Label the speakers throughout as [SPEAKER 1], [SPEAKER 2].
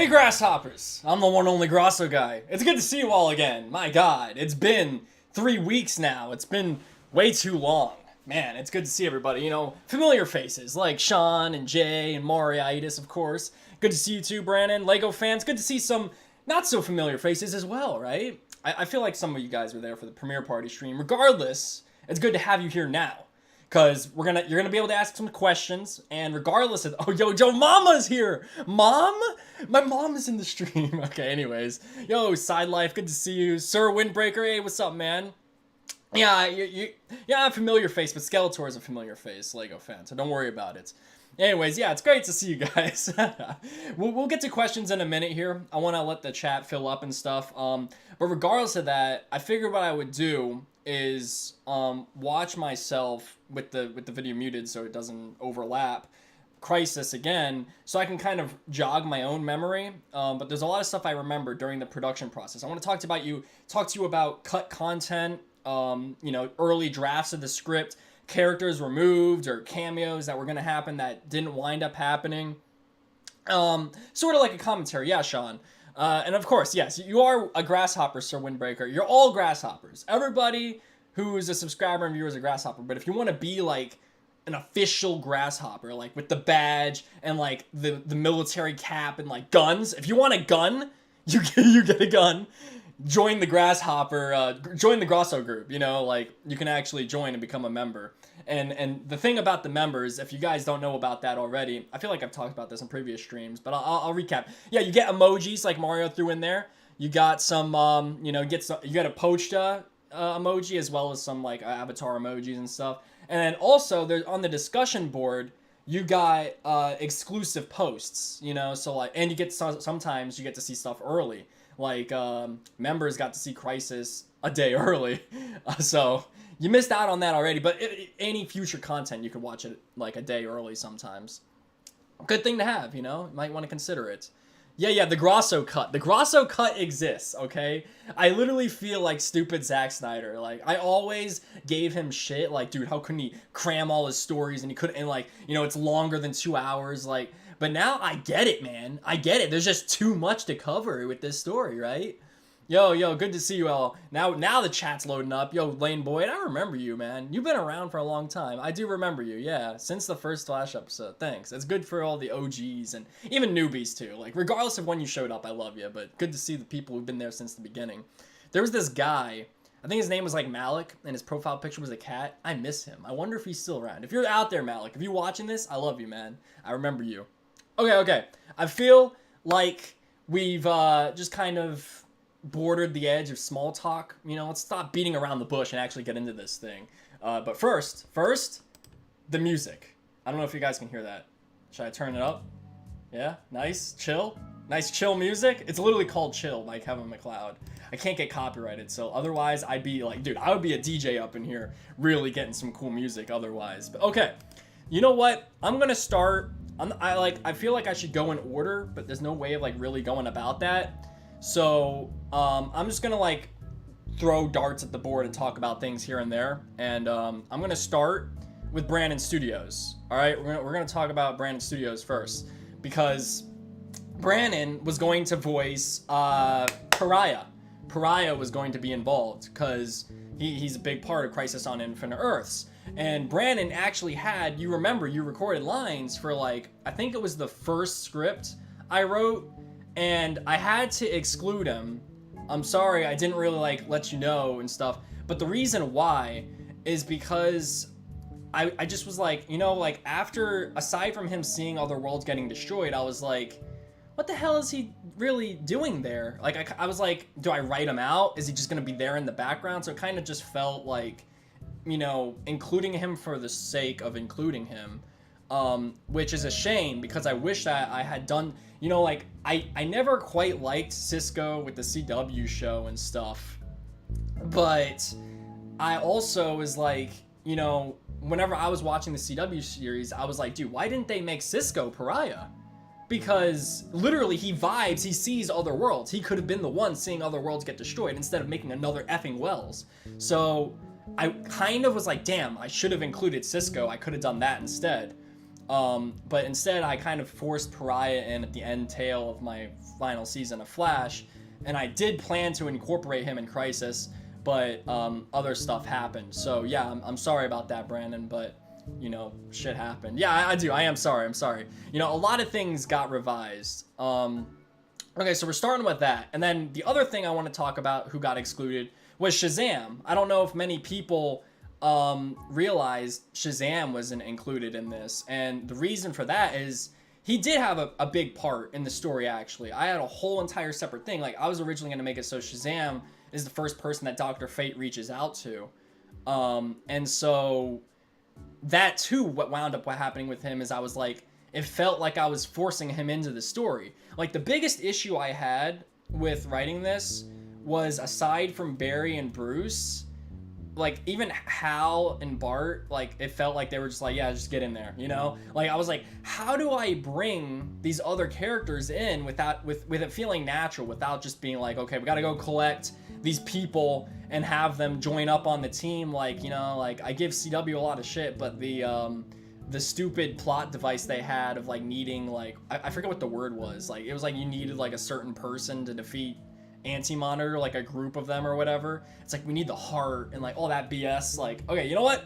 [SPEAKER 1] Grasshoppers! I'm the one and only Grasso guy. It's good to see you all again. My god, it's been 3 weeks now. It's been way too long. Man, it's good to see everybody. You know, familiar faces like Sean and Jay and Mariitis, of course. Good to see you too, Brandon. Lego fans, good to see some not so familiar faces as well, right? I feel like some of you guys were there for the Premiere Party stream. Regardless, it's good to have you here now. Cause you're gonna be able to ask some questions, and regardless of yo Mama's here, Mom, my mom is in the stream. Okay, anyways, yo Side Life, good to see you, Sir Windbreaker. Hey, what's up, man? Yeah, yeah, a familiar face, but Skeletor is a familiar face, Lego fan, so don't worry about it. Anyways, yeah, it's great to see you guys. we'll get to questions in a minute here. I want to let the chat fill up and stuff. But regardless of that, I figured what I would do is watch myself with the video muted so it doesn't overlap Crisis again, so I can kind of jog my own memory. But there's a lot of stuff I remember during the production process. I want to talk to you about cut content, you know, early drafts of the script, characters removed or cameos that were going to happen that didn't wind up happening. Sort of like a commentary. Yeah, Sean. And of course, yes, you are a grasshopper, Sir Windbreaker. You're all grasshoppers. Everybody who is a subscriber and viewer is a grasshopper. But if you want to be like an official grasshopper, like with the badge and like the military cap and like guns, if you want a gun, you get a gun. Join the grasshopper, join the Grasso group, you know, like you can actually join and become a member. And the thing about the members, if you guys don't know about that already, I feel like I've talked about this in previous streams, but I'll recap. Yeah, you get emojis like Mario threw in there. You got some, you know, you got a pochta emoji as well as some like avatar emojis and stuff. And then also there's on the discussion board, you got exclusive posts, you know, so like, and you get sometimes you get to see stuff early. Like, members got to see Crisis a day early. So, you missed out on that already. But any future content, you could watch it, like, a day early sometimes. Good thing to have, you know? You might want to consider it. Yeah, the Grasso cut. The Grasso cut exists, okay? I literally feel like stupid Zack Snyder. Like, I always gave him shit. Like, dude, how couldn't he cram all his stories? And he couldn't, and, like, you know, it's longer than 2 hours, like... But now I get it, man. I get it. There's just too much to cover with this story, right? Yo, good to see you all. Now the chat's loading up. Yo, Lane Boyd, I remember you, man. You've been around for a long time. I do remember you, yeah. Since the first Flash episode. Thanks. It's good for all the OGs and even newbies, too. Like, regardless of when you showed up, I love you. But good to see the people who've been there since the beginning. There was this guy, I think his name was, like, Malik, and his profile picture was a cat. I miss him. I wonder if he's still around. If you're out there, Malik, if you're watching this, I love you, man. I remember you. Okay. I feel like we've just kind of bordered the edge of small talk. You know, let's stop beating around the bush and actually get into this thing. But first, the music. I don't know if you guys can hear that. Should I turn it up? Yeah? Nice? Chill? Nice chill music? It's literally called Chill by Kevin MacLeod. I can't get copyrighted, so otherwise I'd be like, dude, I would be a DJ up in here really getting some cool music otherwise. But okay. You know what? I'm gonna start... I feel like I should go in order, but there's no way of like really going about that. So I'm just gonna like throw darts at the board and talk about things here and there. And I'm gonna start with Brandon Studios. All right, we're gonna talk about Brandon Studios first because Brandon was going to voice Pariah. Pariah was going to be involved because he's a big part of Crisis on Infinite Earths. And Brandon actually had, you remember, you recorded lines for like, I think it was the first script I wrote, and I had to exclude him. I'm sorry, I didn't really like let you know and stuff. But the reason why is because I just was like, you know, like after, aside from him seeing other worlds getting destroyed, I was like, what the hell is he really doing there? Like, I was like, do I write him out? Is he just going to be there in the background? So it kind of just felt like, you know, including him for the sake of including him, which is a shame because I wish that I had done, you know, like, I never quite liked Cisco with the CW show and stuff, but I also was like, you know, whenever I was watching the CW series, I was like, dude, why didn't they make Cisco Pariah? Because literally he vibes, he sees other worlds. He could have been the one seeing other worlds get destroyed instead of making another effing Wells. So I kind of was like, damn, I should have included Cisco. I could have done that instead. But instead, I kind of forced Pariah in at the end tail of my final season of Flash, and I did plan to incorporate him in Crisis, but other stuff happened. So yeah, I'm sorry about that, Brandon, but you know, shit happened. Yeah, I do. I am sorry. I'm sorry. You know, a lot of things got revised. Okay, so we're starting with that. And then the other thing I want to talk about who got excluded was Shazam. I don't know if many people realized Shazam wasn't included in this. And the reason for that is he did have a big part in the story, actually. I had a whole entire separate thing. Like, I was originally going to make it so Shazam is the first person that Dr. Fate reaches out to. And so that too, what wound up happening with him is I was like, it felt like I was forcing him into the story. Like, the biggest issue I had with writing this was, aside from Barry and Bruce, like, even Hal and Bart, like, it felt like they were just like, yeah, just get in there, you know? Like, I was like, how do I bring these other characters in with it feeling natural, without just being like, okay, we gotta go collect these people and have them join up on the team? Like, you know, like, I give CW a lot of shit, but the stupid plot device they had of, like, needing, like, I forget what the word was. Like, it was like you needed, like, a certain person to defeat Anti-Monitor, like a group of them or whatever. It's like, we need the heart and, like, all that BS. Like, okay, you know what?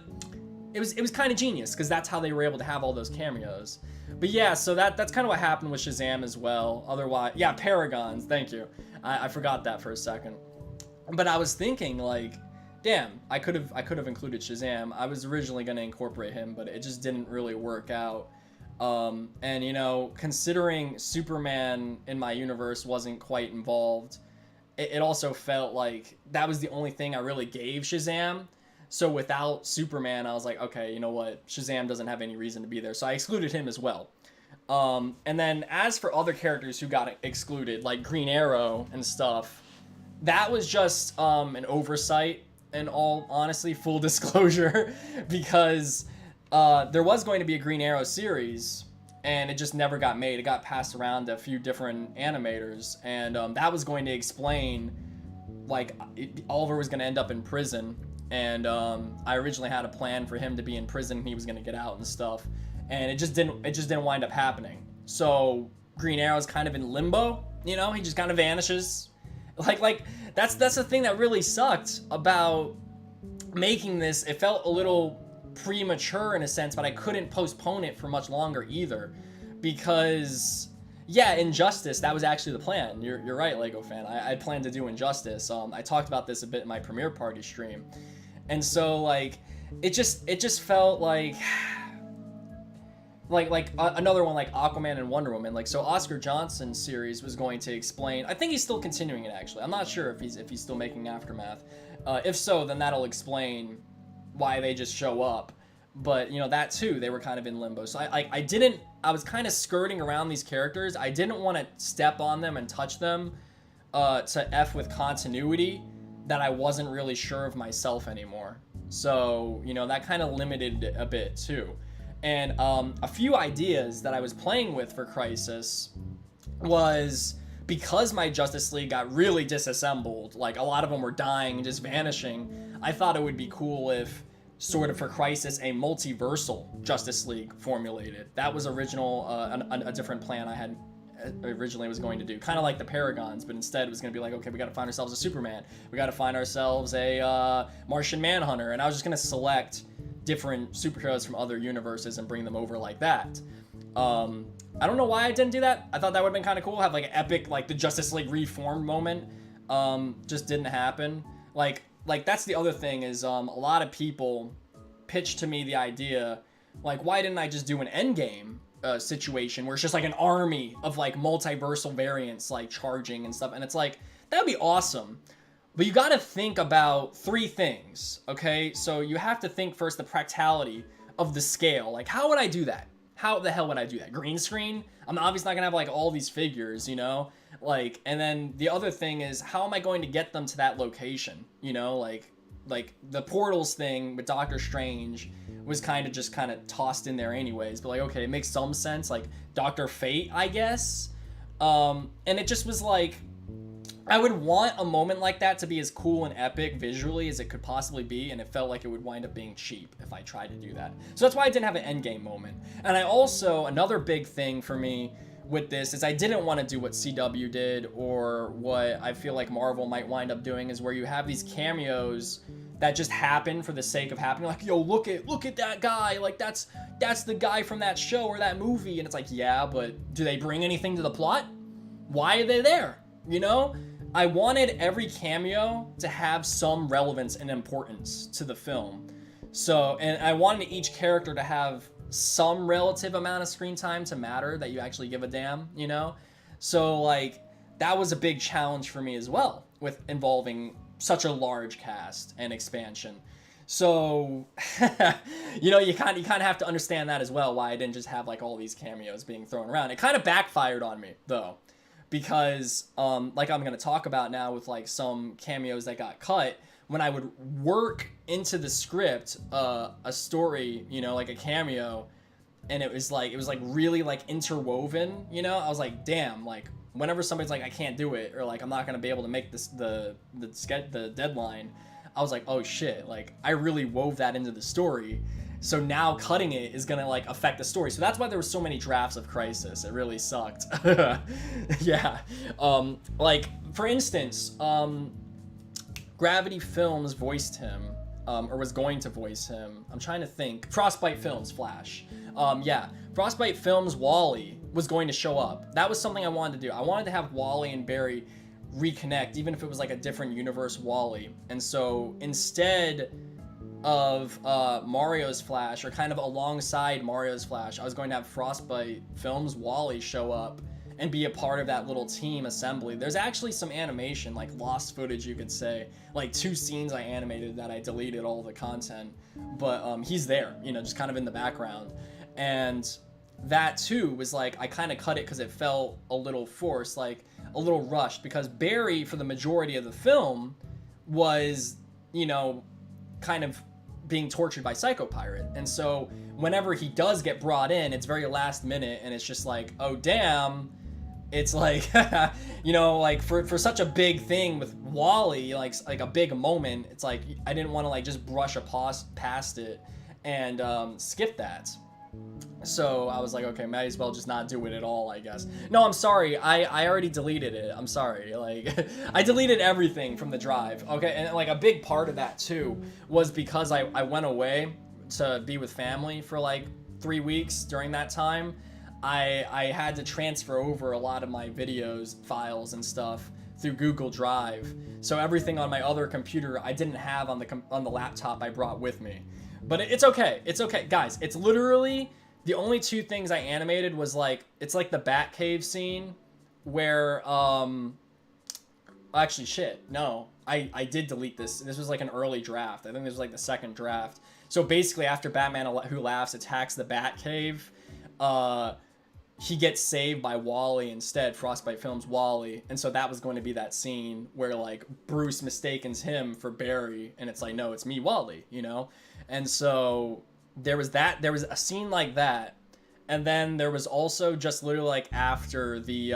[SPEAKER 1] It was kind of genius, because that's how they were able to have all those cameos. But yeah, so that's kind of what happened with Shazam as well. Otherwise, yeah, Paragons, thank you. I forgot that for a second. But I was thinking, like, damn, I could have included Shazam. I was originally going to incorporate him, but it just didn't really work out. And, you know, considering Superman in my universe wasn't quite involved, it also felt like that was the only thing I really gave Shazam. So without Superman, I was like, okay, you know what? Shazam doesn't have any reason to be there. So I excluded him as well. And then as for other characters who got excluded, like Green Arrow and stuff, that was just an oversight, in all honesty, full disclosure, because there was going to be a Green Arrow series, and it just never got made. It got passed around to a few different animators, and that was going to explain, like, Oliver was going to end up in prison, and I originally had a plan for him to be in prison, and he was going to get out and stuff, and it just didn't wind up happening. So Green Arrow's kind of in limbo, you know? He just kind of vanishes. Like that's the thing that really sucked about making this. It felt a little premature in a sense, but I couldn't postpone it for much longer either, because yeah, Injustice, that was actually the plan. You're right, Lego fan. I planned to do Injustice. I talked about this a bit in my Premiere Party stream, and so like it just felt like another one like Aquaman and Wonder Woman. Like, so Oscar Johnson's series was going to explain, I think he's still continuing it actually. I'm not sure if he's still making Aftermath. If so, then that'll explain why they just show up. But, you know, that too, they were kind of in limbo. So I was kind of skirting around these characters. I didn't want to step on them and touch them to F with continuity that I wasn't really sure of myself anymore. So, you know, that kind of limited it a bit too. And a few ideas that I was playing with for Crisis was, because my Justice League got really disassembled, like a lot of them were dying and just vanishing, I thought it would be cool if, sort of for Crisis, a multiversal Justice League formulated. That was a different plan I had originally was going to do. Kind of like the Paragons, but instead it was going to be like, okay, we got to find ourselves a Superman. We got to find ourselves a Martian Manhunter. And I was just going to select different superheroes from other universes and bring them over like that. I don't know why I didn't do that. I thought that would have been kind of cool, have like an epic, like the Justice League reformed moment. Just didn't happen. Like that's the other thing is, a lot of people pitched to me the idea, like, why didn't I just do an Endgame situation where it's just like an army of like multiversal variants like charging and stuff? And it's like, that'd be awesome. But you got to think about three things, okay? So you have to think first the practicality of the scale. Like, how would I do that? How the hell would I do that? Green screen? I'm obviously not going to have, like, all these figures, you know? Like, and then the other thing is, how am I going to get them to that location? You know, like the portals thing with Doctor Strange was kind of tossed in there anyways. But, like, okay, it makes some sense. Like, Dr. Fate, I guess. And it just was like, I would want a moment like that to be as cool and epic visually as it could possibly be, and it felt like it would wind up being cheap if I tried to do that. So that's why I didn't have an endgame moment. And I also, another big thing for me with this is I didn't want to do what CW did, or what I feel like Marvel might wind up doing, is where you have these cameos that just happen for the sake of happening. Like, yo, look at that guy. Like, that's the guy from that show or that movie. And it's like, yeah, but do they bring anything to the plot? Why are they there? You know? I wanted every cameo to have some relevance and importance to the film. So, and I wanted each character to have some relative amount of screen time to matter, that you actually give a damn, you know? So, like, that was a big challenge for me as well, with involving such a large cast and expansion. So, you know, you kind of have to understand that as well, why I didn't just have, like, all these cameos being thrown around. It kind of backfired on me, though. Because, like I'm going to talk about now with, like, some cameos that got cut, when I would work into the script a story, you know, like a cameo, and it was like really, like, interwoven, you know, I was like, damn, like, whenever somebody's like, I can't do it, or, like, I'm not going to be able to make this the deadline, I was like, oh shit, like, I really wove that into the story. So now cutting it is gonna, like, affect the story. So that's why there were so many drafts of Crisis. It really sucked. Yeah. Like, for instance, Gravity Films voiced him, or was going to voice him. I'm trying to think. Frostbite Films, Flash. Yeah. Frostbite Films, Wally was going to show up. That was something I wanted to do. I wanted to have Wally and Barry reconnect, even if it was, like, a different universe Wally. And so instead of Mario's Flash, or kind of alongside Mario's Flash, I was going to have Frostbite Films Wally show up and be a part of that little team assembly. There's actually some animation, like lost footage, you could say, like 2 scenes I animated that I deleted all the content, but he's there, you know, just kind of in the background. And that too was like, I kind of cut it because it felt a little forced, like a little rushed, because Barry, for the majority of the film, was, you know, kind of being tortured by Psycho Pirate. And so whenever he does get brought in, it's very last minute, and it's just like, oh damn, it's like, you know, like for such a big thing with Wally, like a big moment, it's like I didn't want to, like, just brush past it and skip that. So I was like, okay, might as well just not do it at all, I guess. No, I'm sorry. I already deleted it. I'm sorry. Like, I deleted everything from the drive. Okay, and, like, a big part of that too was because I went away to be with family for, like, 3 weeks during that time. I had to transfer over a lot of my videos, files, and stuff through Google Drive. So everything on my other computer I didn't have on the laptop I brought with me. But it's okay. It's okay, guys. It's literally the only 2 things I animated was, like, it's like the Batcave scene where, actually, shit, no, I did delete this. This was, like, an early draft. I think this was, like, the second draft. So basically, after Batman Who Laughs attacks the Batcave, he gets saved by Wally instead, Frostbite Films Wally. And so that was going to be that scene where, like, Bruce mistakens him for Barry, and it's like, no, it's me, Wally, you know? And so there was a scene like that, and then there was also just literally, like, after the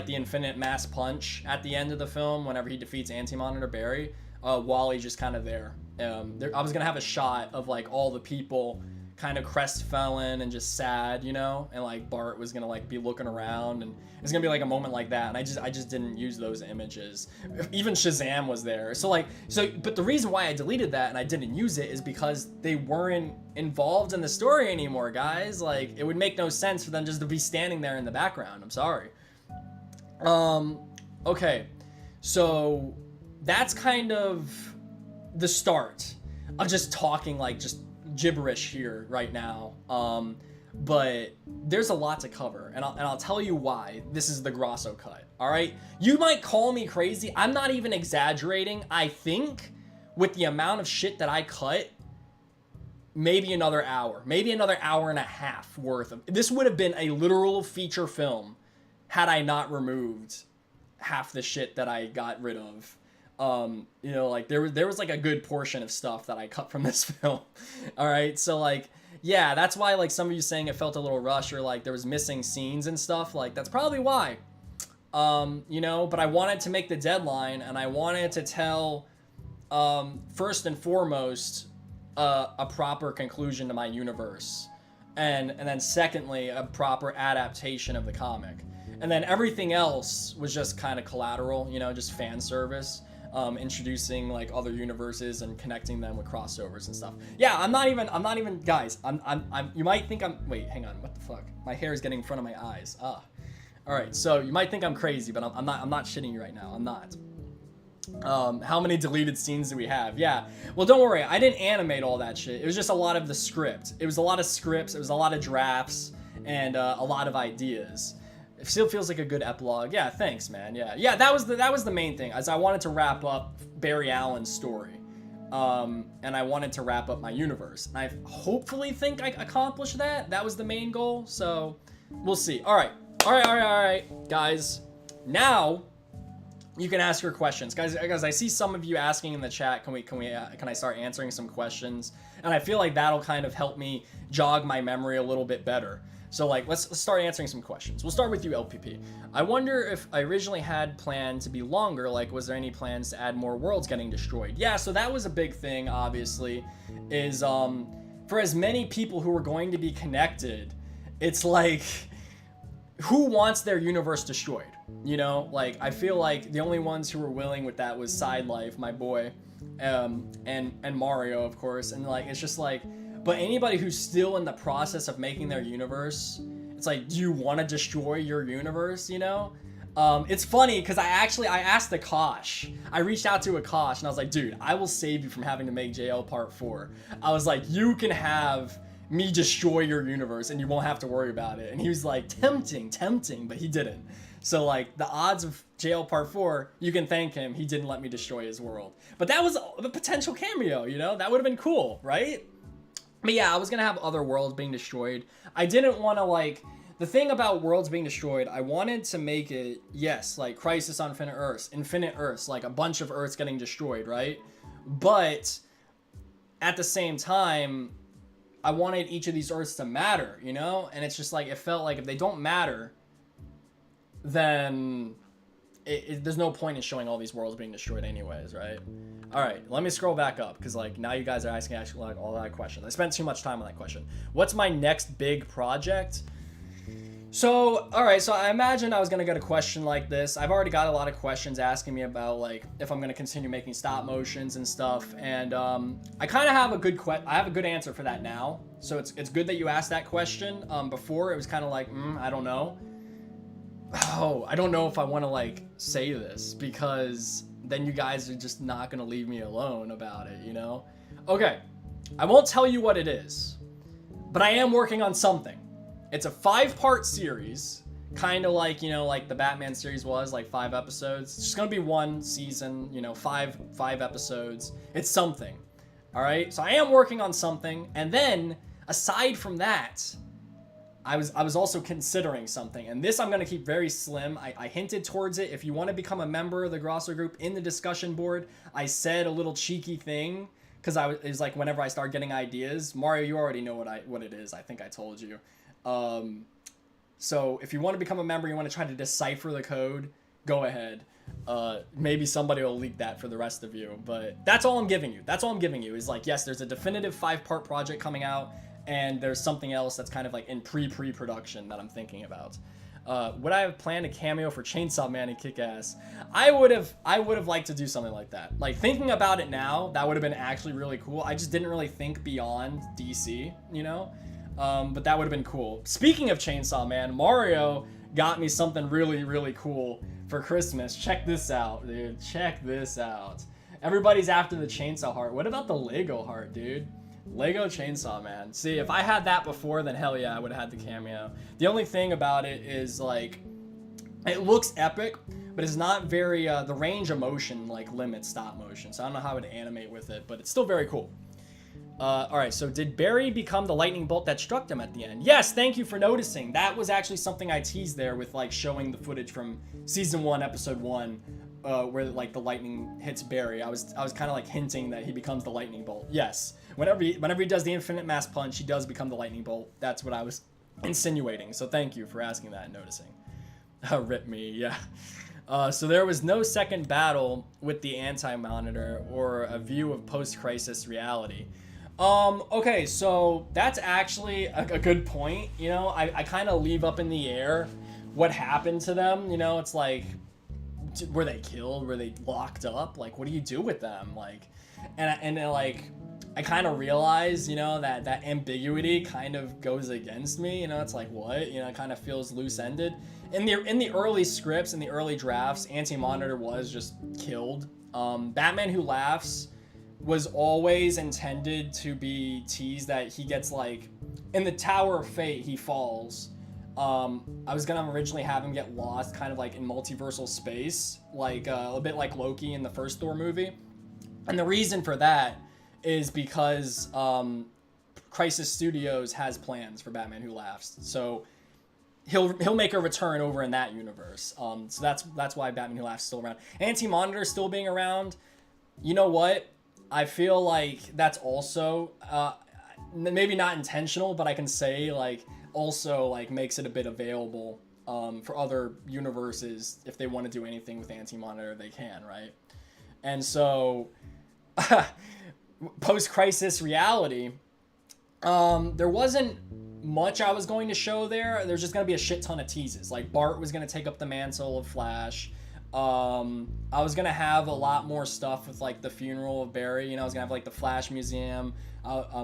[SPEAKER 1] Infinite Mass Punch at the end of the film, whenever he defeats Anti-Monitor Barry, Wally just kind of there. I was gonna have a shot of, like, all the people kind of crestfallen and just sad, you know, and, like, Bart was gonna, like, be looking around, and it's gonna be, like, a moment like that, and I just didn't use those images. Even Shazam was there. But the reason why I deleted that and I didn't use it is because they weren't involved in the story anymore, guys. Like, it would make no sense for them just to be standing there in the background. I'm sorry. Okay, so that's kind of the start of just talking, like, just gibberish here right now, but there's a lot to cover, and I'll tell you why this is the Grasso cut. All right, you might call me crazy. I'm not even exaggerating. I think with the amount of shit that I cut, maybe another hour and a half worth of this would have been a literal feature film had I not removed half the shit that I got rid of. You know, like, there was like a good portion of stuff that I cut from this film. All right, so, like, yeah, that's why, like, some of you saying it felt a little rushed, or, like, there was missing scenes and stuff, like, that's probably why. you know, but I wanted to make the deadline, and I wanted to tell, first and foremost, a proper conclusion to my universe, and then secondly, a proper adaptation of the comic. And then everything else was just kind of collateral, you know, just fan service, introducing like other universes and connecting them with crossovers and stuff. Yeah, I'm not even, guys, you might think wait, hang on, what the fuck? My hair is getting in front of my eyes. All right, so you might think I'm crazy, but I'm not shitting you right now. I'm not. How many deleted scenes do we have? Yeah, well, don't worry, I didn't animate all that shit. It was just a lot of the script. It was a lot of scripts, it was a lot of drafts, and a lot of ideas. It still feels like a good epilogue. Yeah, thanks, man. Yeah, that was the main thing, as I wanted to wrap up Barry Allen's story, and I wanted to wrap up my universe, and I hopefully think I accomplished that. That was the main goal, so we'll see. All right, guys, now you can ask your questions, guys. I see some of you asking in the chat, can I start answering some questions? And I feel like that'll kind of help me jog my memory a little bit better. So like, let's start answering some questions. We'll start with you, LPP. I wonder if I originally had planned to be longer, like was there any plans to add more worlds getting destroyed? Yeah, so that was a big thing, obviously, is for as many people who were going to be connected, it's like, who wants their universe destroyed? You know, like, I feel like the only ones who were willing with that was Side Life, my boy, and Mario, of course, and like, it's just like, but anybody who's still in the process of making their universe, it's like, do you want to destroy your universe, you know? It's funny, because I asked Akash, I reached out to Akash, and I was like, dude, I will save you from having to make JL Part 4. I was like, you can have me destroy your universe, and you won't have to worry about it. And he was like, tempting, but he didn't. So like, the odds of JL Part 4, you can thank him, he didn't let me destroy his world. But that was a potential cameo, you know? That would have been cool, right? But yeah, I was gonna have other worlds being destroyed. I didn't want to, like, the thing about worlds being destroyed, I wanted to make it, yes, like Crisis on Infinite Earths, like a bunch of Earths getting destroyed, right? But at the same time, I wanted each of these Earths to matter, you know? And it's just like, it felt like if they don't matter, then there's no point in showing all these worlds being destroyed anyways, right? All right, let me scroll back up, because like, now you guys are asking actually like all that questions. I spent too much time on that question. What's my next big project? So, all right, so I imagine I was gonna get a question like this. I've already got a lot of questions asking me about like if I'm gonna continue making stop motions and stuff, and I kind of have a good answer for that now. So it's good that you asked that question. Before it was kind of like, I don't know. Oh, I don't know if I want to like say this, because then you guys are just not gonna leave me alone about it, you know? Okay, I won't tell you what it is, but I am working on something. It's a 5-part series, kind of like, you know, like the Batman series was, like 5 episodes. It's just gonna be one season, you know, five episodes. It's something, all right? So I am working on something, and then aside from that, I was also considering something, and this I'm going to keep very slim. I hinted towards it. If you want to become a member of the Grasso group in the discussion board, I said a little cheeky thing, because it was like whenever I start getting ideas. Mario, you already know what it is. I think I told you. So if you want to become a member, you want to try to decipher the code, go ahead. Maybe somebody will leak that for the rest of you, but that's all I'm giving you. That's all I'm giving you is like, yes, there's a definitive 5-part project coming out, and there's something else that's kind of like in pre-production that I'm thinking about. Would I have planned a cameo for Chainsaw Man and Kick-Ass? I would have liked to do something like that. Like, thinking about it now, that would have been actually really cool. I just didn't really think beyond DC, you know? But that would have been cool. Speaking of Chainsaw Man, Mario got me something really, really cool for Christmas. Check this out, dude. Check this out. Everybody's after the Chainsaw heart. What about the Lego heart, dude? Lego Chainsaw Man. See, if I had that before, then hell yeah, I would have had the cameo. The only thing about it is, like, it looks epic, but it's not very, the range of motion, like, limits stop motion. So I don't know how I would animate with it, but it's still very cool. Alright, so did Barry become the lightning bolt that struck them at the end? Yes, thank you for noticing. That was actually something I teased there with, like, showing the footage from Season 1, Episode 1, where, like, the lightning hits Barry. I was kind of, like, hinting that he becomes the lightning bolt. Yes. Whenever he does the infinite mass punch, he does become the lightning bolt. That's what I was insinuating. So thank you for asking that and noticing. Rip me, yeah. So there was no second battle with the Anti-Monitor or a view of post-crisis reality. Okay, so that's actually a good point. You know, I kind of leave up in the air what happened to them. You know, it's like, were they killed? Were they locked up? Like, what do you do with them? Like, and like, I kind of realize, you know, that ambiguity kind of goes against me. You know, it's like, what? You know, it kind of feels loose-ended. In the early scripts, in the early drafts, Anti-Monitor was just killed. Batman Who Laughs was always intended to be teased that he gets, like, in the Tower of Fate, he falls. I was gonna originally have him get lost kind of like in multiversal space, like a bit like Loki in the first Thor movie. And the reason for that is because Crisis Studios has plans for Batman Who Laughs. So he'll make a return over in that universe. So that's why Batman Who Laughs is still around. Anti-Monitor still being around. You know what? I feel like that's also maybe not intentional, but I can say like also like makes it a bit available for other universes. If they want to do anything with Anti-Monitor, they can, right? And so post-crisis reality, there wasn't much I was going to show there. There's just going to be a shit ton of teases. Like Bart was going to take up the mantle of Flash. I was going to have a lot more stuff with like the funeral of Barry. You know, I was going to have like the Flash Museum,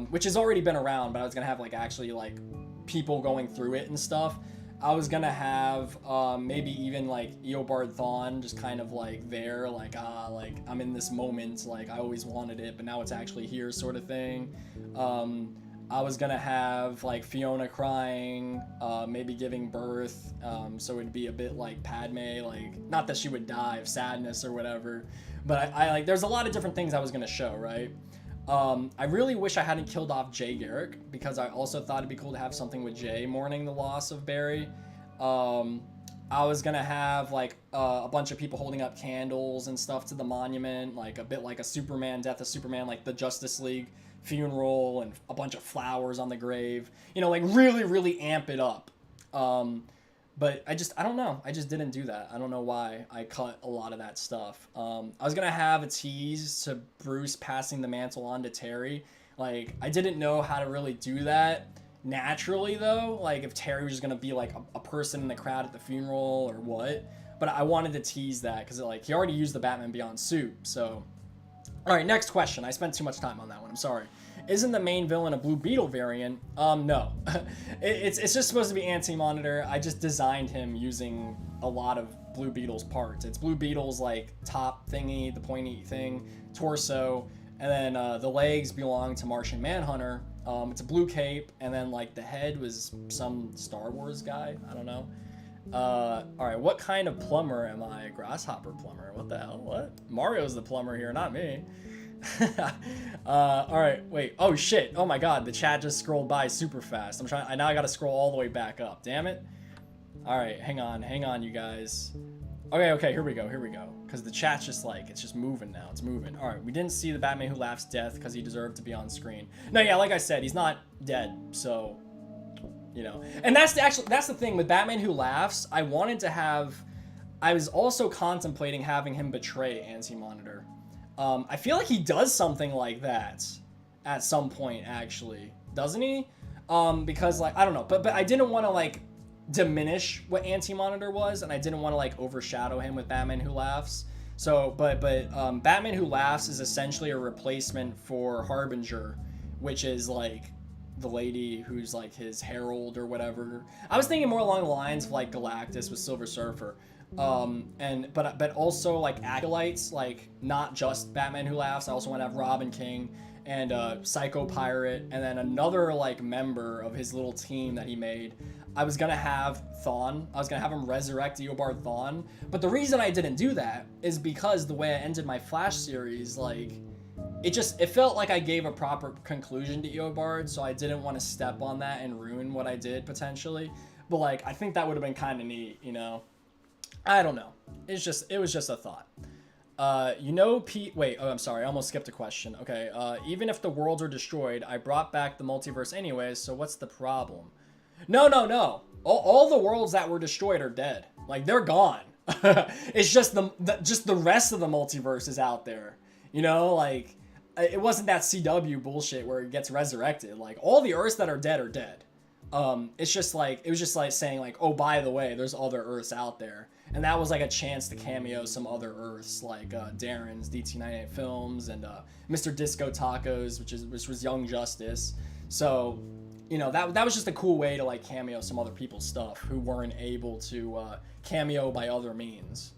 [SPEAKER 1] which has already been around, but I was going to have like actually like people going through it and stuff. I was going to have maybe even like Eobard Thawne just kind of like there, like, like I'm in this moment, like I always wanted it, but now it's actually here sort of thing. I was gonna have like Fiona crying, maybe giving birth, so it'd be a bit like Padme, like not that she would die of sadness or whatever, but I like there's a lot of different things I was gonna show, right? I really wish I hadn't killed off Jay Garrick because I also thought it'd be cool to have something with Jay mourning the loss of Barry. I was gonna have like a bunch of people holding up candles and stuff to the monument, like a bit like a Superman, Death of Superman, like the Justice League funeral, and a bunch of flowers on the grave, you know, like really amp it up. But I don't know, I just didn't do that. I don't know why I cut a lot of that stuff. I was gonna have a tease to Bruce passing the mantle on to Terry. Like I didn't know how to really do that naturally though, like if Terry was just gonna be like a person in the crowd at the funeral or what, but I wanted to tease that because like he already used the Batman Beyond suit. So all right, next question. I spent too much time on that one. I'm sorry. Isn't the main villain a Blue Beetle variant? No. it's just supposed to be Anti-Monitor. I just designed him using a lot of Blue Beetle's parts. It's Blue Beetle's like top thingy, the pointy thing, torso, and then the legs belong to Martian Manhunter. It's a blue cape, and then like the head was some Star Wars guy. I don't know. All right, what kind of plumber am I? A grasshopper plumber? What the hell? What? Mario's the plumber here, not me. All right, wait. Oh shit. Oh my god, the chat just scrolled by super fast. Now I gotta scroll all the way back up. Damn it. All right, hang on, you guys. Okay, here we go. Because the chat's just like, it's just moving now. It's moving. All right, we didn't see the Batman Who Laughs death because he deserved to be on screen. No, yeah, like I said, he's not dead, so you know. And that's the thing with Batman Who Laughs. I was also contemplating having him betray Anti-Monitor. I feel like he does something like that at some point, actually, doesn't he? Because like I don't know, but I didn't want to like diminish what Anti-Monitor was, and I didn't want to like overshadow him with Batman Who Laughs. So, but Batman Who Laughs is essentially a replacement for Harbinger, which is like the lady who's like his herald or whatever. I was thinking more along the lines of like Galactus with Silver Surfer. But also like acolytes, like not just Batman Who Laughs. I also want to have Robin King and Psycho Pirate, and then another like member of his little team that he made. I was gonna have Thawne. I was gonna have him resurrect Eobard Thawne. But the reason I didn't do that is because the way I ended my Flash series, like it felt like I gave a proper conclusion to Eobard, so I didn't want to step on that and ruin what I did potentially. But like I think that would have been kind of neat, you know. I don't know. It was just a thought. Wait, I'm sorry. I almost skipped a question. Okay. Even if the worlds are destroyed, I brought back the multiverse anyways, so what's the problem? No. All the worlds that were destroyed are dead. Like, they're gone. It's just the rest of the multiverse is out there. You know, like, it wasn't that CW bullshit where it gets resurrected. Like, all the Earths that are dead are dead. It's just like, it was just like saying like, oh, by the way, there's other Earths out there. And that was like a chance to cameo some other Earths, like Darren's DT98 Films and Mr. Disco Tacos, which was Young Justice. So, you know, that was just a cool way to like cameo some other people's stuff who weren't able to cameo by other means.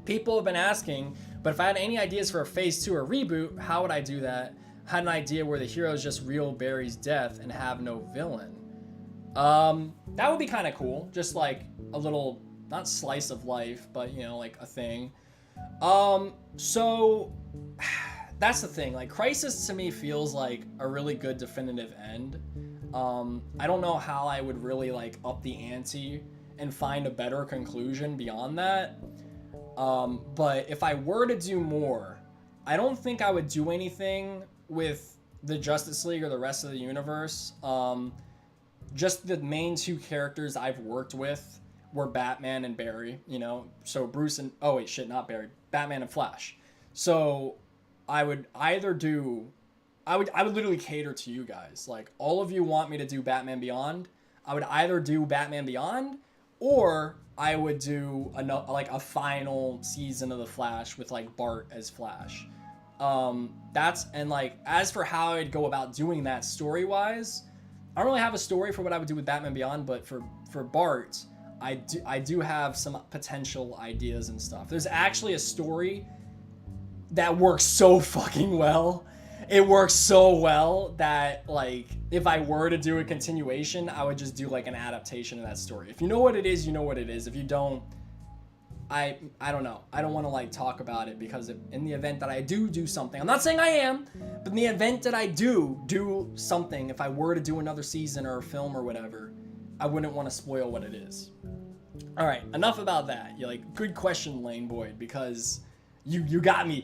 [SPEAKER 1] People have been asking, but if I had any ideas for a phase 2 or reboot, how would I do that? Had an idea where the hero is just real Barry's death and have no villain. That would be kind of cool. Just like a little, not slice of life, but you know, like a thing. So that's the thing. Like, Crisis to me feels like a really good definitive end. I don't know how I would really like up the ante and find a better conclusion beyond that. But if I were to do more, I don't think I would do anything with the Justice League or the rest of the universe. Just the main two characters I've worked with were Batman and Barry, you know, so Bruce and, oh wait, shit, not Barry, Batman and Flash. So I would either do, I would literally cater to you guys. Like, all of you want me to do Batman Beyond. I would either do Batman Beyond, or I would do a final season of The Flash with like Bart as Flash. And like, as for how I'd go about doing that story-wise, I don't really have a story for what I would do with Batman Beyond, but for Bart, I do have some potential ideas and stuff. There's actually a story that works so fucking well. It works so well that, like, if I were to do a continuation, I would just do like an adaptation of that story. If you know what it is, you know what it is. If you don't, I don't know. I don't want to like talk about it, because in the event that I do something, I'm not saying I am, but in the event that I do something, if I were to do another season or a film or whatever, I wouldn't want to spoil what it is. All right, enough about that. You're like, good question, Lane Boyd, because you got me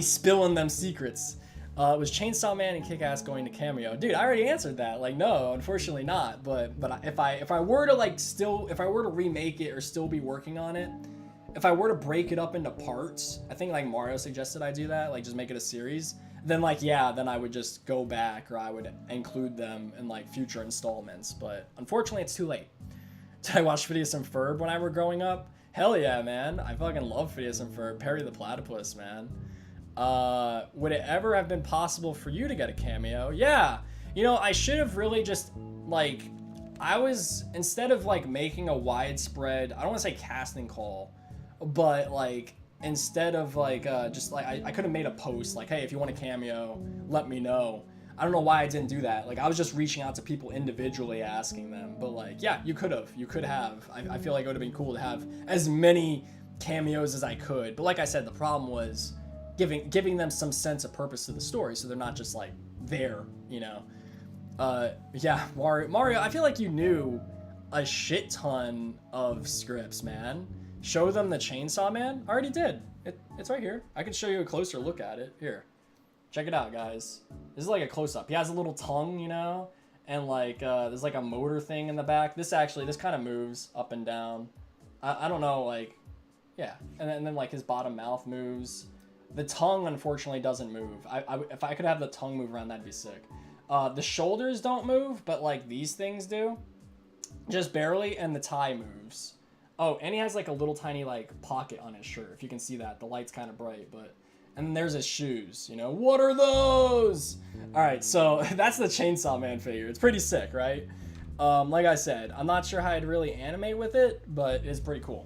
[SPEAKER 1] spilling them secrets. Was Chainsaw Man and Kick-Ass going to cameo? Dude, I already answered that. Like, no, unfortunately not. But if I were to like if I were to remake it or still be working on it, if I were to break it up into parts, I think like Mario suggested I do that, like just make it a series, then like, yeah, then I would just go back, or I would include them in like future installments. But unfortunately, it's too late. Did I watch Phineas and Ferb when I were growing up? Hell yeah, man. I fucking love Phineas and Ferb. Perry the Platypus, man. Would it ever have been possible for you to get a cameo? Yeah. You know, I should have really just, like, instead of, like, making a widespread, I don't want to say casting call, but, like, instead of, like, just, like, I could have made a post, like, hey, if you want a cameo, let me know. I don't know why I didn't do that. Like, I was just reaching out to people individually asking them. But, like, yeah, you could have. You could have. I feel like it would have been cool to have as many cameos as I could. But like I said, the problem was giving them some sense of purpose to the story, so they're not just, like, there, you know. Yeah, Mario, I feel like you knew a shit ton of scripts, man. Show them the Chainsaw Man? I already did. It's right here. I can show you a closer look at it. Here. Check it out, guys. This is like a close-up. He has a little tongue, you know? And, like, there's, like, a motor thing in the back. This kind of moves up and down. I don't know, like... Yeah. And then, like, his bottom mouth moves. The tongue, unfortunately, doesn't move. If I could have the tongue move around, that'd be sick. The shoulders don't move, but, like, these things do. Just barely, and the tie moves. Oh, and he has, like, a little tiny, like, pocket on his shirt. If you can see that. The light's kind of bright, but... And then there's his shoes, you know? What are those? All right, so that's the Chainsaw Man figure. It's pretty sick, right? Like I said, I'm not sure how I'd really animate with it, but it's pretty cool.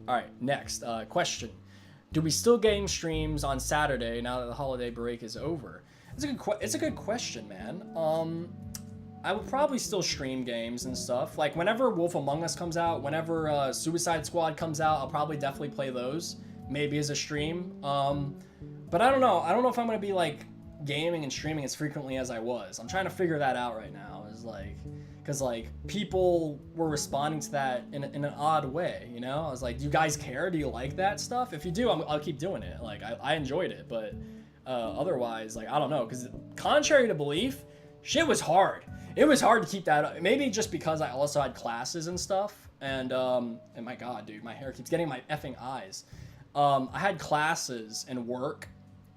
[SPEAKER 1] All right, next question. Do we still game streams on Saturday now that the holiday break is over? It's a good question, man. I would probably still stream games and stuff. Like, whenever Wolf Among Us comes out, whenever Suicide Squad comes out, I'll probably definitely play those. Maybe as a stream. But I don't know. I don't know if I'm going to be, like, gaming and streaming as frequently as I was. I'm trying to figure that out right now. Because, like, people were responding to that in an odd way, you know? I was like, do you guys care? Do you like that stuff? If you do, I'll keep doing it. Like, I enjoyed it. But otherwise, like, I don't know. Because contrary to belief, shit was hard. it was hard to keep that up. Maybe just because I also had classes and stuff. And my God, dude, my hair keeps getting in my effing eyes. I had classes and work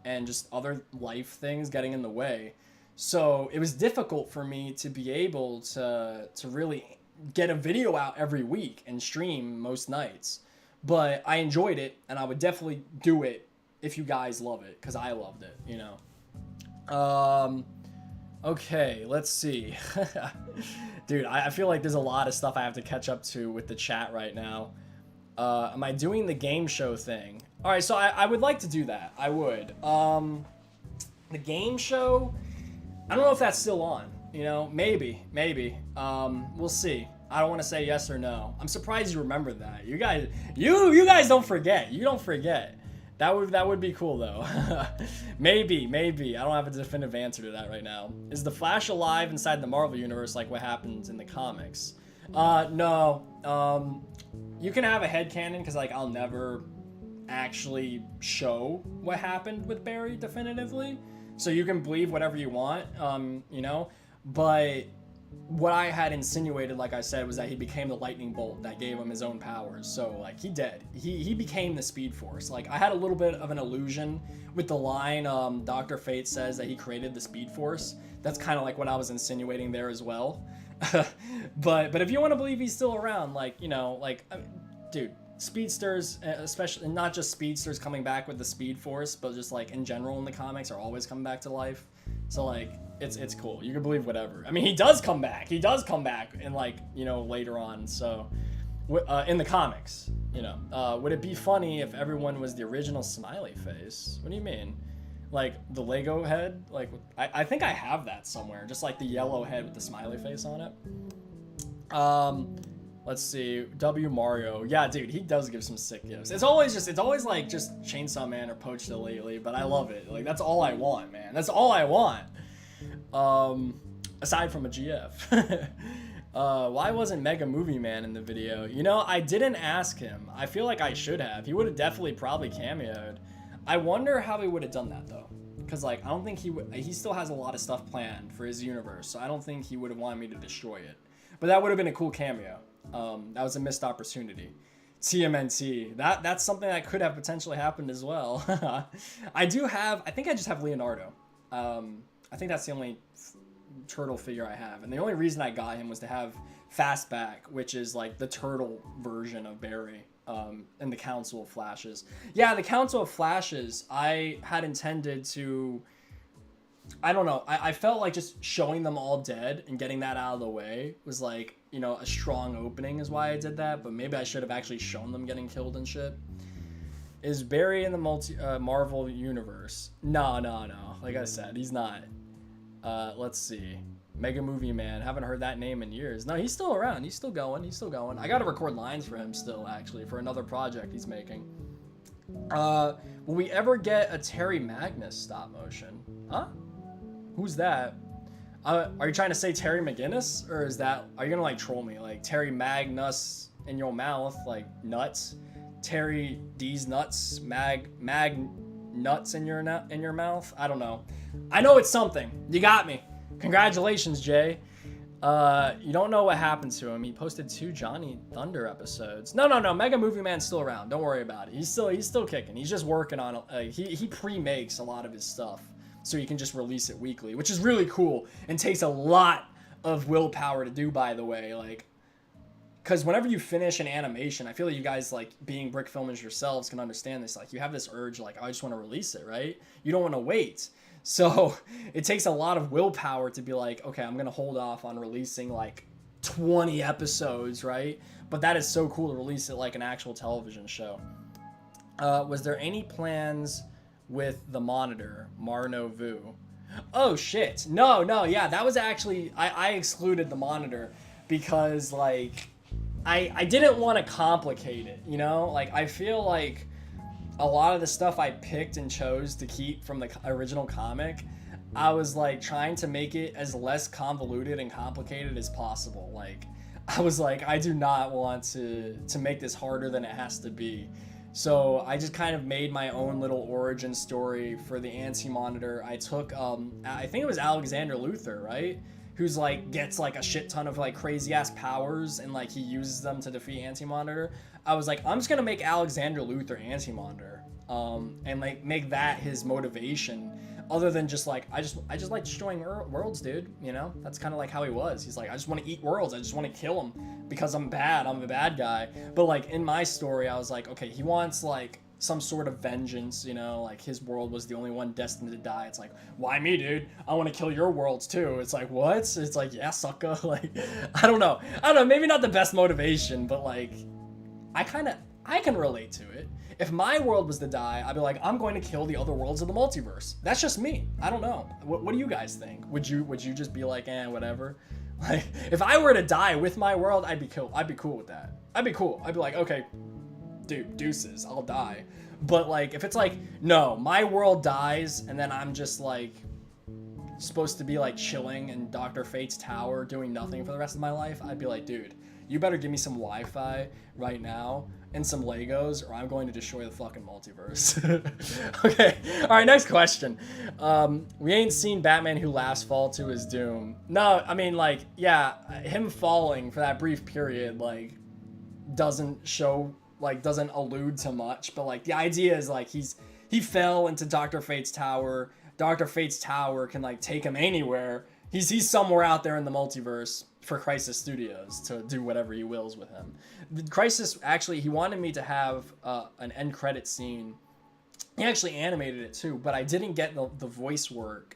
[SPEAKER 1] and just other life things getting in the way. So it was difficult for me to be able to really get a video out every week and stream most nights. But I enjoyed it, and I would definitely do it if you guys love it, because I loved it, you know. Okay, let's see. Dude, I feel like there's a lot of stuff I have to catch up to with the chat right now. Am I doing the game show thing? All right, so I would like to do that. I would. The game show, I don't know if that's still on. You know, maybe. We'll see. I don't want to say yes or no. I'm surprised you remember that. You guys don't forget. You don't forget. That would be cool though. Maybe. I don't have a definitive answer to that right now. Is the Flash alive inside the Marvel universe like what happens in the comics? No. You can have a headcanon because like I'll never actually show what happened with Barry definitively. So you can believe whatever you want, you know, but what I had insinuated, like I said, was that he became the lightning bolt that gave him his own powers. So like he did. He became the Speed Force. Like I had a little bit of an illusion with the line Dr. Fate says that he created the Speed Force. That's kind of like what I was insinuating there as well. but if you want to believe he's still around, like, you know, like, dude, speedsters, especially not just speedsters coming back with the Speed Force, but just like in general in the comics are always coming back to life. So like it's cool. You can believe whatever. I mean, he does come back in like, you know, later on. So in the comics, you know, would it be funny if everyone was the original smiley face? What do you mean? Like the Lego head? Like I think I have that somewhere, just like the yellow head with the smiley face on it. Let's see. W Mario. Yeah, dude, he does give some sick gifts. It's always like just Chainsaw Man or Poached lately, but I love it. Like that's all I want, man. That's all I want. Aside from a GF. Why wasn't Mega Movie Man in the video? You know, I didn't ask him. I feel like I should have. He would have definitely probably cameoed. I wonder how he would have done that though. Because like I don't think he still has a lot of stuff planned for his universe, so I don't think he would have wanted me to destroy it. But that would have been a cool cameo. That was a missed opportunity. TMNT. That's something that could have potentially happened as well. I think I just have Leonardo. I think that's the only turtle figure I have. And the only reason I got him was to have Fastback, which is like the turtle version of Barry, in the Council of Flashes. Yeah, the Council of Flashes, I had intended to... I don't know. I felt like just showing them all dead and getting that out of the way was like, you know, a strong opening is why I did that. But maybe I should have actually shown them getting killed and shit. Is Barry in the Marvel universe? No. Like I said, he's not. Let's see. Mega Movie Man. Haven't heard that name in years. No, he's still around. He's still going. I got to record lines for him still, actually, for another project he's making. Will we ever get a Terry Magnus stop motion? Huh? Who's that? Are you trying to say Terry McGinnis? Or are you gonna like troll me? Like Terry Magnus in your mouth, like nuts? Terry D's nuts, mag nuts in your mouth? I don't know. I know it's something. You got me. Congratulations, Jay. You don't know what happened to him. He posted 2 Johnny Thunder episodes. No. Mega Movie Man's still around. Don't worry about it. He's still kicking. He's just working on it. He pre-makes a lot of his stuff, so you can just release it weekly, which is really cool and takes a lot of willpower to do, by the way. Like, because whenever you finish an animation, I feel like you guys, like, being brick filmers yourselves can understand this. Like, you have this urge, like, I just want to release it, right? You don't want to wait. So it takes a lot of willpower to be like, okay, I'm going to hold off on releasing, like, 20 episodes, right? But that is so cool to release it like an actual television show. Was there any plans with the monitor, Marno Vu? Oh shit. No, yeah, that was actually, I excluded the monitor because like, I didn't want to complicate it, you know? Like, I feel like a lot of the stuff I picked and chose to keep from the original comic, I was like trying to make it as less convoluted and complicated as possible. Like, I was like, I do not want to make this harder than it has to be. So I just kind of made my own little origin story for the anti-monitor. I took, I think it was Alexander Luthor, right? who's like gets like a shit ton of like crazy ass powers and like he uses them to defeat Anti-Monitor. I was like, I'm just gonna make Alexander Luthor Anti-Monitor, and like make that his motivation, other than just like I just like destroying worlds, dude. You know, that's kind of like how he was. He's like, I just want to eat worlds. I just want to kill them because I'm bad. I'm a bad guy. But like in my story, I was like, okay, he wants like some sort of vengeance, you know, like his world was the only one destined to die. It's like, why me, dude? I want to kill your worlds too. It's like, what? It's like, yeah, sucker. Like, I don't know, maybe not the best motivation, but like I can relate to it. If my world was to die, I'd be like, I'm going to kill the other worlds of the multiverse. That's just me. I don't know. What do you guys think? Would you just be like, whatever? Like, if I were to die with my world, I'd be cool with that. I'd be cool. I'd be like, okay, dude, deuces, I'll die. But like, if it's like, no, my world dies, and then I'm just like supposed to be like chilling in Dr. Fate's tower doing nothing for the rest of my life, I'd be like, dude, you better give me some Wi-Fi right now and some Legos, or I'm going to destroy the fucking multiverse. Okay, all right, next question. We ain't seen Batman Who Laughs fall to his doom. No, I mean, like, yeah, him falling for that brief period, like, doesn't allude to much, but like the idea is like he fell into Dr. Fate's tower. Dr. Fate's tower can like take him anywhere. He's somewhere out there in the multiverse for Crisis Studios to do whatever he wills with him. Crisis, actually, he wanted me to have an end credit scene. He actually animated it too, but I didn't get the voice work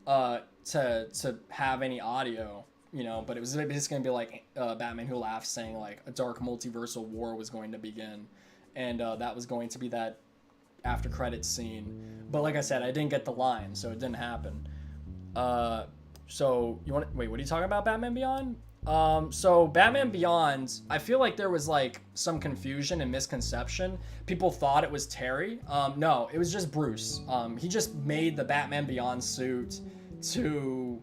[SPEAKER 1] to have any audio. You know, but it was just going to be like Batman Who Laughs saying like a dark multiversal war was going to begin. And that was going to be that after credits scene. But like I said, I didn't get the line, so it didn't happen. So you want wait, what are you talking about, Batman Beyond? So Batman Beyond, I feel like there was like some confusion and misconception. People thought it was Terry. No, it was just Bruce. He just made the Batman Beyond suit to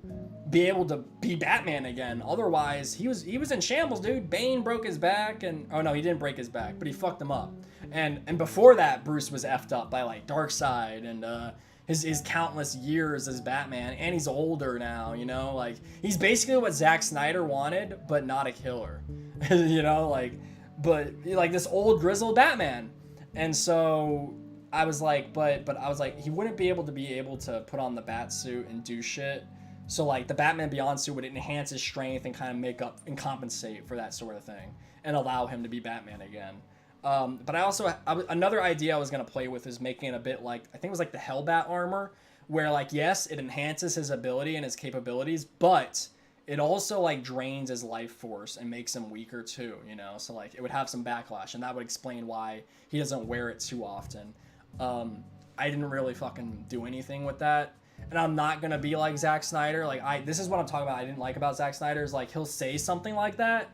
[SPEAKER 1] be able to be Batman again. Otherwise, he was in shambles, dude. Bane broke his back, and oh no, he didn't break his back, but he fucked him up. And before that, Bruce was effed up by like Darkseid and his countless years as Batman, and he's older now, you know, like he's basically what Zack Snyder wanted, but not a killer. You know, like, but like this old grizzled Batman. And so I was like, but I was like, he wouldn't be able to put on the bat suit and do shit. So like the Batman Beyond suit would enhance his strength and kind of make up and compensate for that sort of thing and allow him to be Batman again. But another idea I was going to play with is making it a bit like, I think it was like the Hellbat armor, where like, yes, it enhances his ability and his capabilities, but it also like drains his life force and makes him weaker too, you know? So like it would have some backlash, and that would explain why he doesn't wear it too often. I didn't really fucking do anything with that. And I'm not going to be like Zack Snyder. Like this is what I'm talking about. I didn't like about Zack Snyder is like, he'll say something like that.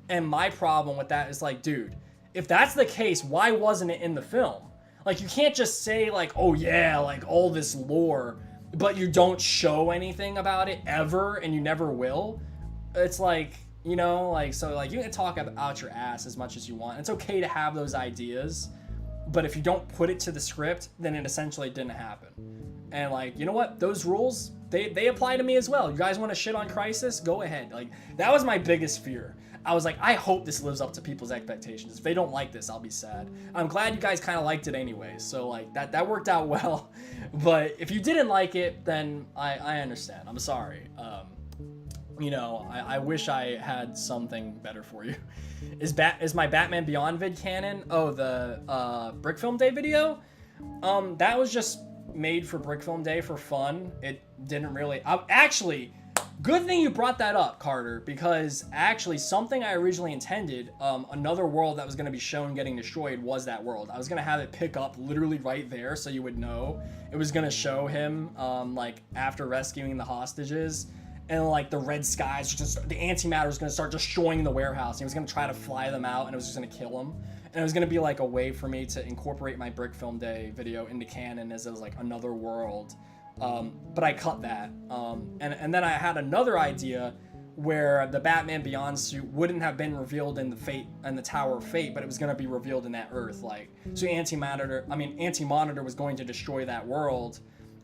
[SPEAKER 1] And my problem with that is like, dude, if that's the case, why wasn't it in the film? Like, you can't just say like, oh yeah, like all this lore, but you don't show anything about it ever, and you never will. It's like, you know, like, so like you can talk out your ass as much as you want. It's okay to have those ideas, but if you don't put it to the script, then it essentially didn't happen. And like, you know what? Those rules, they apply to me as well. You guys want to shit on Crisis? Go ahead. Like, that was my biggest fear. I was like, I hope this lives up to people's expectations. If they don't like this, I'll be sad. I'm glad you guys kind of liked it anyway. So like that worked out well. But if you didn't like it, then I understand. I'm sorry. You know, I wish I had something better for you. Is my Batman Beyond vid canon? Oh, the Brick Film Day video? That was just made for Brick Film Day for fun. It didn't really... Actually, good thing you brought that up, Carter, because actually something I originally intended, another world that was going to be shown getting destroyed was that world. I was going to have it pick up literally right there so you would know. It was going to show him, like, after rescuing the hostages, and like the red skies, the antimatter was going to start destroying the warehouse. And he was going to try to fly them out, and it was just going to kill him. And it was going to be like a way for me to incorporate my Brick Film Day video into canon as it was like another world. But I cut that. And then I had another idea where the Batman Beyond suit wouldn't have been revealed in the Tower of Fate, but it was going to be revealed in that Earth. Like, so Anti-Monitor was going to destroy that world,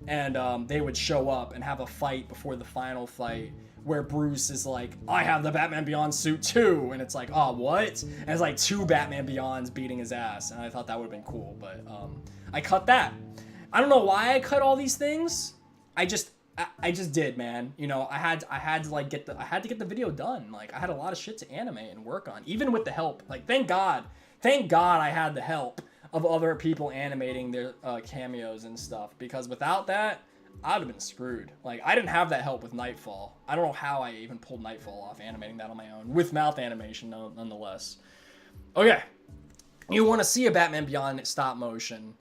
[SPEAKER 1] and they would show up and have a fight before the final fight where Bruce is like, I have the Batman Beyond suit too, and it's like, oh, what? And it's like 2 Batman Beyonds beating his ass, and I thought that would have been cool, but I cut that. I don't know why I cut all these things. I just did, man. You know, I had to like get the video done. Like, I had a lot of shit to animate and work on, even with the help. Like, thank God I had the help of other people animating their cameos and stuff, because without that, I'd have been screwed. Like, I didn't have that help with Nightfall. I don't know how I even pulled Nightfall off animating that on my own, with mouth animation nonetheless. Okay, you want to see a Batman Beyond stop motion?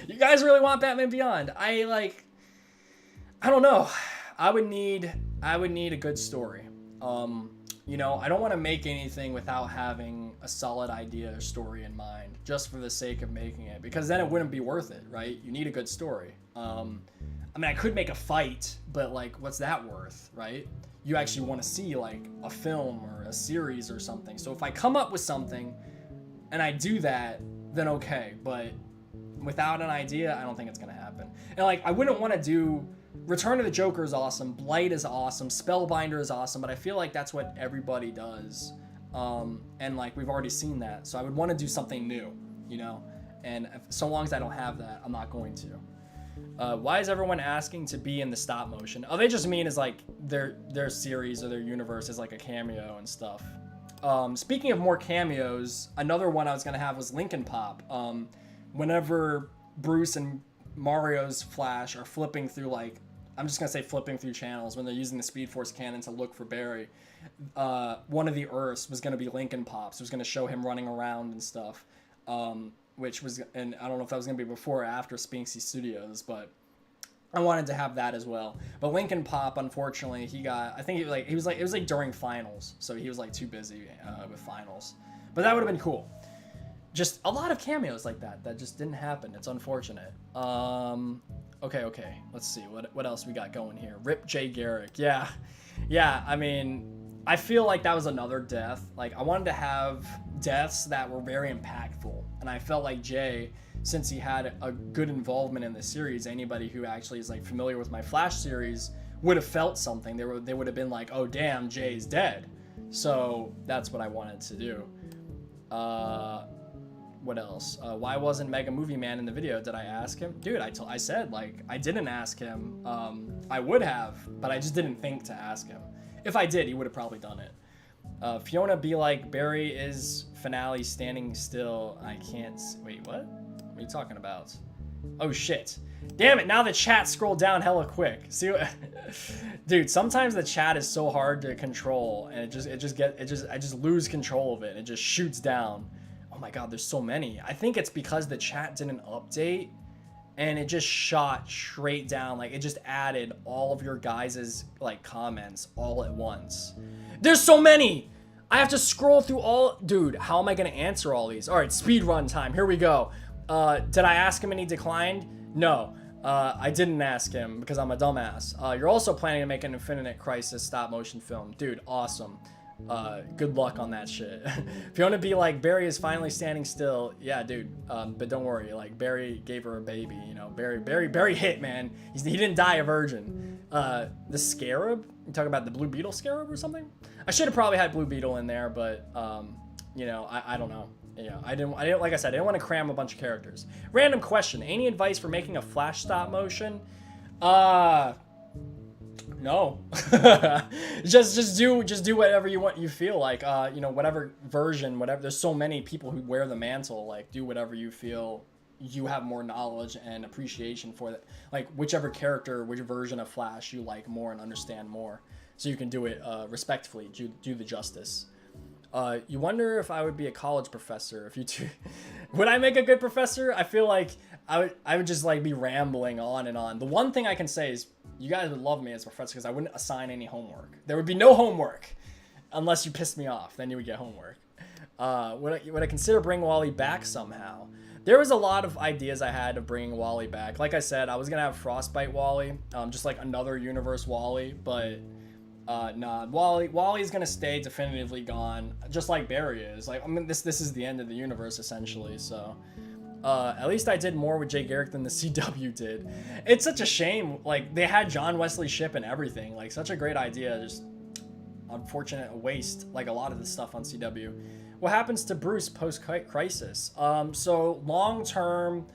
[SPEAKER 1] You guys really want Batman Beyond? I don't know. I would need a good story. You know, I don't want to make anything without having a solid idea or story in mind, just for the sake of making it, because then it wouldn't be worth it, right? You need a good story. I mean, I could make a fight, but like, what's that worth, right? You actually want to see like a film or a series or something. So if I come up with something and I do that, then okay. But without an idea, I don't think it's gonna happen. And like, I wouldn't want to do Return of the Joker is awesome, Blight is awesome, Spellbinder is awesome, but I feel like that's what everybody does. And like, we've already seen that. So I would want to do something new, you know? And so long as I don't have that, I'm not going to. Why is everyone asking to be in the stop motion? Oh, they just mean is like their series or their universe is like a cameo and stuff. Speaking of more cameos, another one I was gonna have was Linkin Pop. Whenever Bruce and Mario's Flash are flipping through, like, I'm just gonna say flipping through channels when they're using the Speed Force cannon to look for Barry, one of the Earths was gonna be Linkin Pops. It was gonna show him running around and stuff, which was, and I don't know if that was gonna be before or after Spinksy Studios, but I wanted to have that as well. But Linkin Pop, unfortunately, he got, I think it was like during finals, so he was like too busy with finals. But that would have been cool. Just a lot of cameos like that just didn't happen. It's unfortunate. Okay. Let's see what else we got going here. Rip Jay Garrick. Yeah. I mean, I feel like that was another death. Like, I wanted to have deaths that were very impactful, and I felt like Jay, since he had a good involvement in the series, anybody who actually is like familiar with my Flash series would have felt something. They would have been like, oh damn, Jay's dead. So that's what I wanted to do. What else? Why wasn't Mega Movie Man in the video? Did I ask him? Dude, I said, like, I didn't ask him. I would have, but I just didn't think to ask him. If I did, he would have probably done it. Fiona be like, Barry is finale standing still. I can't... Wait, what? What are you talking about? Oh, shit. Damn it, now the chat scrolled down hella quick. See what... Dude, sometimes the chat is so hard to control, and I just lose control of it, and it just shoots down. Oh my god, there's so many. I think it's because the chat didn't update, and it just shot straight down. Like, it just added all of your guys' like comments all at once. There's so many! I have to scroll through all... Dude, how am I gonna answer all these? Alright, speed run time. Here we go. Did I ask him and he declined? No. I didn't ask him because I'm a dumbass. You're also planning to make an Infinite Crisis stop motion film. Dude, awesome. Good luck on that shit. If you want to be like, Barry is finally standing still, yeah, dude. But don't worry, like, Barry gave her a baby, you know. Barry hit, man. He didn't die a virgin. The Scarab? You talking about the Blue Beetle Scarab or something? I should have probably had Blue Beetle in there, but you know, I don't know. Yeah, I didn't, like I said, I didn't want to cram a bunch of characters. Random question: any advice for making a Flash stop motion? No. just do whatever you feel like. You know, whatever version, whatever. There's so many people who wear the mantle. Like, do whatever you feel you have more knowledge and appreciation for that. Like, whichever character, which version of Flash you like more and understand more, so you can do it respectfully. Do the justice. You wonder if I would be a college professor if you do. Would I make a good professor? I feel like I would just like be rambling on and on. The one thing I can say is you guys would love me as a professor because I wouldn't assign any homework. There would be no homework unless you pissed me off. Then you would get homework. Would I consider bringing Wally back somehow? There was a lot of ideas I had of bringing Wally back. Like I said, I was gonna have Frostbite Wally, just like another universe Wally, but nah, Wally's gonna stay definitively gone, just like Barry is. Like, I mean, this is the end of the universe essentially. So, At least I did more with Jay Garrick than the CW did. It's such a shame. Like, they had John Wesley Shipp and everything. Like, such a great idea. Just unfortunate waste, like a lot of the stuff on CW. What happens to Bruce post-crisis? So long term,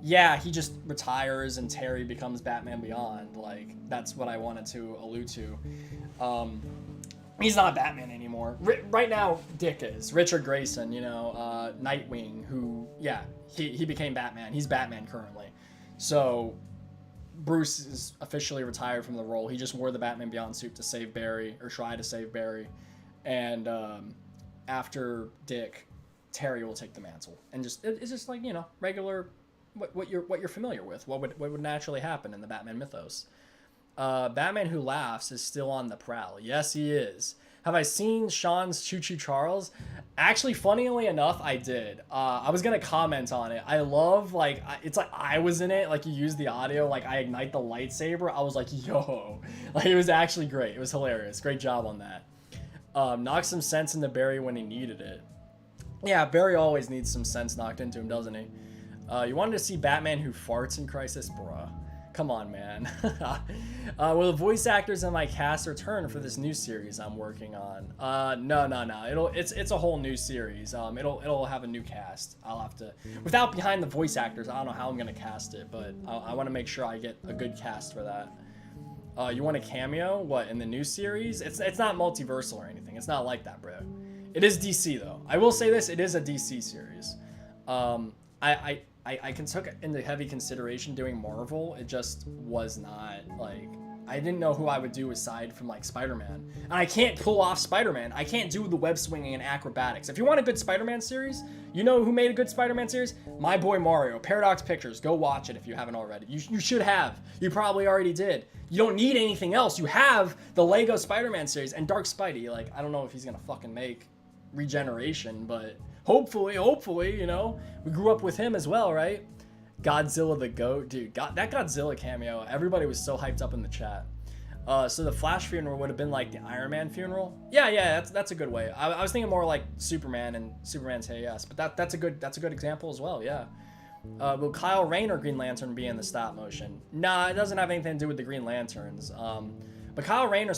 [SPEAKER 1] yeah, he just retires and Terry becomes Batman Beyond. Like, that's what I wanted to allude to. He's not Batman anymore. Right now, Dick is. Richard Grayson, you know, Nightwing, who, yeah, he became Batman. He's Batman currently. So Bruce is officially retired from the role. He just wore the Batman Beyond suit to save Barry, or try to save Barry. And after Dick, Terry will take the mantle. And just it's just like, you know, regular what you're familiar with. What would naturally happen in the Batman mythos. Batman Who Laughs is still on the prowl. Yes, he is. Have I seen Sean's Choo Choo Charles? Actually, funnily enough, I did. I was going to comment on it. I love, like, it's like I was in it. Like, you use the audio. Like, I ignite the lightsaber. I was like, yo. Like, it was actually great. It was hilarious. Great job on that. Knocked some sense into Barry when he needed it. Yeah, Barry always needs some sense knocked into him, doesn't he? You wanted to see Batman Who Farts in Crisis? Bruh. Come on, man. Will the voice actors in my cast return for this new series I'm working on? No. It's a whole new series. It'll have a new cast. I'll have to, without behind the voice actors, I don't know how I'm gonna cast it, but I want to make sure I get a good cast for that. You want a cameo? What, in the new series? It's not multiversal or anything. It's not like that, bro. It is DC though. I will say this: it is a DC series. I took into heavy consideration doing Marvel. It just was not, like, I didn't know who I would do aside from, like, Spider-Man. And I can't pull off Spider-Man. I can't do the web swinging and acrobatics. If you want a good Spider-Man series, you know who made a good Spider-Man series? My boy Mario, Paradox Pictures. Go watch it if you haven't already. You should have. You probably already did. You don't need anything else. You have the Lego Spider-Man series and Dark Spidey. Like, I don't know if he's gonna fucking make Regeneration, but hopefully, you know, we grew up with him as well, right? Godzilla the GOAT, dude, that Godzilla cameo, everybody was so hyped up in the chat. So the Flash funeral would have been like the Iron Man funeral. Yeah, that's a good way. I was thinking more like Superman and Superman's Hey Yes, but that's a good example as well. Yeah. Will Kyle Rayner Green Lantern be in the stop motion? Nah, it doesn't have anything to do with the Green Lanterns. But Kyle Rayner,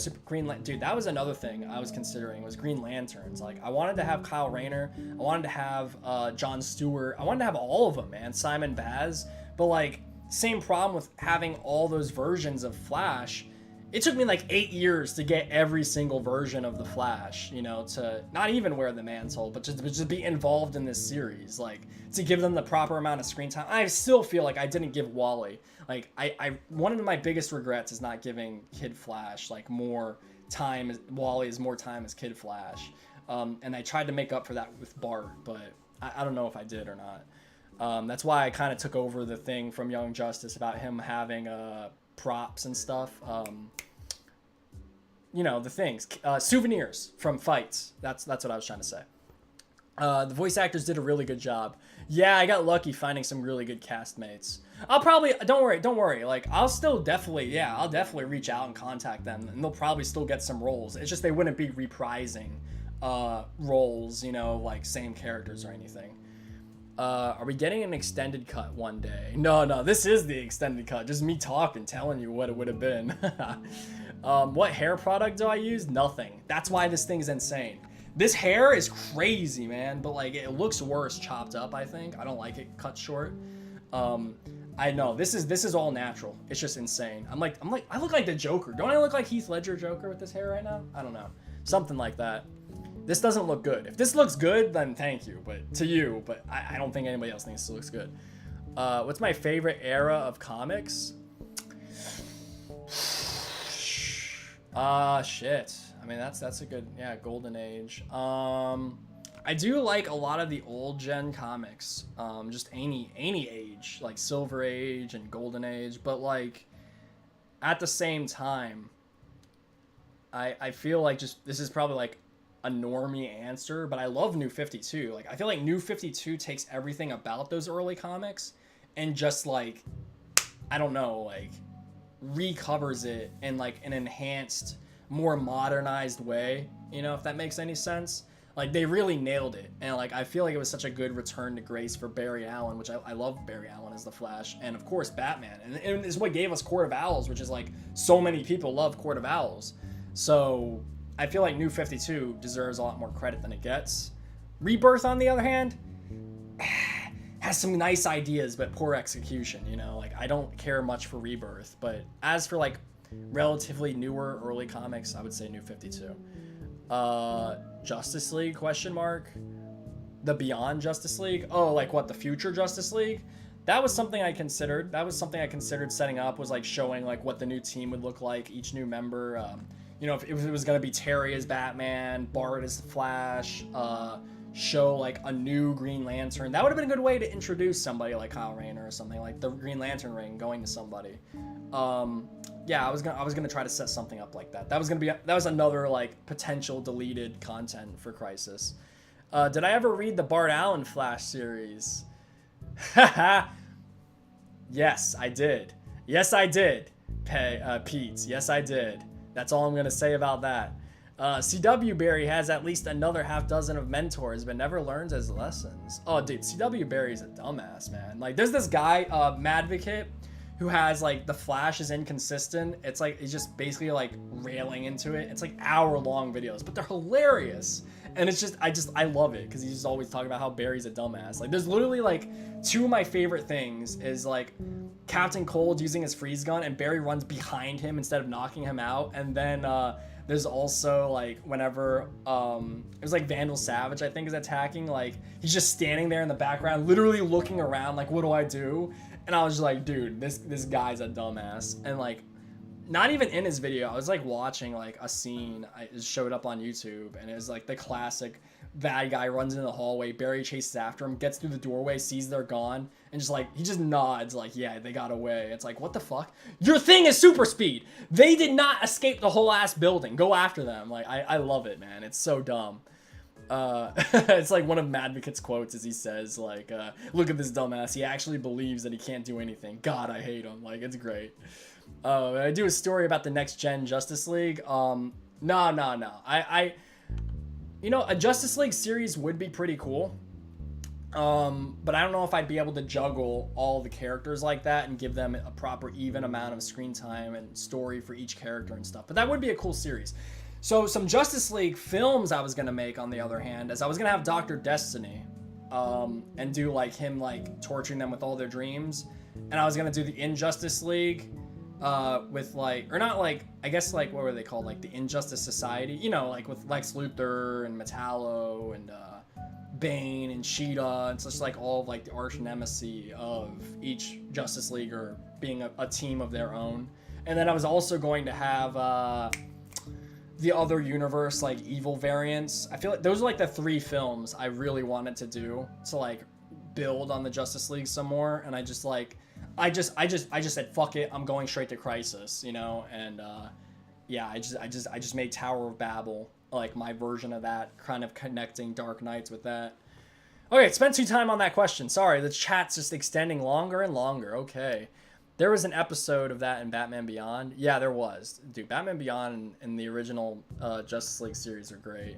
[SPEAKER 1] dude, that was another thing I was considering, was Green Lanterns. Like, I wanted to have Kyle Rayner, I wanted to have Jon Stewart, I wanted to have all of them, man, Simon Baz. But, like, same problem with having all those versions of Flash. It took me like 8 years to get every single version of the Flash, you know, to not even wear the mantle, but just be involved in this series, like, to give them the proper amount of screen time. I still feel like I didn't give Wally, like, one of my biggest regrets is not giving Kid Flash, like, more time. Wally is more time as Kid Flash. And I tried to make up for that with Bart, but I don't know if I did or not. That's why I kind of took over the thing from Young Justice about him having props and stuff. You know, the things, souvenirs from fights. That's what I was trying to say. The voice actors did a really good job. Yeah, I got lucky finding some really good castmates. I'll probably, don't worry. Like, I'll definitely reach out and contact them, and they'll probably still get some roles. It's just they wouldn't be reprising roles, you know, like same characters or anything. Are we getting an extended cut one day? No, this is the extended cut. Just me talking, telling you what it would have been. What hair product do I use? Nothing. That's why this thing's insane. This hair is crazy, man, but like it looks worse chopped up, I think. I don't like it cut short. I know this is all natural. It's just insane. I look like the Joker. Don't I look like Heath Ledger Joker with this hair right now? I don't know. Something like that. This doesn't look good. If this looks good, then thank you, but to you, but I don't think anybody else thinks this looks good. What's my favorite era of comics? Shit. I mean, that's a good, yeah, golden age. I do like a lot of the old gen comics. Just any age, like Silver Age and Golden Age, but like at the same time, I feel like just this is probably like a normie answer, but I love New 52. Like, I feel like New 52 takes everything about those early comics and just like, I don't know, like recovers it in like an enhanced, more modernized way, you know, if that makes any sense. Like, they really nailed it. And, like, I feel like it was such a good return to grace for Barry Allen, which I love Barry Allen as the Flash. And, of course, Batman. And it's what gave us Court of Owls, which is, like, so many people love Court of Owls. So, I feel like New 52 deserves a lot more credit than it gets. Rebirth, on the other hand, has some nice ideas, but poor execution, you know? Like, I don't care much for Rebirth. But as for, like, relatively newer early comics, I would say New 52. Justice League, question mark? The Beyond Justice League? Oh, like what, the future Justice League? That was something I considered. That was something I considered setting up, was like showing like what the new team would look like, each new member. You know, if it was going to be Terry as Batman, Bart as the Flash, show like a new Green Lantern. That would have been a good way to introduce somebody like Kyle Rayner or something, like the Green Lantern ring going to somebody. Yeah, I was gonna try to set something up like that. That was another like potential deleted content for Crisis. Did I ever read the Bart Allen Flash series? Yes, I did. Yes, I did. Pete. Yes, I did. That's all I'm gonna say about that. CW Barry has at least another half dozen of mentors, but never learns his lessons. Oh, dude, CW Barry's a dumbass, man. Like, there's this guy, Madvocate, who has like the Flash is inconsistent. It's like he's just basically like railing into it. It's like hour-long videos, but they're hilarious. And it's just I love it because he's just always talking about how Barry's a dumbass. Like, there's literally like two of my favorite things is like Captain Cold using his freeze gun and Barry runs behind him instead of knocking him out. And then there's also like whenever it was like Vandal Savage, I think, is attacking, like he's just standing there in the background literally looking around like, what do I do? And I was just like, dude, this guy's a dumbass. And like, not even in his video, I was like watching like a scene. It showed up on YouTube, and it was like the classic bad guy runs into the hallway, Barry chases after him, gets through the doorway, sees they're gone, and just like he just nods like, yeah, they got away. It's like, what the fuck? Your thing is super speed. They did not escape the whole ass building. Go after them. Like, I love it, man. It's so dumb. It's like one of Madvocate's quotes as he says, like, look at this dumbass. He actually believes that he can't do anything. God, I hate him. Like, it's great. I do a story about the next gen Justice League. No. You know, a Justice League series would be pretty cool. But I don't know if I'd be able to juggle all the characters like that and give them a proper even amount of screen time and story for each character and stuff. But that would be a cool series. So some Justice League films I was going to make, on the other hand, is I was going to have Dr. Destiny and do like him like torturing them with all their dreams. And I was going to do the Injustice League with like, or not like, I guess like, what were they called? Like the Injustice Society, you know, like with Lex Luthor and Metallo and Bane and Cheetah. It's just like all of like the arch nemesis of each Justice League or being a team of their own. And then I was also going to have the other universe, like evil variants. I feel like those are like the three films I really wanted to do to like build on the Justice League some more. And I just said, fuck it, I'm going straight to Crisis, you know? And yeah, I just made Tower of Babel, like my version of that, kind of connecting Dark Knights with that. Okay, spent too time on that question. Sorry, the chat's just extending longer and longer. Okay. There was an episode of that in Batman Beyond. Yeah, there was. Dude, Batman Beyond and the original Justice League series are great.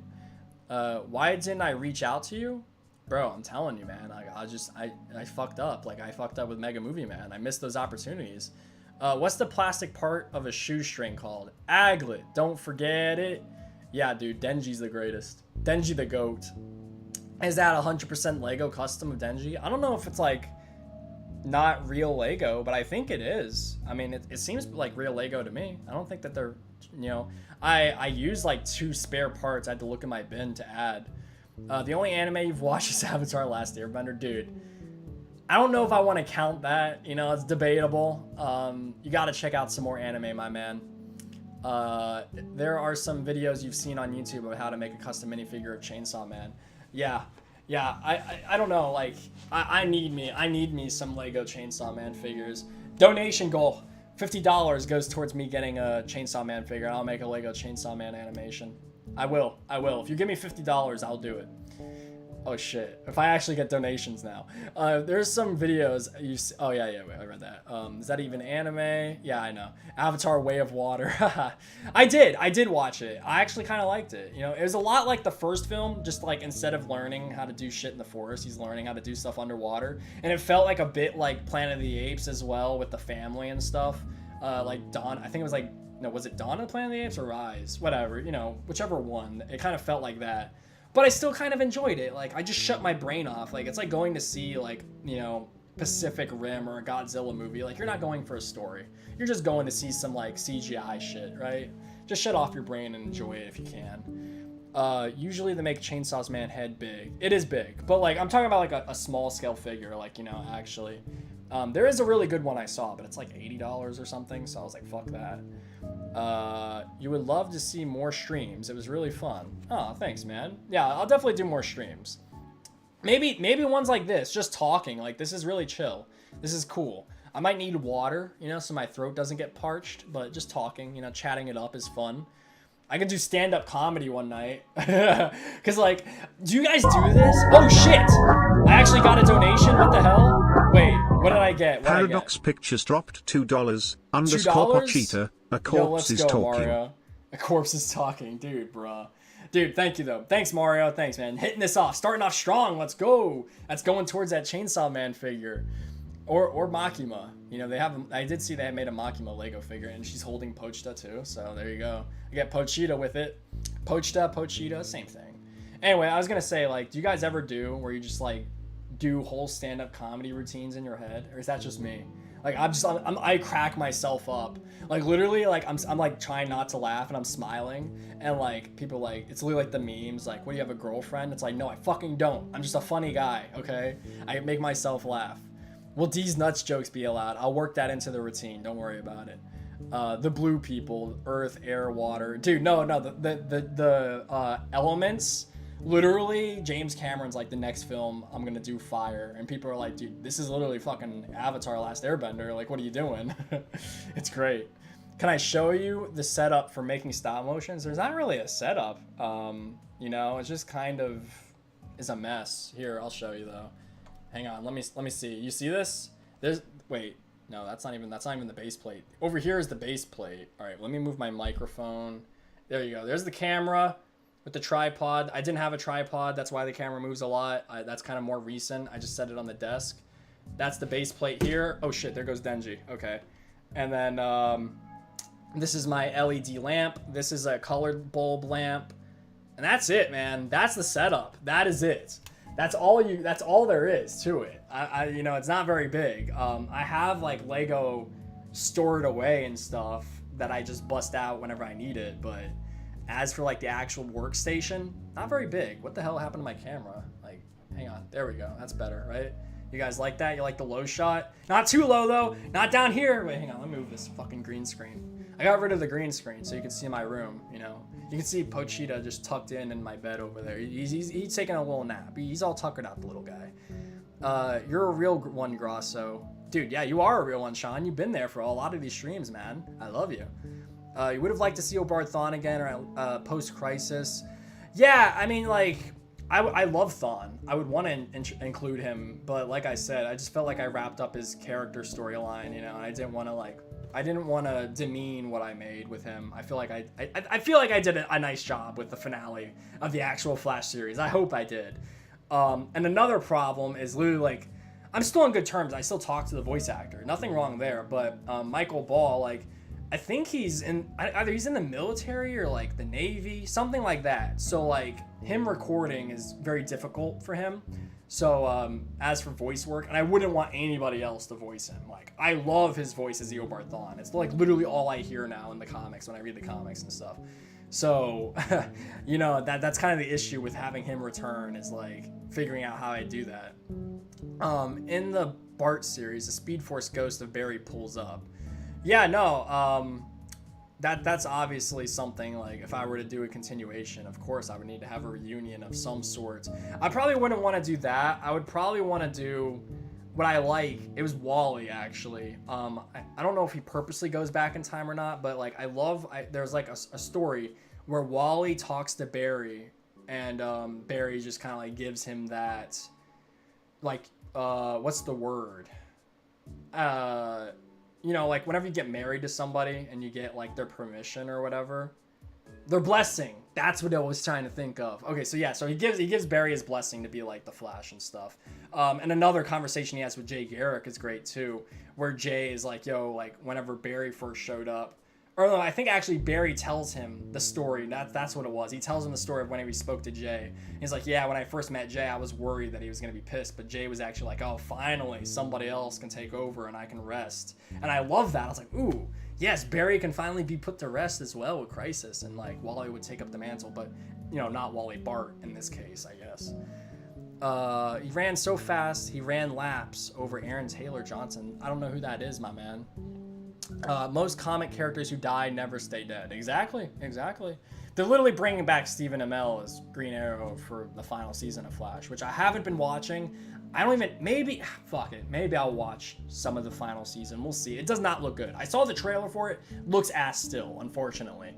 [SPEAKER 1] Why didn't I reach out to you? Bro, I'm telling you, man. I fucked up. Like, I fucked up with Mega Movie Man. I missed those opportunities. What's the plastic part of a shoestring called? Aglet. Don't forget it. Yeah, dude. Denji's the greatest. Denji the GOAT. Is that 100% Lego custom of Denji? I don't know if it's like not real Lego, but I think it is. I mean, it seems like real Lego to me. I don't think that they're, you know, I used like 2 spare parts. I had to look in my bin to add. The only anime you've watched is Avatar: Last Airbender. Dude, I don't know if I want to count that. You know, it's debatable. You got to check out some more anime, my man. There are some videos you've seen on YouTube of how to make a custom minifigure of Chainsaw Man. Yeah, I don't know, like, I need me some Lego Chainsaw Man figures. Donation goal, $50 goes towards me getting a Chainsaw Man figure. I'll make a Lego Chainsaw Man animation. I will. If you give me $50, I'll do it. Oh shit! If I actually get donations now, there's some videos you. Oh yeah, wait, I read that. Is that even anime? Yeah, I know. Avatar: Way of Water. I did watch it. I actually kind of liked it. You know, it was a lot like the first film. Just like instead of learning how to do shit in the forest, he's learning how to do stuff underwater, and it felt like a bit like Planet of the Apes as well with the family and stuff. Like Dawn. I think it was like no, was it Dawn of Planet of the Apes or Rise? Whatever. You know, whichever one. It kind of felt like that. But I still kind of enjoyed it. Like, I just shut my brain off. Like, it's like going to see, like, you know, Pacific Rim or a Godzilla movie. Like, you're not going for a story. You're just going to see some, like, CGI shit, right? Just shut off your brain and enjoy it if you can. Usually they make Chainsaw Man head big. It is big. But, like, I'm talking about, like, a small-scale figure. Like, you know, actually. There is a really good one I saw, but it's, like, $80 or something. So I was like, fuck that. You would love to see more streams. It was really fun. Oh, thanks, man. Yeah, I'll definitely do more streams. Maybe ones like this, just talking. Like, this is really chill. This is cool. I might need water, you know, so my throat doesn't get parched, but just talking, you know, chatting it up is fun. I can do stand-up comedy one night. Because, like, do you guys do this? Oh, shit! I actually got a donation? What the hell? Wait, what did I get?
[SPEAKER 2] Paradox Pictures dropped $2 underscore Pochita. A corpse is talking.
[SPEAKER 1] Mario. A corpse is talking. Dude, bruh. Dude, thank you, though. Thanks, Mario. Thanks, man. Hitting this off. Starting off strong. Let's go. That's going towards that Chainsaw Man figure. Or Makima. You know, they have... I did see they had made a Makima Lego figure, and she's holding Pochita, too. So, there you go. I get Pochita with it. Pochita, same thing. Anyway, I was going to say, like, do you guys ever do where you just, like, do whole stand-up comedy routines in your head? Or is that just me? Like, I crack myself up. Like, literally, like, I'm like, trying not to laugh, and I'm smiling. And, like, people, like, it's literally, like, the memes. Like, what, do you have a girlfriend? It's like, no, I fucking don't. I'm just a funny guy, okay? I make myself laugh. Will D's nuts jokes be allowed? I'll work that into the routine. Don't worry about it. The blue people, earth, air, water. Dude, no, the elements... Literally, James Cameron's like, the next film, I'm gonna do fire. And people are like, dude, this is literally fucking Avatar Last Airbender. Like, what are you doing? It's great. Can I show you the setup for making stop motions? There's not really a setup. You know, it's just kind of is a mess. Here, I'll show you though. Hang on, let me see. You see this? Wait, no, that's not even the base plate. Over here is the base plate. All right, let me move my microphone. There you go. There's the camera. With the tripod. I didn't have a tripod. That's why the camera moves a lot. That's kind of more recent. I just set it on the desk. That's the base plate here. Oh shit, there goes Denji. Okay. And then this is my LED lamp. This is a colored bulb lamp. And that's it, man. That's the setup. That is it. That's all there is to it. You know, it's not very big. I have like Lego stored away and stuff that I just bust out whenever I need it, but as for like the actual workstation, not very big. What the hell happened to my camera? Like, hang on. There we go. That's better, right? You guys like that? You like the low shot? Not too low though. Not down here. Wait, hang on. Let me move this fucking green screen. I got rid of the green screen so you can see my room, you know. You can see Pochita just tucked in my bed over there. He's taking a little nap. He's all tuckered out, the little guy. You're a real one, Grasso. Dude, yeah, you are a real one, Sean. You've been there for a lot of these streams, man. I love you. You would have liked to see Obard Thawne again or post-Crisis. Yeah, I mean, like, I love Thawne. I would want to include him, but like I said, I just felt like I wrapped up his character storyline, you know, and I didn't want to demean what I made with him. I feel like I feel like I did a nice job with the finale of the actual Flash series. I hope I did. And another problem is literally, like, I'm still on good terms. I still talk to the voice actor. Nothing wrong there, but Michael Ball, like, I think he's in, either he's in the military or like the Navy, something like that. So like him recording is very difficult for him. So as for voice work, and I wouldn't want anybody else to voice him. Like, I love his voice as Eobard Thawne. It's like literally all I hear now in the comics when I read the comics and stuff. So, you know, that's kind of the issue with having him return, is like figuring out how I do that. In the Bart series, the Speed Force ghost of Barry pulls up. Yeah, no, that's obviously something, like, if I were to do a continuation, of course I would need to have a reunion of some sort. I probably wouldn't want to do that. I would probably want to do what I like. It was Wally, actually. I don't know if he purposely goes back in time or not, but like, there's like a story where Wally talks to Barry and Barry just kind of like gives him that, like, what's the word? You know, like whenever you get married to somebody and you get like their permission or whatever, their blessing. That's what I was trying to think of. Okay, so yeah, so he gives Barry his blessing to be like the Flash and stuff. And another conversation he has with Jay Garrick is great too, where Jay is like, yo, like whenever Barry first showed up, or no, I think actually Barry tells him the story. That's what it was. He tells him the story of whenever he spoke to Jay. He's like, yeah, when I first met Jay, I was worried that he was going to be pissed. But Jay was actually like, oh, finally, somebody else can take over and I can rest. And I love that. I was like, ooh, yes, Barry can finally be put to rest as well with Crisis. And like Wally would take up the mantle. But, you know, not Wally Bart in this case, I guess. He ran so fast, he ran laps over Aaron Taylor Johnson. I don't know who that is, my man. Most comic characters who die never stay dead. Exactly. They're literally bringing back Stephen Amell as Green Arrow for the final season of Flash, which I haven't been watching. I don't even, maybe I'll watch some of the final season. We'll see. It does not look good. I saw the trailer for it. Looks ass still, unfortunately.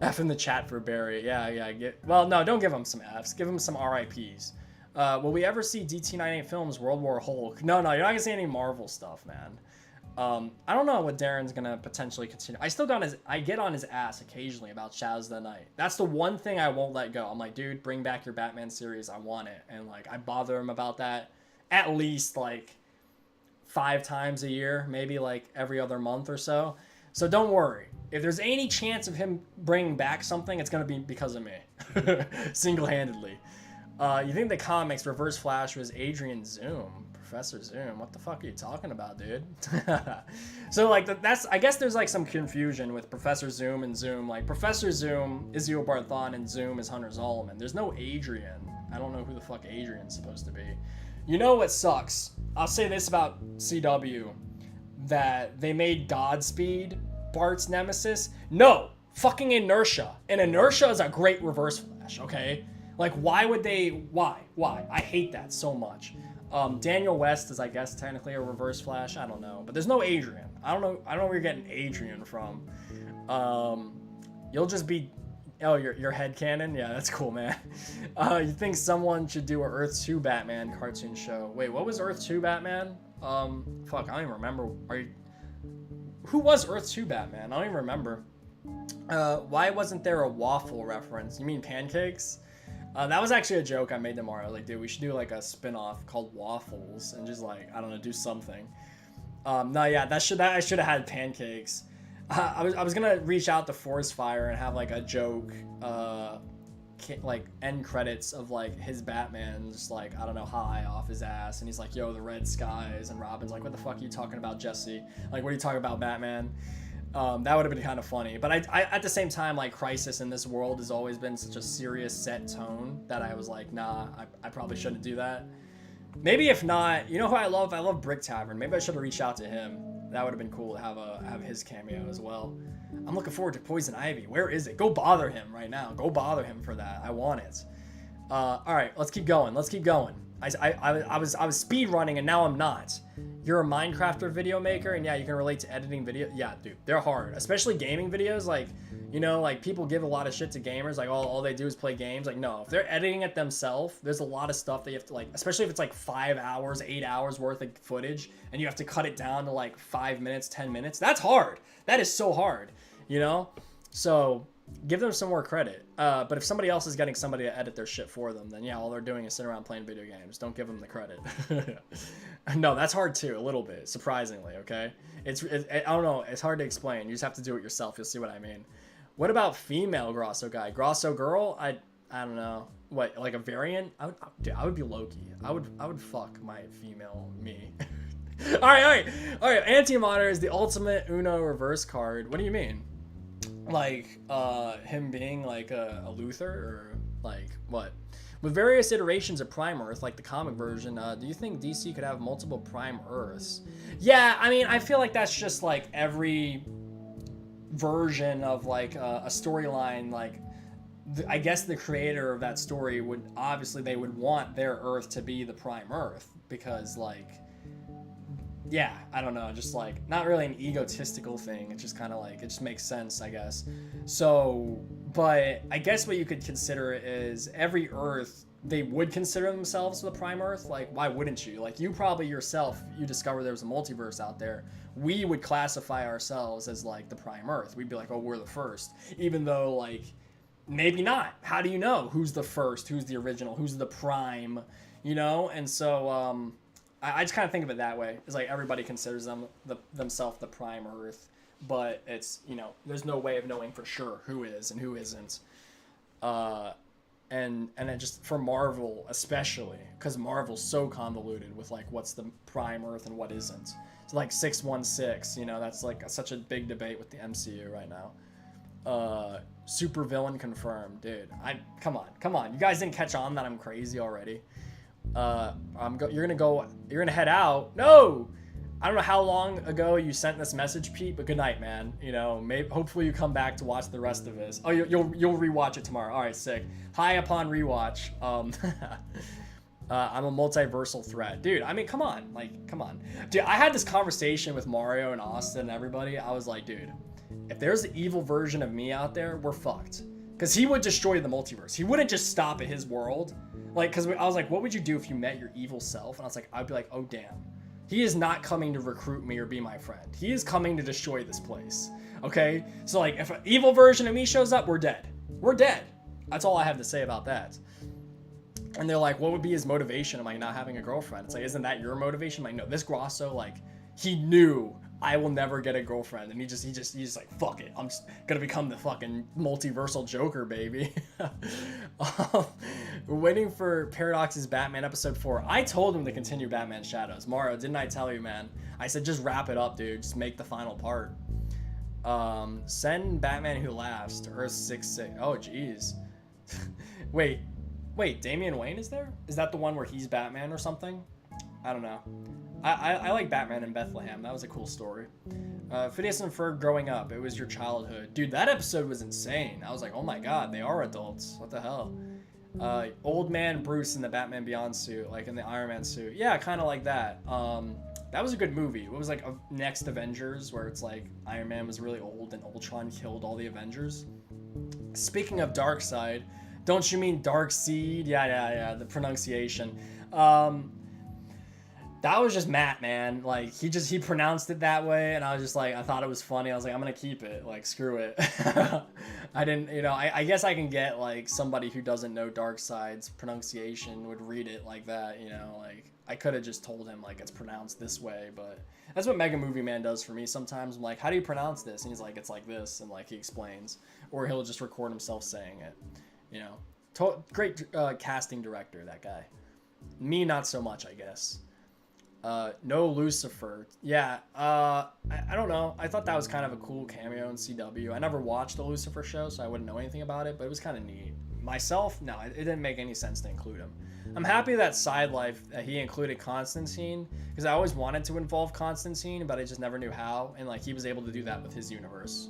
[SPEAKER 1] F in the chat for Barry. Yeah. Well, no, don't give him some Fs. Give him some RIPs. Will we ever see DT98 Films World War Hulk? No, you're not gonna see any Marvel stuff, man. I don't know what Darren's gonna potentially continue. I get on his ass occasionally about Shadows of the Night. That's the one thing I won't let go. I'm like, dude, bring back your Batman series. I want it. And like, I bother him about that at least like 5 times a year, maybe like every other month or so. So don't worry. If there's any chance of him bringing back something, it's gonna be because of me, single-handedly. You think the comics Reverse Flash was Adrian Zoom? Professor Zoom, what the fuck are you talking about, dude? So like I guess there's like some confusion with Professor Zoom and Zoom. Like Professor Zoom is Eo Barthon and Zoom is Hunter Zolomon. There's no Adrian. I don't know who the fuck Adrian's supposed to be. You know what sucks? I'll say this about CW, that they made Godspeed Bart's nemesis. No, fucking Inertia. And Inertia is a great Reverse Flash, okay? Like why would they, why? I hate that so much. Daniel West is, I guess, technically a Reverse Flash. I don't know, but there's no Adrian. I don't know where you're getting Adrian from. You'll just be, oh, your headcanon? Yeah, that's cool, man. You think someone should do a Earth 2 Batman cartoon show? Wait, what was Earth 2 Batman? Fuck, I don't even remember. Who was Earth 2 Batman? I don't even remember. Why wasn't there a waffle reference? You mean pancakes? That was actually a joke I made tomorrow. Like, dude, we should do like a spin-off called Waffles and just like, I don't know, do something. No, yeah, I should have had pancakes. I was gonna reach out to Forest Fire and have like a joke, like end credits of like his Batman just like, I don't know, high off his ass, and he's like, yo, the red skies, and Robin's like, what the fuck are you talking about, Jesse? Like, what are you talking about, Batman? That would have been kind of funny, but I at the same time, like, Crisis in this world has always been such a serious set tone that I was like, nah, I probably shouldn't do that. Maybe if not, you know who I love Brick Tavern. Maybe I should have reached out to him. That would have been cool to have his cameo as well. I'm looking forward to Poison Ivy. Where is it? Go bother him right now. Go bother him for that. I want it. All right, let's keep going. I was speed running and now I'm not. You're a Minecrafter video maker, and yeah, you can relate to editing video. Yeah, dude, they're hard, especially gaming videos. Like, you know, like people give a lot of shit to gamers, like all they do is play games. Like, no, if they're editing it themselves, there's a lot of stuff that you have to, like, especially if it's like 5 hours, 8 hours worth of footage, and you have to cut it down to like 5 minutes, 10 minutes. That's hard. That is so hard, you know? So give them some more credit. But if somebody else is getting somebody to edit their shit for them, then yeah, all they're doing is sitting around playing video games. Don't give them the credit. No, that's hard too, a little bit, surprisingly, okay? I don't know, it's hard to explain. You just have to do it yourself. You'll see what I mean. What about female Grasso guy? Grasso girl? I don't know. What, like a variant? I would be Loki. I would fuck my female me. All right. Anti-Monitor is the ultimate Uno reverse card. What do you mean? Like, him being like a Luthor, or like what? With various iterations of Prime Earth, like the comic version, do you think DC could have multiple Prime Earths? Yeah, I mean, I feel like that's just like every version of like a storyline. Like, I guess the creator of that story would, obviously they would want their Earth to be the Prime Earth, because like yeah, I don't know, just like not really an egotistical thing. It's just kind of like it just makes sense, I guess. So, but I guess what you could consider is every Earth they would consider themselves the prime Earth. Like, why wouldn't you? Like, you probably yourself, you discover there was a multiverse out there. We would classify ourselves as like the prime Earth. We'd be like, oh, we're the first, even though like maybe not. How do you know who's the first, who's the original, who's the prime? You know, and so I just kind of think of it that way. It's like everybody considers themselves the prime Earth, but it's, you know, there's no way of knowing for sure who is and who isn't. And it just for Marvel especially, because Marvel's so convoluted with like what's the prime Earth and what isn't. It's like 616, you know, that's like such a big debate with the MCU right now. Super villain confirmed, dude. Come on. You guys didn't catch on that I'm crazy already. You're gonna head out. No, I don't know how long ago you sent this message, Pete, but good night, man. You know, hopefully you come back to watch the rest of this. Oh, you'll rewatch it tomorrow. All right, sick. High upon rewatch. I'm a multiversal threat, dude. I mean, come on, dude. I had this conversation with Mario and Austin and everybody. I was like, dude, if there's an evil version of me out there, we're fucked. Because he would destroy the multiverse. He wouldn't just stop at his world. Like, because I was like, what would you do if you met your evil self? And I was like, I'd be like, oh, damn. He is not coming to recruit me or be my friend. He is coming to destroy this place. Okay? So, like, if an evil version of me shows up, we're dead. We're dead. That's all I have to say about that. And they're like, what would be his motivation? Am I not having a girlfriend? It's like, isn't that your motivation? I'm like, no, this Grasso, like, he knew I will never get a girlfriend. And he's just like, fuck it. I'm just gonna become the fucking multiversal Joker, baby. We're waiting for Paradox's Batman episode 4. I told him to continue Batman Shadows. Mario, didn't I tell you, man? I said, just wrap it up, dude. Just make the final part. Send Batman Who Laughs to Earth 66. Oh, jeez. Wait, Damian Wayne is there? Is that the one where he's Batman or something? I don't know. I like Batman in Bethlehem. That was a cool story. Phineas and Ferb growing up. It was your childhood. Dude, that episode was insane. I was like, oh my god, they are adults. What the hell? Old man Bruce in the Batman Beyond suit, like in the Iron Man suit. Yeah, kind of like that. That was a good movie. It was like a next Avengers where it's like Iron Man was really old and Ultron killed all the Avengers. Speaking of Darkseid, don't you mean Darkseid? Yeah, the pronunciation. That was just Matt, man. Like, he pronounced it that way, and I was just like, I thought it was funny. I was like, I'm gonna keep it. Like, screw it. I didn't, you know, I guess I can get, like, somebody who doesn't know Darkseid's pronunciation would read it like that, you know? Like, I could have just told him, like, it's pronounced this way, but that's what Mega Movie Man does for me sometimes. I'm like, how do you pronounce this? And he's like, it's like this, and, like, he explains. Or he'll just record himself saying it, you know? Great casting director, that guy. Me, not so much, I guess. No Lucifer. Yeah, I don't know. I thought that was kind of a cool cameo in CW. I never watched the Lucifer show, so I wouldn't know anything about it, but it was kind of neat. Myself, no, it didn't make any sense to include him. I'm happy that Side Life, he included Constantine, because I always wanted to involve Constantine, but I just never knew how, and like he was able to do that with his universe.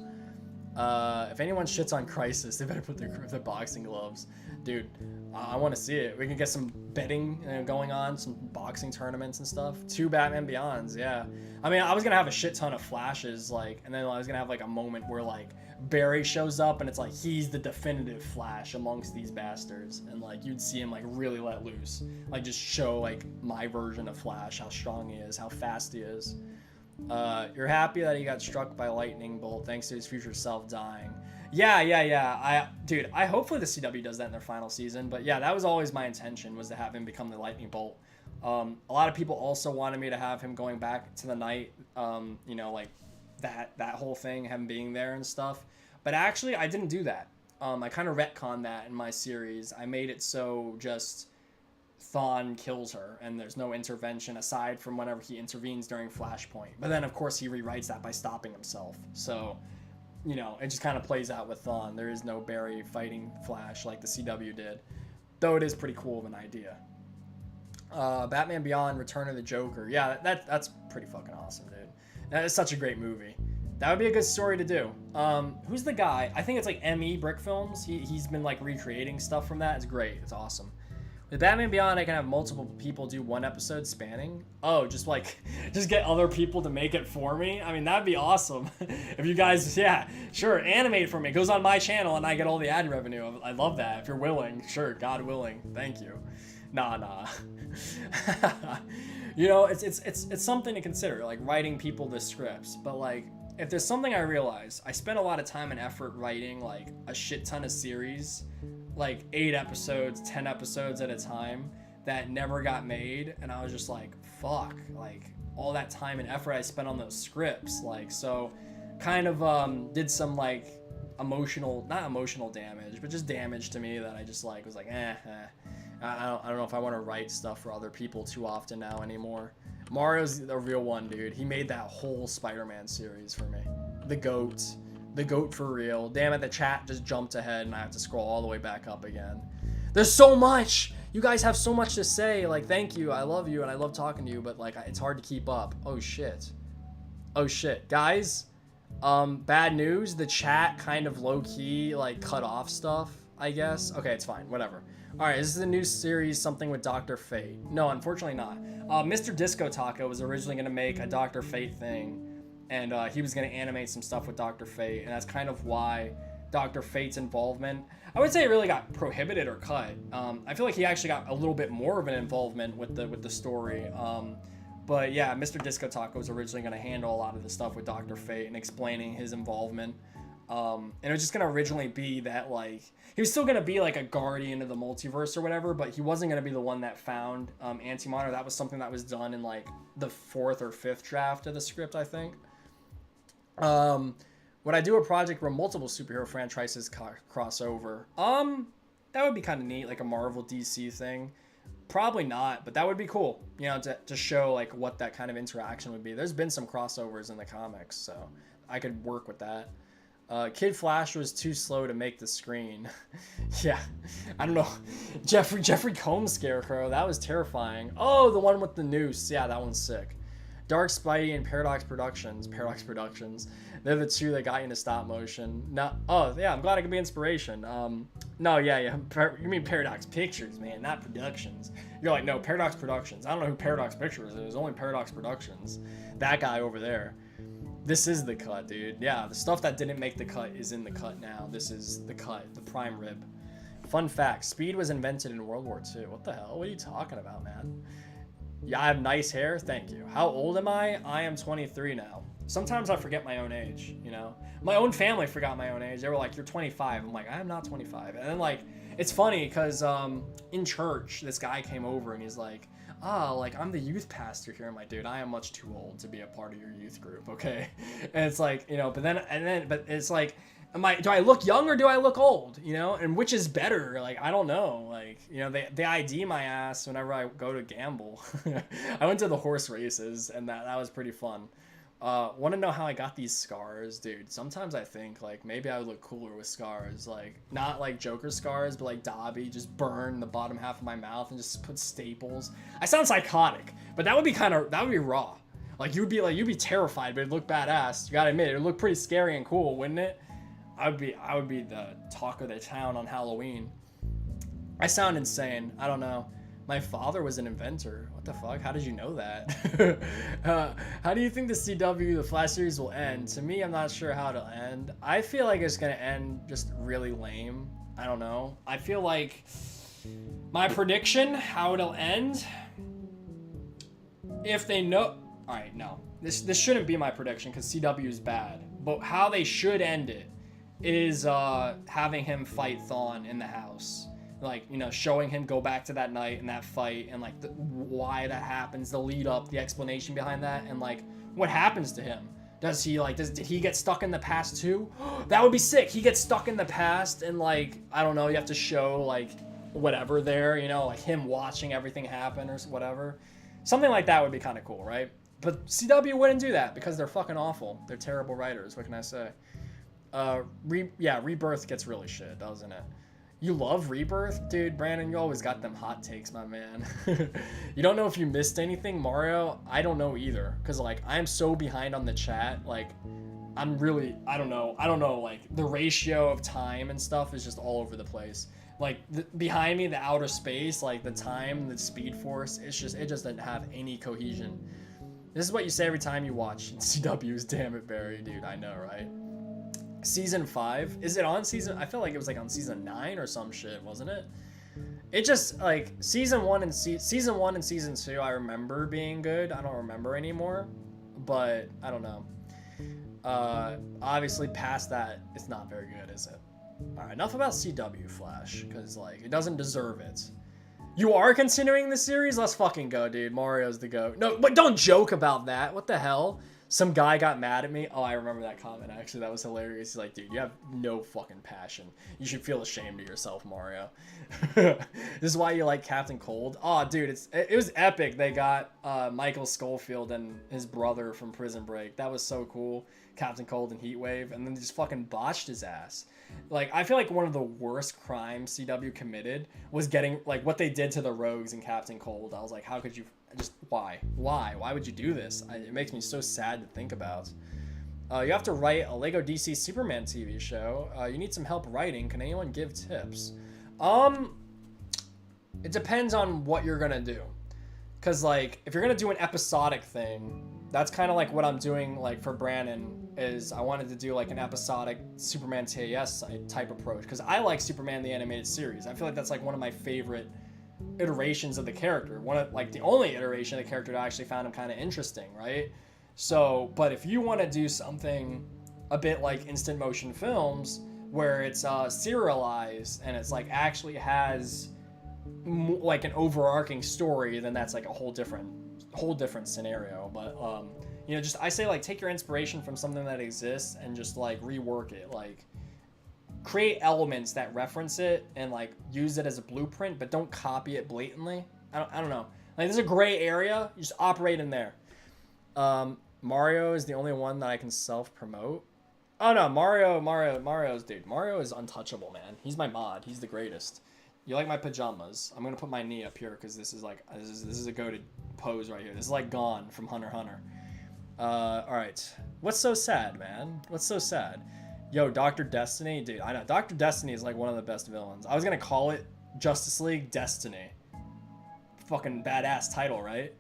[SPEAKER 1] If anyone shits on Crisis, they better put their boxing gloves. Dude, I want to see it. We can get some betting going on, some boxing tournaments and stuff. 2 Batman Beyonds, yeah. I mean, I was going to have a shit ton of flashes, like, and then I was going to have, like, a moment where, like, Barry shows up and it's like, he's the definitive Flash amongst these bastards. And, like, you'd see him, like, really let loose. Like, just show, like, my version of Flash, how strong he is, how fast he is. You're happy that he got struck by lightning bolt thanks to his future self dying. Yeah. Dude, hopefully the CW does that in their final season. But yeah, that was always my intention, was to have him become the lightning bolt. A lot of people also wanted me to have him going back to the night, you know, like that whole thing, him being there and stuff. But actually, I didn't do that. I kind of retconned that in my series. I made it so just Thawne kills her and there's no intervention aside from whenever he intervenes during Flashpoint. But then, of course, he rewrites that by stopping himself. So, you know, it just kind of plays out with Thawne. There is no Barry fighting Flash like the CW did. Though it is pretty cool of an idea. Batman Beyond, Return of the Joker. Yeah, that's pretty fucking awesome, dude. That is such a great movie. That would be a good story to do. Who's the guy? I think it's like ME Brick Films. He's been like recreating stuff from that. It's great. It's awesome. With Batman Beyond, I can have multiple people do one episode spanning. Oh, just get other people to make it for me. I mean, that'd be awesome. If you guys, yeah, sure, animate for me. It goes on my channel and I get all the ad revenue. I love that. If you're willing, sure, God willing. Thank you. Nah. You know, it's something to consider, like writing people the scripts. But like, if there's something I realize, I spent a lot of time and effort writing like a shit ton of series, like 8 episodes, 10 episodes at a time that never got made. And I was just like, fuck, like all that time and effort I spent on those scripts. Like, so kind of did some like not emotional damage, but just damage to me that I just like was like, I don't know if I want to write stuff for other people too often now anymore. Mario's the real one, dude. He made that whole Spider-Man series for me. The GOAT for real. Damn it, the chat just jumped ahead and I have to scroll all the way back up again. There's so much. You guys have so much to say. Like, thank you. I love you and I love talking to you, but like, it's hard to keep up. Oh shit. Guys, bad news. The chat kind of low-key like cut off stuff, I guess. Okay, it's fine. Whatever. All right, this is a new series, something with Dr. Fate. No, unfortunately not. Mr. Disco Taco was originally going to make a Dr. Fate thing, and he was going to animate some stuff with Dr. Fate, and that's kind of why Dr. Fate's involvement, I would say it really got prohibited or cut. I feel like he actually got a little bit more of an involvement with the story. But yeah, Mr. Disco Taco was originally going to handle a lot of the stuff with Dr. Fate and explaining his involvement. And it was just going to originally be that, like, he was still going to be, like, a guardian of the multiverse or whatever, but he wasn't going to be the one that found Antimatter. That was something that was done in, like, the 4th or 5th draft of the script, I think. Would I do a project where multiple superhero franchises cross over? That would be kind of neat, like a Marvel DC thing. Probably not, but that would be cool, you know, to show, like, what that kind of interaction would be. There's been some crossovers in the comics, so I could work with that. Kid Flash was too slow to make the screen. Yeah, I don't know. Jeffrey Combs Scarecrow, that was terrifying. Oh, the one with the noose. Yeah, that one's sick. Dark Spidey and Paradox Productions. They're the two that got you into stop motion. Oh, yeah, I'm glad I could be inspiration. No, yeah. You mean Paradox Pictures, man, not Productions. You're like, no, Paradox Productions. I don't know who Paradox Pictures is. Only Paradox Productions. That guy over there. This is the cut, dude. Yeah, the stuff that didn't make the cut is in the cut now. This is the cut, the prime rib. Fun fact, speed was invented in World War II. What the hell? What are you talking about, man? Yeah, I have nice hair. Thank you. How old am I? I am 23 now. Sometimes I forget my own age, you know? My own family forgot my own age. They were like, you're 25. I'm like, I am not 25. And then, like, it's funny because in church, this guy came over and he's like, like, I'm the youth pastor here. I'm like, dude, I am much too old to be a part of your youth group, okay? And it's like, you know, but it's like, do I look young or do I look old, you know? And which is better? Like, I don't know. Like, you know, they ID my ass whenever I go to gamble. I went to the horse races, and that was pretty fun. Want to know how I got these scars? Dude, sometimes I think, like, maybe I would look cooler with scars. Like, not like Joker scars, but like Dobby, just burn the bottom half of my mouth and just put staples. I sound psychotic, but that would be raw. Like, you'd be terrified, but it'd look badass. You gotta admit, it would look pretty scary and cool, wouldn't it? I would be the talk of the town on Halloween. I sound insane. I don't know. My father was an inventor. What the fuck? How did you know that? How do you think the CW, the Flash series, will end? To me, I'm not sure how it'll end. I feel like it's gonna end just really lame. I don't know. I feel like my prediction, how it'll end, if they know... Alright, no. This shouldn't be my prediction because CW is bad. But how they should end it is having him fight Thawne in the house. Like, you know, showing him go back to that night and that fight and, like, why that happens, the lead up, the explanation behind that, and, like, what happens to him. Did he get stuck in the past too? That would be sick. He gets stuck in the past and, like, I don't know, you have to show, like, whatever there, you know, like him watching everything happen or whatever. Something like that would be kind of cool, right? But CW wouldn't do that because they're fucking awful. They're terrible writers. What can I say? Rebirth gets really shit, doesn't it? You love Rebirth? Dude, Brandon, you always got them hot takes, my man. You don't know if you missed anything, Mario? I don't know either. Because, like, I'm so behind on the chat. Like, I don't know, like, the ratio of time and stuff is just all over the place. Like behind me, the outer space, like the time, the speed force, it just doesn't have any cohesion. This is what you say every time you watch CW's. Damn it, Barry, dude. I know, right? Season 5, is it on season? I feel like it was like on season 9 or some shit, wasn't it? It just like season 1 and season 2 I remember being good. I don't remember anymore, but I don't know. Obviously past that, it's not very good, is it? All right, enough about CW Flash, because like it doesn't deserve it. You are continuing the series? Let's fucking go, dude. Mario's the GOAT. No, but don't joke about that. What the hell? Some guy got mad at me. Oh, I remember that comment, actually. That was hilarious. He's like, dude, you have no fucking passion. You should feel ashamed of yourself, Mario. This is why you like Captain Cold? Oh, dude, it was epic. They got Michael Schofield and his brother from Prison Break. That was so cool. Captain Cold and Heatwave. And then they just fucking botched his ass. Like, I feel like one of the worst crimes CW committed was getting, like, what they did to the rogues in Captain Cold. I was like, how could you... Just why would you do this? It makes me so sad to think about. You have to write a Lego DC Superman TV show. You need some help writing. Can anyone give tips? It depends on what you're gonna do, because like if you're gonna do an episodic thing, that's kind of like what I'm doing. Like for Brandon, is I wanted to do like an episodic Superman TAS type approach, because I like Superman the animated series. I feel like that's like one of my favorite iterations of the character, one of like the only iteration of the character that I actually found him kind of interesting, right? So, but if you want to do something a bit like instant motion films where it's serialized and it's like actually has like an overarching story, then that's like a whole different scenario. But you know, just I say like take your inspiration from something that exists and just like rework it, like create elements that reference it and like use it as a blueprint, but don't copy it blatantly. I don't know. Like there's a gray area. You just operate in there. Mario is the only one that I can self-promote. Oh no, Mario's dude. Mario is untouchable, man. He's my mod. He's the greatest. You like my pajamas? I'm gonna put my knee up here because this is like this is a goated pose right here. This is like Gon from Hunter x Hunter. All right. What's so sad, man? What's so sad? Yo, Dr. Destiny, dude, I know. Dr. Destiny is like one of the best villains. I was gonna call it Justice League Destiny. Fucking badass title, right?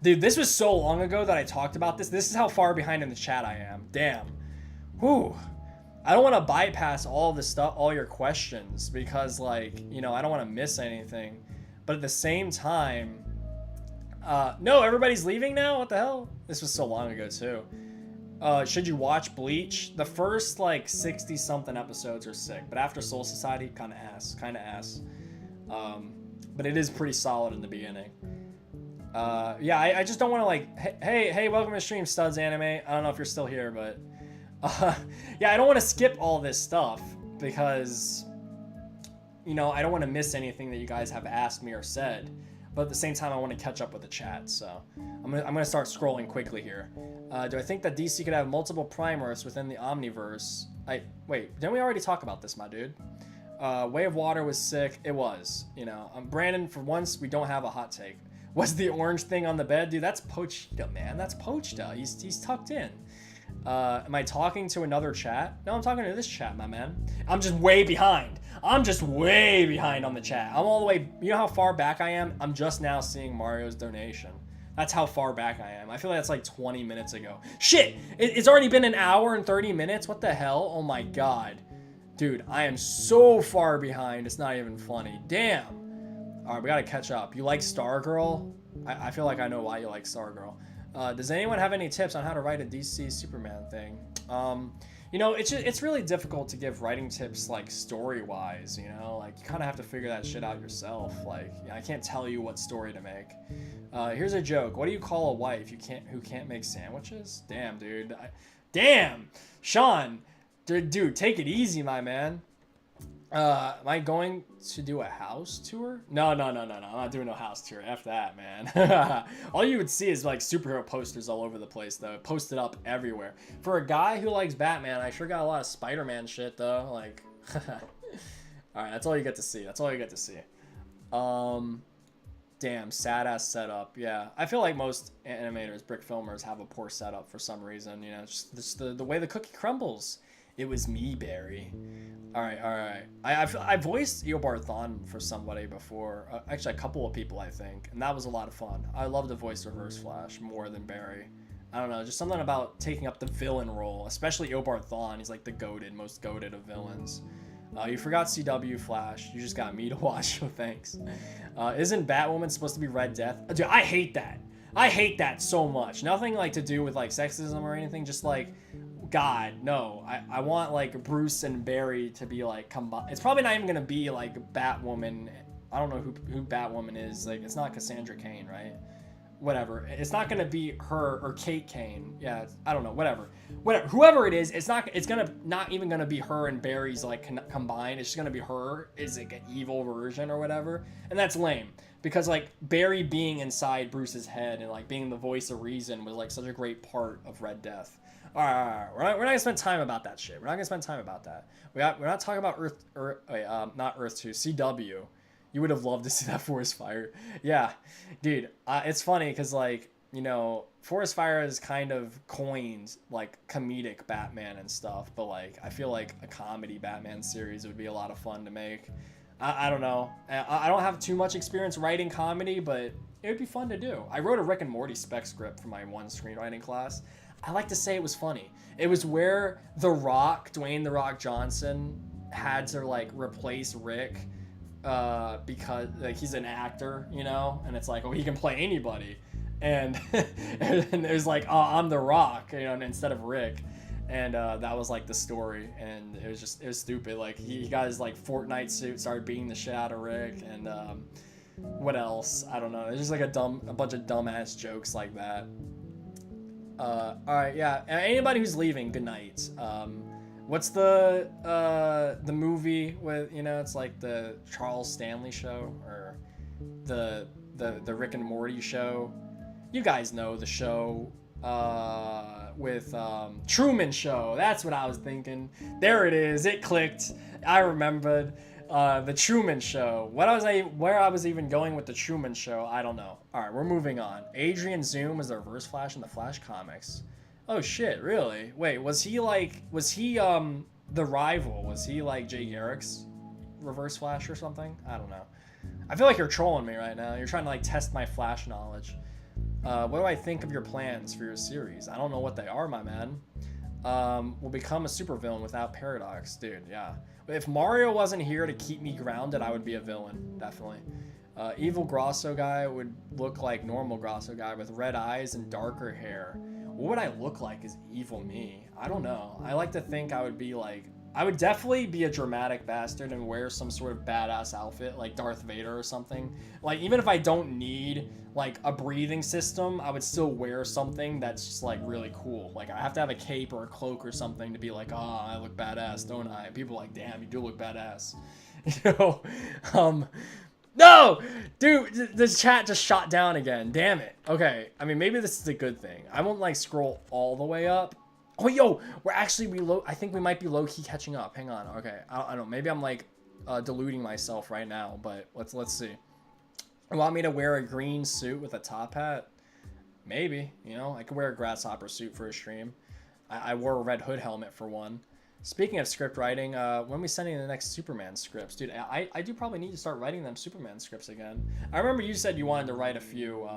[SPEAKER 1] Dude, this was so long ago that I talked about this. This is how far behind in the chat I am. Damn. Whew. I don't want to bypass all this stuff, all your questions, because like, you know, I don't want to miss anything. But at the same time, no, everybody's leaving now? What the hell? This was so long ago too. Should you watch Bleach? The first like 60 something episodes are sick, but after Soul Society, kind of ass. But it is pretty solid in the beginning. Yeah, I just don't want to like, hey, welcome to stream, Studs Anime. I don't know if you're still here, but yeah, I don't want to skip all this stuff because, you know, I don't want to miss anything that you guys have asked me or said. But at the same time, I want to catch up with the chat, so I'm gonna start scrolling quickly here. Do I think that DC could have multiple Primers within the Omniverse? Wait, didn't we already talk about this, my dude? Way of Water was sick. It was, you know. Brandon, for once, we don't have a hot take. What's the orange thing on the bed? Dude, that's Pochita, man. That's Pochita. He's tucked in. Am I talking to another chat? No, I'm talking to this chat, my man. I'm just way behind. I'm just way behind on the chat. I'm all the way, you know how far back I am? I'm just now seeing Mario's donation. That's how far back I am. I feel like that's like 20 minutes ago. Shit, it's already been an hour and 30 minutes. What the hell? Oh my God. Dude, I am so far behind. It's not even funny. Damn. All right, we gotta catch up. You like Stargirl? I feel like I know why you like Stargirl. Does anyone have any tips on how to write a DC Superman thing? You know, it's really difficult to give writing tips like story-wise, you know? Like, you kind of have to figure that shit out yourself. Like, I can't tell you what story to make. Here's a joke. What do you call a wife who can't make sandwiches? Damn, dude. Damn! Sean! Dude, take it easy, my man. Am I going to do a house tour? No. I'm not doing no house tour. F that, man. All you would see is like superhero posters all over the place, though. Posted up everywhere. For a guy who likes Batman, I sure got a lot of Spider-Man shit, though. Like, alright, that's all you get to see. Damn, sad-ass setup. Yeah, I feel like most animators, brick filmers, have a poor setup for some reason. You know, just the way the cookie crumbles. It was me, Barry. All right. I voiced Eobard Thawne for somebody before. Actually, a couple of people, I think. And that was a lot of fun. I love to voice Reverse Flash more than Barry. I don't know, just something about taking up the villain role, especially Eobard Thawne. He's like the most goated of villains. You forgot CW Flash. You just got me to watch, so thanks. Isn't Batwoman supposed to be Red Death? Dude, I hate that. I hate that so much. Nothing like to do with like sexism or anything, just like, God, no. I want like Bruce and Barry to be like combined. It's probably not even gonna be like Batwoman. I don't know who Batwoman is. Like, it's not Cassandra Cain, right? Whatever. It's not gonna be her or Kate Kane. Yeah, I don't know. Whatever. Whoever it is, it's not even gonna be her and Barry's like combined. It's just gonna be her is like an evil version or whatever, and that's lame because like Barry being inside Bruce's head and like being the voice of reason was like such a great part of Red Death. All right. We're not gonna spend time about that shit. We're not gonna spend time about that. We're not talking about not Earth 2, CW. You would have loved to see that Forest Fire. Yeah, dude. It's funny because like, you know, Forest Fire is kind of coined like comedic Batman and stuff, but like I feel like a comedy Batman series would be a lot of fun to make. I don't know. I don't have too much experience writing comedy, but it would be fun to do. I wrote a Rick and Morty spec script for my one screenwriting class. I like to say it was funny. It was where Dwayne The Rock Johnson had to like replace Rick because like he's an actor, you know, and it's like, oh, he can play anybody, and and there's like, oh, I'm The Rock, you know, instead of Rick, and that was like the story, and it was stupid. Like he got his like Fortnite suit, started beating the shit out of Rick, and what else? I don't know. It's just like a bunch of dumbass jokes like that. All right, yeah. Anybody who's leaving, good night. What's the movie with, you know, it's like the Charles Stanley show or the Rick and Morty show. You guys know the show with Truman Show. That's what I was thinking. There it is. It clicked. I remembered. The Truman Show. Where I was even going with the Truman Show, I don't know. All right, we're moving on. Adrian Zoom is the Reverse Flash in the Flash comics. Oh shit, really? Wait, was he the rival? Was he like Jay Garrick's Reverse Flash or something? I don't know. I feel like you're trolling me right now. You're trying to like test my Flash knowledge. What do I think of your plans for your series? I don't know what they are, my man. Will become a supervillain without Paradox, dude. Yeah. If Mario wasn't here to keep me grounded, I would be a villain, definitely. Evil Grasso guy would look like normal Grasso guy with red eyes and darker hair. What would I look like as evil me? I don't know. I like to think I would definitely be a dramatic bastard and wear some sort of badass outfit like Darth Vader or something. Like, even if I don't need like a breathing system, I would still wear something that's just like really cool. Like, I have to have a cape or a cloak or something to be like, oh, I look badass, don't I? And people are like, damn, you do look badass. You know? No! Dude, this chat just shot down again. Damn it. Okay. I mean, maybe this is a good thing. I won't like scroll all the way up. Oh, yo, I think we might be low-key catching up. Hang on. Okay. I don't know. Maybe I'm like deluding myself right now, but let's see. You want me to wear a green suit with a top hat? Maybe. You know, I could wear a grasshopper suit for a stream. I wore a Red Hood helmet for one. Speaking of script writing, when are we sending the next Superman scripts? Dude, I do probably need to start writing them Superman scripts again. I remember you said you wanted to write a few.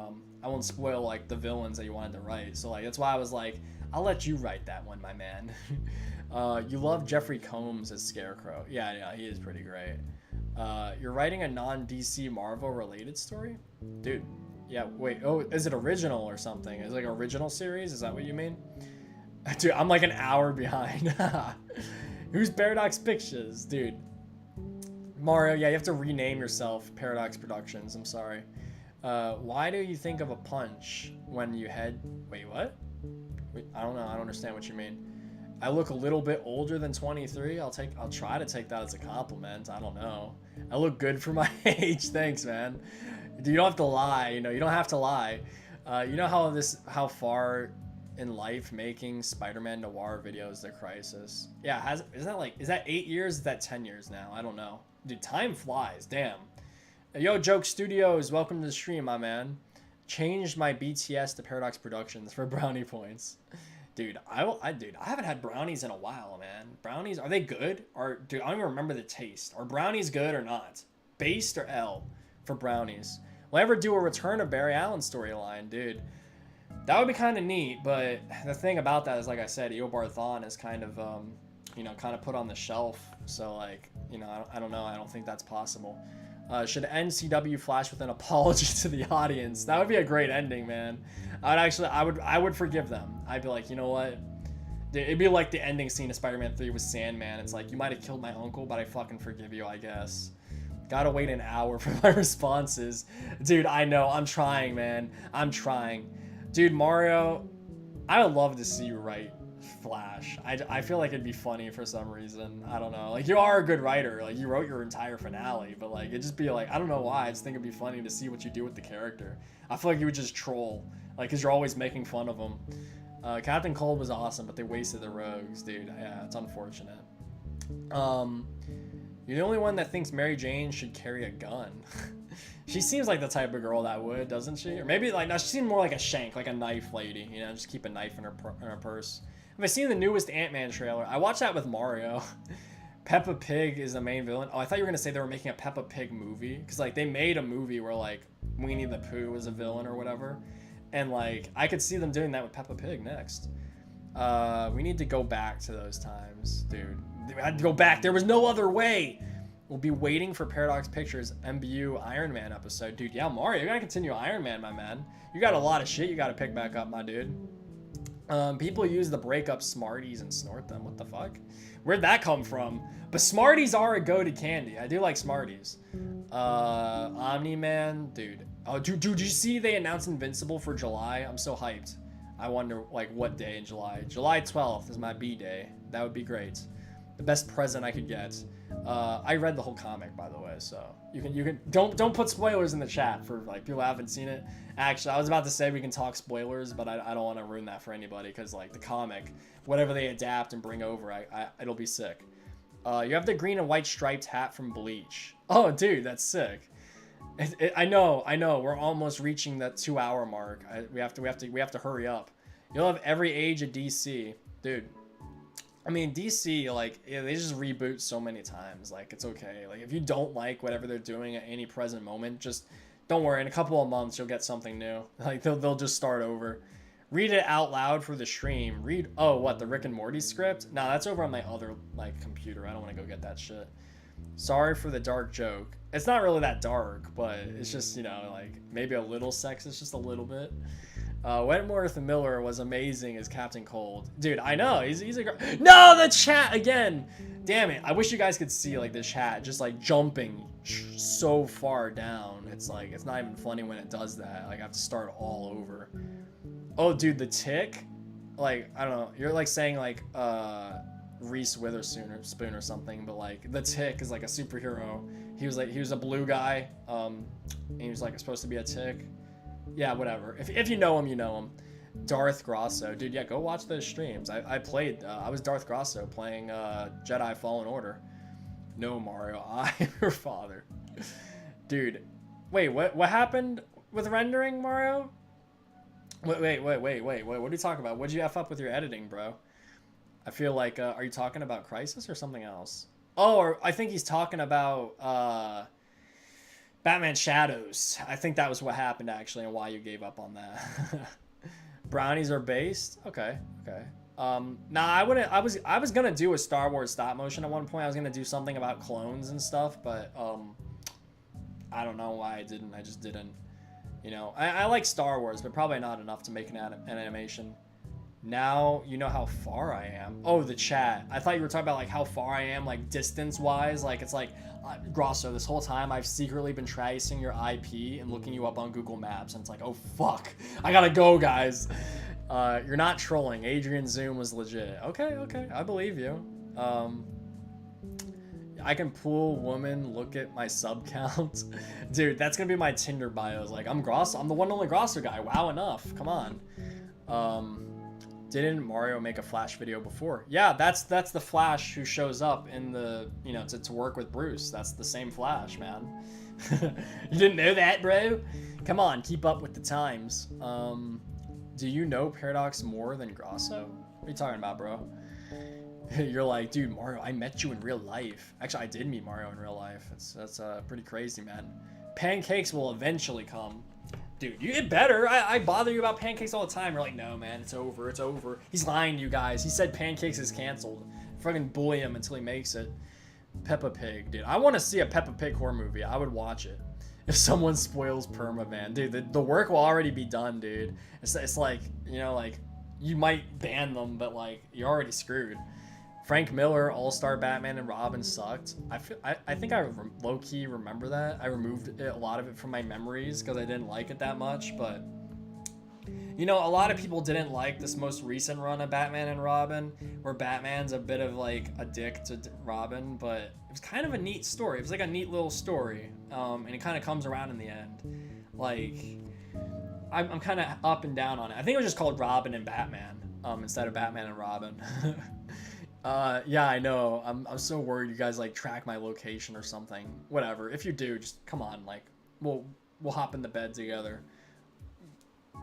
[SPEAKER 1] I won't spoil, like, the villains that you wanted to write. So, like, that's why I was like, I'll let you write that one, my man. You love Jeffrey Combs as Scarecrow. Yeah, he is pretty great. You're writing a non-DC Marvel-related story? Dude, yeah, wait. Oh, is it original or something? Is it like an original series? Is that what you mean? Dude, I'm like an hour behind. Who's Paradox Pictures? Dude. Mario, yeah, you have to rename yourself Paradox Productions. I'm sorry. Why do you think of a punch when you head... Wait, what? Wait, I don't know. I don't understand what you mean. I look a little bit older than 23. I'll try to take that as a compliment. I don't know. I look good for my age. Thanks, man. You don't have to lie. You know, you don't have to lie. You know how far in life making Spider-Man noir videos the crisis. Yeah, is that 8 years? Is that 10 years now? I don't know. Dude, time flies. Damn. Yo, Joke Studios, welcome to the stream, my man. Changed my BTS to Paradox Productions for brownie points. Dude, dude, I haven't had brownies in a while, man. Brownies, are they good? Dude, I don't even remember the taste. Are brownies good or not? Based or L for brownies? Will I ever do a Return of Barry Allen storyline, dude? That would be kind of neat, but the thing about that is, like I said, Eobard Thawne is kind of, you know, kind of put on the shelf. So, like, you know, I don't know. I don't think that's possible. Should NCW flash with an apology to the audience? That would be a great ending, man. I would forgive them. I'd be like, you know what? It'd be like the ending scene of Spider-Man 3 with Sandman. It's like, you might have killed my uncle, but I fucking forgive you, I guess. Gotta wait an hour for my responses. Dude, I know. I'm trying, man. I'm trying. Dude, Mario, I would love to see you write Flash. I feel like it'd be funny for some reason. I don't know. Like, you are a good writer. Like, you wrote your entire finale, but like, it'd just be like, I don't know why. I just think it'd be funny to see what you do with the character. I feel like you would just troll, like, because you're always making fun of him. Captain Cold was awesome, but they wasted the rogues, dude. Yeah, it's unfortunate. You're the only one that thinks Mary Jane should carry a gun. She seems like the type of girl that would, doesn't she? Or maybe, like, no, she seemed more like a shank, like a knife lady, you know, just keep a knife in her purse. Have I seen the newest Ant-Man trailer? I watched that with Mario. Peppa Pig is the main villain. Oh, I thought you were going to say they were making a Peppa Pig movie. Because, like, they made a movie where, like, Winnie the Pooh was a villain or whatever. And, like, I could see them doing that with Peppa Pig next. We need to go back to those times, dude. We had to go back. There was no other way. We'll be waiting for Paradox Pictures MBU Iron Man episode. Dude, yeah, Mario, you gotta continue Iron Man, my man. You got a lot of shit you gotta pick back up, my dude. People use the breakup Smarties and snort them. What the fuck? Where'd that come from? But Smarties are a go-to candy. I do like Smarties. Omni-Man, dude. Oh, dude, did you see they announced Invincible for July? I'm so hyped. I wonder, like, what day in July. July 12th is my B-day. That would be great. The best present I could get. I read the whole comic, by the way, so you can don't put spoilers in the chat for, like, people who haven't seen it. Actually, I was about to say we can talk spoilers, but I don't want to ruin that for anybody, because, like, the comic, whatever they adapt and bring over, it'll be sick. You have the green and white striped hat from Bleach. Oh, dude, that's sick. I know. We're almost reaching that 2-hour mark. We have to hurry up. You'll have every age of DC, dude. I mean, DC, like, yeah, they just reboot so many times. Like, it's okay. Like, if you don't like whatever they're doing at any present moment, just don't worry. In a couple of months, you'll get something new. Like, they'll just start over. Read it out loud for the stream. Oh, what, the Rick and Morty script? No, that's over on my other, like, computer. I don't want to go get that shit. Sorry for the dark joke. It's not really that dark, but it's just, you know, like, maybe a little sexist, just a little bit. Wentworth Miller was amazing as Captain Cold. Dude, I know. He's a girl. No, the chat again. Damn it. I wish you guys could see, like, the chat just, like, jumping so far down. It's like, it's not even funny when it does that. Like, I have to start all over. Oh, dude, the Tick? Like, I don't know. You're, like, saying, like, Reese Witherspoon or something, but, like, the Tick is, like, a superhero. He was a blue guy. And he was, like, supposed to be a Tick. Yeah, whatever. If you know him, you know him. Darth Grasso. Dude, yeah, go watch those streams. I played, I was Darth Grasso playing Jedi Fallen Order. No, Mario, I'm your father. Dude, wait, what happened with rendering, Mario? Wait, what are you talking about? What'd you F up with your editing, bro? I feel like, are you talking about Crisis or something else? Oh, or I think he's talking about, Batman Shadows. I think that was what happened, actually, and why you gave up on that. Brownies are based? Okay. Nah, I wouldn't. I was gonna do a Star Wars stop motion at one point. I was gonna do something about clones and stuff, but I don't know why I didn't. I just didn't. You know, I like Star Wars, but probably not enough to make an animation. Now you know how far I am. Oh, the chat. I thought you were talking about, like, how far I am, like, distance-wise. Like, it's like, Grosso, this whole time I've secretly been tracing your IP and looking you up on Google Maps. And it's like, oh, fuck. I gotta go, guys. You're not trolling. Adrian's Zoom was legit. Okay. I believe you. I can pull woman, look at my sub count. Dude, that's gonna be my Tinder bios. Like, I'm Grosso. I'm the one and only Grosso guy. Wow, enough. Come on. Didn't Mario make a Flash video before? Yeah, that's the Flash who shows up in the, you know, to work with Bruce. That's the same Flash, man. You didn't know that, bro? Come on, keep up with the times. Do you know Paradox more than Grosso? are you talking about, bro? You're like, dude, Mario, I met you in real life. Actually, I did meet Mario in real life. That's pretty crazy, man. Pancakes will eventually come. Dude, you get better. I bother you about pancakes all the time. You're like, no, man, it's over. It's over. He's lying to you guys. He said pancakes is canceled. Fucking bully him until he makes it. Peppa Pig, dude. I want to see a Peppa Pig horror movie. I would watch it. If someone spoils Perma, man. Dude, the work will already be done, dude. It's like, you know, like, you might ban them, but, like, you're already screwed. Frank Miller, All-Star Batman and Robin sucked. I think I low-key remember that. I removed a lot of it from my memories because I didn't like it that much, but you know, a lot of people didn't like this most recent run of Batman and Robin, where Batman's a bit of like a dick to Robin, but it was kind of a neat story. It was like a neat little story, and it kind of comes around in the end. Like, I'm kind of up and down on it. I think it was just called Robin and Batman, instead of Batman and Robin. Yeah, I know. I'm so worried you guys like track my location or something. Whatever. If you do, just come on. Like, we'll hop in the bed together.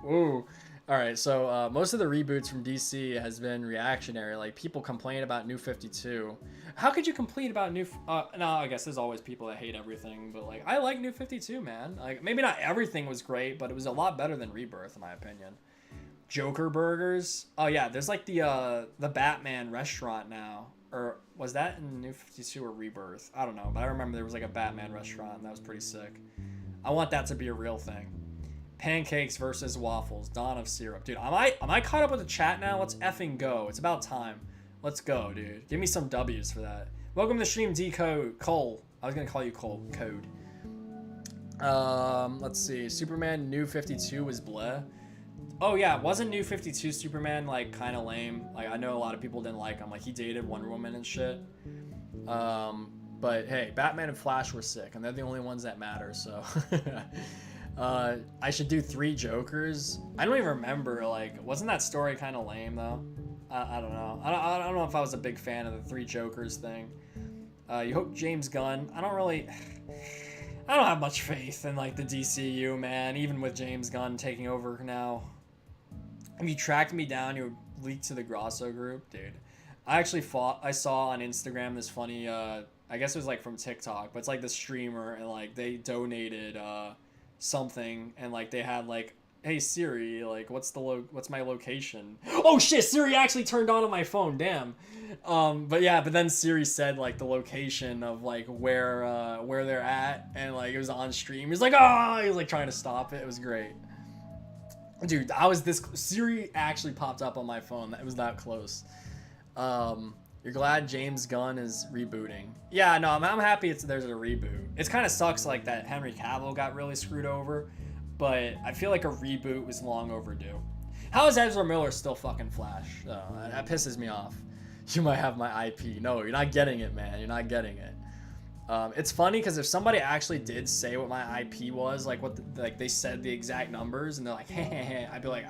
[SPEAKER 1] Ooh. All right. So most of the reboots from DC has been reactionary. Like, people complain about New 52. How could you complain about New? No, I guess there's always people that hate everything. But like, I like New 52, man. Like, maybe not everything was great, but it was a lot better than Rebirth, in my opinion. Joker burgers. Oh yeah, there's like the Batman restaurant now. Or was that in New 52 or Rebirth? I don't know, but I remember there was like a Batman restaurant and that was pretty sick. I want that to be a real thing. Pancakes versus waffles. Dawn of Syrup. Dude, am I caught up with the chat now? Let's effing go. It's about time. Let's go, dude. Give me some W's for that. Welcome to the stream, Decode. Cole. I was gonna call you Cole. Code. Let's see. Superman New 52 was bleh. Oh yeah, wasn't New 52 Superman like kind of lame? Like, I know a lot of people didn't like him. Like, he dated Wonder Woman and shit. But hey, Batman and Flash were sick, and they're the only ones that matter. So, I should do 3 Jokers. I don't even remember. Like, wasn't that story kind of lame though? I don't know. I don't know if I was a big fan of the 3 Jokers thing. You hope James Gunn. I don't have much faith in like the DCU, man. Even with James Gunn taking over now. If you tracked me down, you would leak to the Grasso group, dude. I saw on Instagram this funny, I guess it was like from TikTok, but it's like the streamer, and like they donated something, and like they had like, hey Siri, like what's my location? Oh shit, Siri actually turned on my phone, damn. But then Siri said like the location of like where they're at, and like it was on stream. He was like, oh, he was like trying to stop it. It was great. Dude, Siri actually popped up on my phone. It was that close. You're glad James Gunn is rebooting. Yeah, no, I'm happy there's a reboot. It kind of sucks like that Henry Cavill got really screwed over, but I feel like a reboot was long overdue. How is Ezra Miller still fucking Flash? Oh, that pisses me off. You might have my IP. No, you're not getting it, man. You're not getting it. It's funny because if somebody actually did say what my IP was, like they said the exact numbers, and they're like, hey, I'd be like,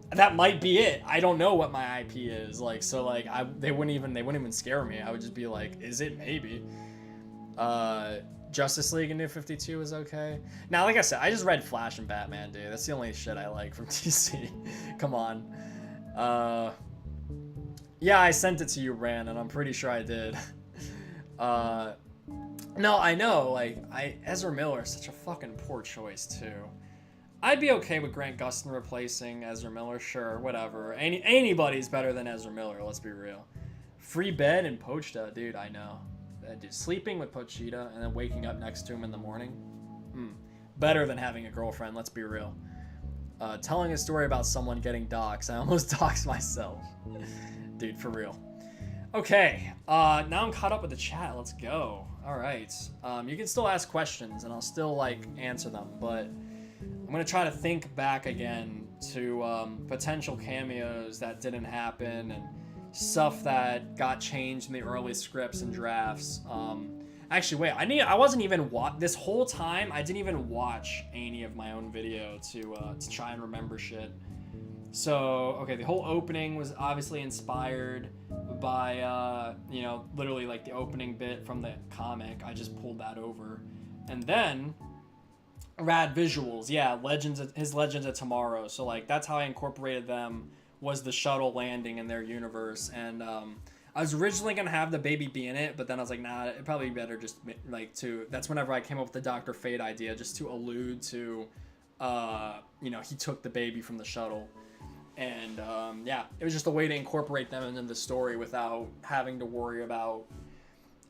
[SPEAKER 1] that might be it. I don't know what my IP is. Like, so like they wouldn't even scare me. I would just be like, is it? Maybe. Justice League and New 52 is okay. Now, like I said, I just read Flash and Batman, dude. That's the only shit I like from DC. Come on. Yeah, I sent it to you, Ran, and I'm pretty sure I did. No, I know, like, Ezra Miller is such a fucking poor choice, too. I'd be okay with Grant Gustin replacing Ezra Miller, sure, whatever. Anybody's better than Ezra Miller, let's be real. Free bed and Pochita, dude, I know. Dude, sleeping with Pochita and then waking up next to him in the morning, better than having a girlfriend, let's be real. Telling a story about someone getting doxxed, I almost doxed myself. Dude, for real. Okay, now I'm caught up with the chat, let's go. All right, you can still ask questions and I'll still like answer them, but I'm gonna try to think back again to potential cameos that didn't happen and stuff that got changed in the early scripts and drafts. Actually, wait, I wasn't even this whole time. I didn't even watch any of my own video to try and remember shit. So, okay, the whole opening was obviously inspired by, literally like the opening bit from the comic. I just pulled that over. And then, rad visuals. Yeah, Legends of Tomorrow. So, like, that's how I incorporated them was the shuttle landing in their universe. And I was originally gonna have the baby be in it, but then I was like, nah, it'd probably be better just like to. That's whenever I came up with the Dr. Fate idea, just to allude to, you know, he took the baby from the shuttle, and yeah, it was just a way to incorporate them into the story without having to worry about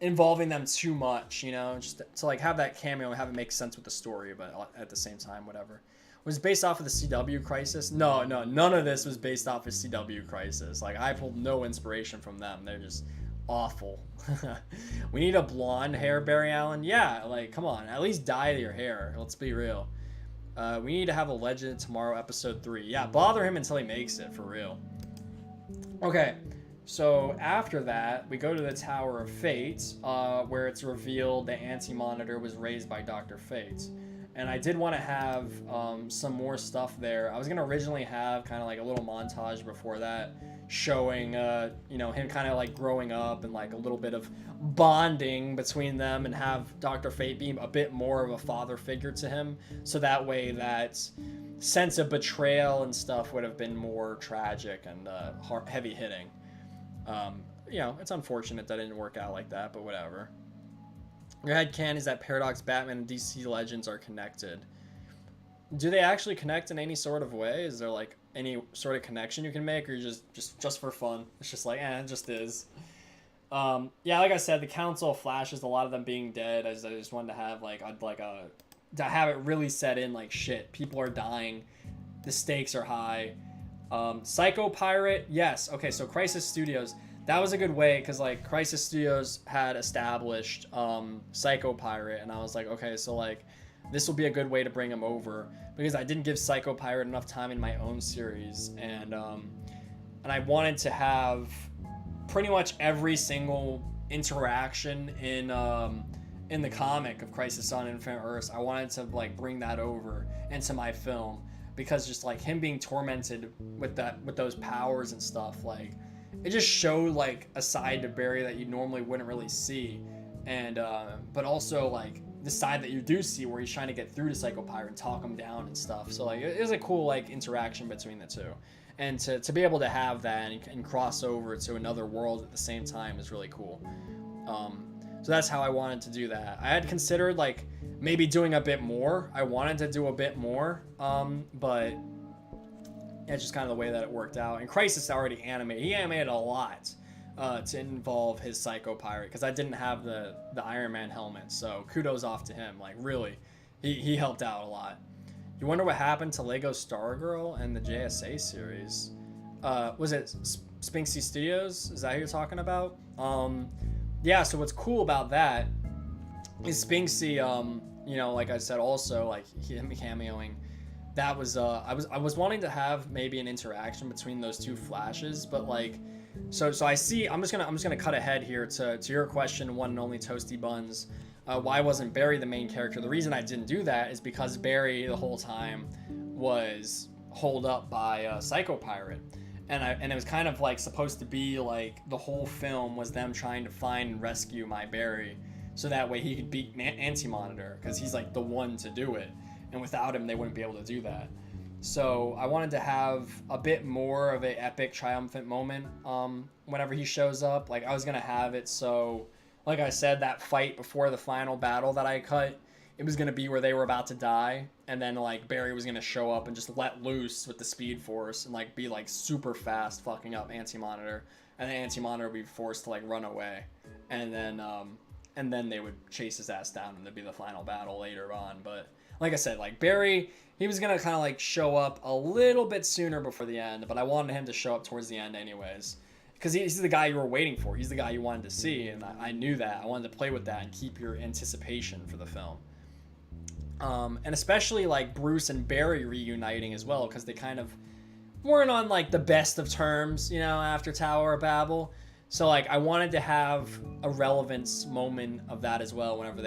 [SPEAKER 1] involving them too much, you know, just to like have that cameo and have it make sense with the story, but at the same time, whatever. Was it based off of the CW Crisis? No, none of this was based off of CW Crisis. Like, I pulled no inspiration from them. They're just awful. We need a blonde hair Barry Allen. Yeah, like, come on, at least dye your hair. Let's be real. We need to have a Legend of Tomorrow episode 3. Yeah, bother him until he makes it, for real. Okay, so after that, we go to the Tower of Fate, where it's revealed the Anti-Monitor was raised by Dr. Fate. And I did want to have some more stuff there. I was going to originally have kind of like a little montage before that showing, you know, him kind of like growing up and like a little bit of bonding between them, and have Dr. Fate be a bit more of a father figure to him. So that way that sense of betrayal and stuff would have been more tragic and heavy hitting. You know, it's unfortunate that it didn't work out like that, but whatever. Your headcanon is that Paradox, Batman, and DC Legends are connected. Do they actually connect in any sort of way? Is there like any sort of connection you can make, or just for fun? It's just like, it just is. Yeah, like I said, the Council of Flashes, a lot of them being dead, I just wanted to have like, to have it really set in like, shit, people are dying, the stakes are high. Psycho Pirate, yes. Okay, so Crisis Studios, that was a good way, because like Crisis Studios had established Psycho Pirate, and I was like, okay, so like this will be a good way to bring him over, because I didn't give Psycho Pirate enough time in my own series, and I wanted to have pretty much every single interaction in the comic of Crisis on Infinite Earths. I wanted to like bring that over into my film, because just like him being tormented with those powers and stuff, like it just showed like a side to Barry that you normally wouldn't really see, and but also like the side that you do see where he's trying to get through to Psycho Pirate and talk him down and stuff. So like it was a cool like interaction between the two, and to be able to have that and cross over to another world at the same time is really cool. So that's how I wanted to do that. I had considered like maybe doing a bit more. I wanted to do a bit more, but it's just kind of the way that it worked out. And Crisis already animated. He animated a lot to involve his Psycho Pirate, because I didn't have the Iron Man helmet. So kudos off to him. Like really, he helped out a lot. You wonder what happened to Lego Stargirl and the JSA series. Was it Spinksy Studios? Is that who you're talking about? Yeah, so what's cool about that is Spinksy, you know, like I said, also like him cameoing. That was I was wanting to have maybe an interaction between those two Flashes, but like so I see. I'm just gonna cut ahead here to your question, one and only Toasty Buns. Why wasn't Barry the main character? The reason I didn't do that is because Barry the whole time was holed up by Psycho Pirate, and it was kind of like supposed to be like the whole film was them trying to find and rescue my Barry, so that way he could beat Anti-Monitor, because he's like the one to do it. And without him, they wouldn't be able to do that. So I wanted to have a bit more of an epic, triumphant moment whenever he shows up. Like, I was going to have it so, like I said, that fight before the final battle that I cut, it was going to be where they were about to die. And then, like, Barry was going to show up and just let loose with the Speed Force and, like, be, like, super fast fucking up Anti-Monitor. And then Anti-Monitor would be forced to, like, run away. And then they would chase his ass down, and there'd be the final battle later on. But like I said, like Barry, he was going to kind of like show up a little bit sooner before the end, but I wanted him to show up towards the end anyways, because he's the guy you were waiting for. He's the guy you wanted to see, and I knew that. I wanted to play with that and keep your anticipation for the film. And especially like Bruce and Barry reuniting as well, because they kind of weren't on like the best of terms, you know, after Tower of Babel. So like I wanted to have a relevance moment of that as well whenever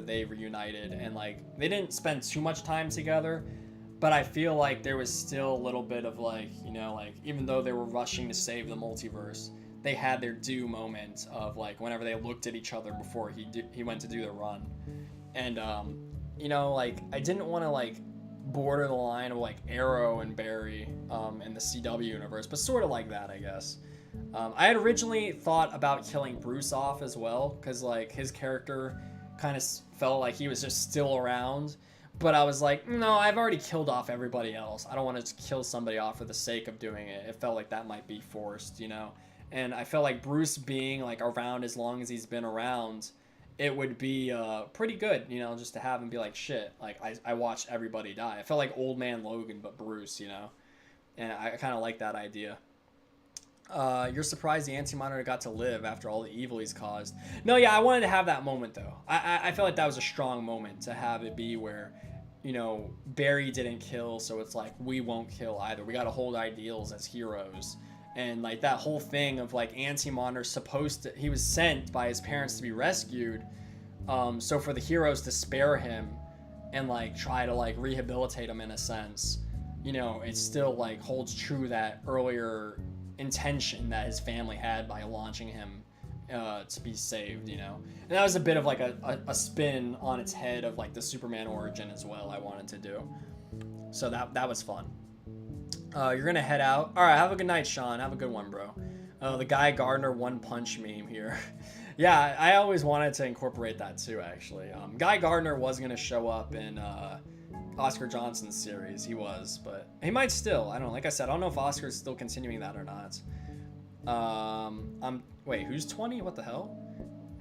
[SPEAKER 1] they reunited, and like they didn't spend too much time together, but I feel like there was still a little bit of like, you know, like even though they were rushing to save the multiverse, they had their due moment of like whenever they looked at each other before he went to do the run. And you know, like I didn't want to like border the line of like Arrow and Barry in the CW universe, but sort of like that, I guess. I had originally thought about killing Bruce off as well, because like his character kind of felt like he was just still around. But I was like, no, I've already killed off everybody else. I don't want to just kill somebody off for the sake of doing it. It felt like that might be forced, you know? And I felt like Bruce being like around as long as he's been around, it would be pretty good, you know, just to have him be like, shit, like I watched everybody die. I felt like Old Man Logan, but Bruce, you know? And I kind of like that idea. You're surprised the Anti-Monitor got to live after all the evil he's caused. No, yeah, I wanted to have that moment, though. I felt like that was a strong moment to have it be where, you know, Barry didn't kill, so it's like, we won't kill either. We gotta hold ideals as heroes. And, like, that whole thing of, like, Anti-Monitor supposed to... He was sent by his parents to be rescued, so for the heroes to spare him and, like, try to, like, rehabilitate him in a sense, you know, it still, like, holds true that earlier intention that his family had by launching him to be saved, you know. And that was a bit of like a spin on its head of like the Superman origin as well I wanted to do. So that was fun. You're gonna head out. All right, have a good night, Sean. Have a good one, bro. The Guy Gardner one punch meme here. Yeah, I always wanted to incorporate that too, actually. Guy Gardner was gonna show up in Oscar Johnson's series. He was, but he might still. I don't know. Like I said, I don't know if Oscar's still continuing that or not. Wait, who's 20? What the hell?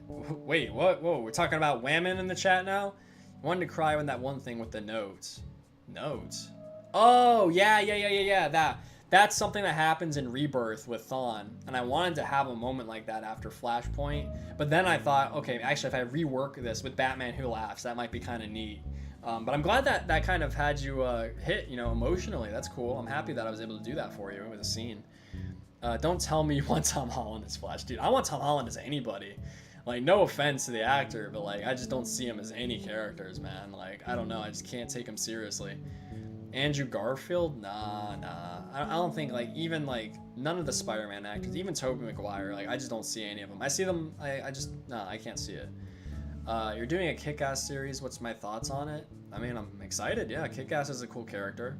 [SPEAKER 1] Wait, what? Whoa, we're talking about Whammon in the chat now? I wanted to cry when that one thing with the notes. Notes? Oh, yeah. That's something that happens in Rebirth with Thawne. And I wanted to have a moment like that after Flashpoint. But then I thought, okay, actually, if I rework this with Batman Who Laughs, that might be kind of neat. But I'm glad that kind of had you hit, you know, emotionally. That's cool. I'm happy that I was able to do that for you with a scene. Don't tell me you want Tom Holland as Flash. Dude, I want Tom Holland as anybody. Like, no offense to the actor, but, like, I just don't see him as any characters, man. Like, I don't know. I just can't take him seriously. Andrew Garfield? Nah. I don't think, like, even, like, none of the Spider-Man actors, even Tobey Maguire, like, I just don't see any of them. I see them, I can't see it. You're doing a Kick-Ass series. What's my thoughts on it? I mean, I'm excited. Yeah, Kick-Ass is a cool character.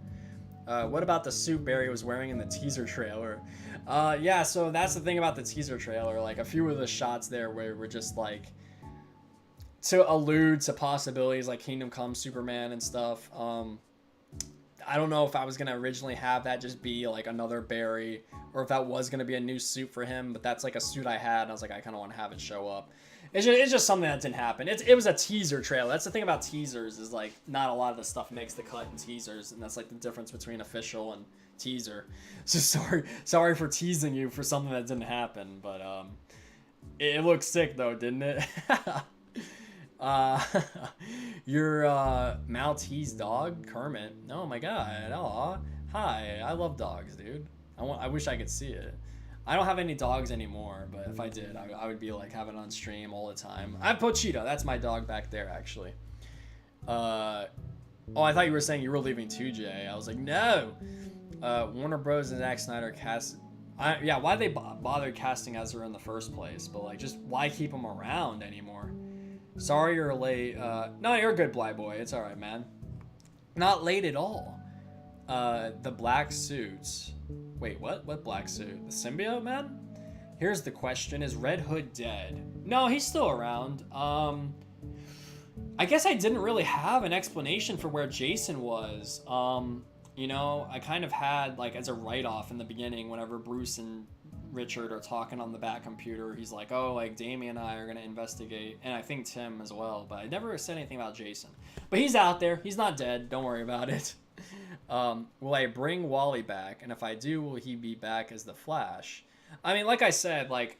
[SPEAKER 1] What about the suit Barry was wearing in the teaser trailer? Yeah, so that's the thing about the teaser trailer. Like, a few of the shots there were just, like, to allude to possibilities like Kingdom Come Superman and stuff. I don't know if I was going to originally have that just be, like, another Barry, or if that was going to be a new suit for him, but that's, like, a suit I had, and I was like, I kind of want to have it show up. It's just something that didn't happen. It was a teaser trailer. That's the thing about teasers, is like not a lot of the stuff makes the cut in teasers, and that's like the difference between official and teaser. So sorry for teasing you for something that didn't happen, but it looked sick though, didn't it? Your Maltese dog, Kermit. Oh my god. Aw. Hi. I love dogs, dude. I wish I could see it. I don't have any dogs anymore, but if I did, I would be like having it on stream all the time. I have Pochito. That's my dog back there, actually. Oh, I thought you were saying you were leaving 2J. I was like, no. Warner Bros. And Zack Snyder cast... yeah, why'd they bother casting Ezra in the first place? But, like, just why keep him around anymore? Sorry you're late. No, you're a good Bly boy. It's alright, man. Not late at all. The black suits... Wait, what? What black suit? The symbiote man? Here's the question. Is Red Hood dead? No, he's still around. I guess I didn't really have an explanation for where Jason was. You know, I kind of had, like, as a write-off in the beginning, whenever Bruce and Richard are talking on the back computer, he's like, oh, like, Damian and I are going to investigate. And I think Tim as well. But I never said anything about Jason. But he's out there. He's not dead. Don't worry about it. Will I bring Wally back? And if I do, will he be back as the Flash? I mean, like I said, like,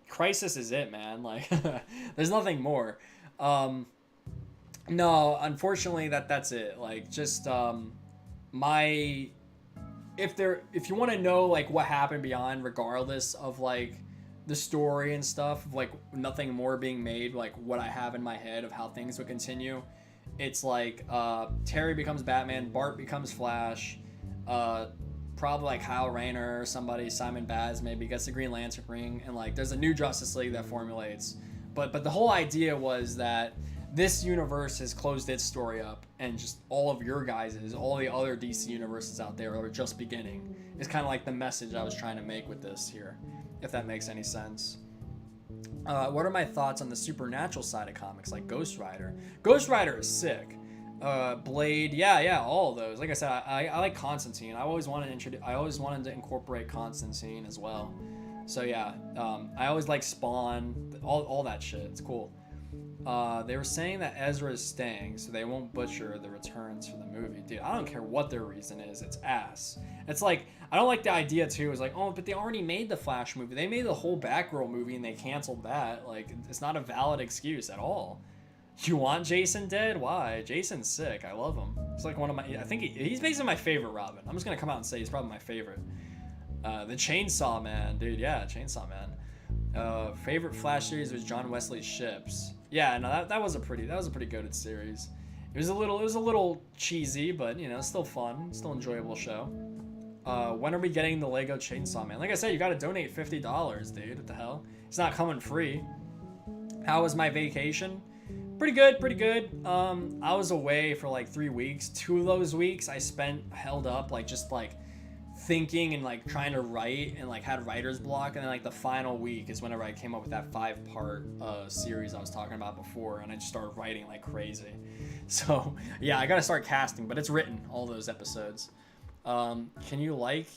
[SPEAKER 1] Crisis is it, man. Like, there's nothing more. No, unfortunately, that's it. Like, just, if you want to know, like, what happened beyond, regardless of, like, the story and stuff, of, like, nothing more being made, like, what I have in my head of how things would continue, it's like Terry becomes Batman, Bart becomes Flash, probably like Kyle Rayner or somebody, Simon Baz maybe gets the Green Lantern ring, and like there's a new Justice League that formulates. But the whole idea was that this universe has closed its story up, and just all of your guys's, all the other DC universes out there are just beginning. It's kind of like the message I was trying to make with this here, if that makes any sense. What are my thoughts on the supernatural side of comics, like Ghost Rider? Ghost Rider is sick. Blade, yeah, all of those. Like I said, I like Constantine. I always wanted to incorporate Constantine as well. So yeah, I always like Spawn, all that shit. It's cool. They were saying that Ezra is staying, so they won't butcher the returns for the movie. Dude, I don't care what their reason is. It's ass. It's like, I don't like the idea too. It's like, oh, but they already made the Flash movie. They made the whole Batgirl movie and they canceled that. Like, it's not a valid excuse at all. You want Jason dead? Why? Jason's sick. I love him. He's like one of my, I think he's basically my favorite Robin. I'm just gonna come out and say he's probably my favorite. The Chainsaw Man, dude. Yeah, Chainsaw Man. Favorite Flash series was John Wesley's Ships. Yeah, no, that was a pretty goated series. It was a little cheesy, but you know, still fun, still enjoyable show. When are we getting the Lego Chainsaw Man? Like I said, you gotta donate $50, dude. What the hell? It's not coming free. How was my vacation? Pretty good. I was away for like 3 weeks. 2 of those weeks I spent held up, like just like thinking and like trying to write, and like had writer's block. And then like the final week is whenever I came up with that 5-part series I was talking about before, and I just started writing like crazy. So yeah, I gotta start casting, but it's written, all those episodes. Can you wait,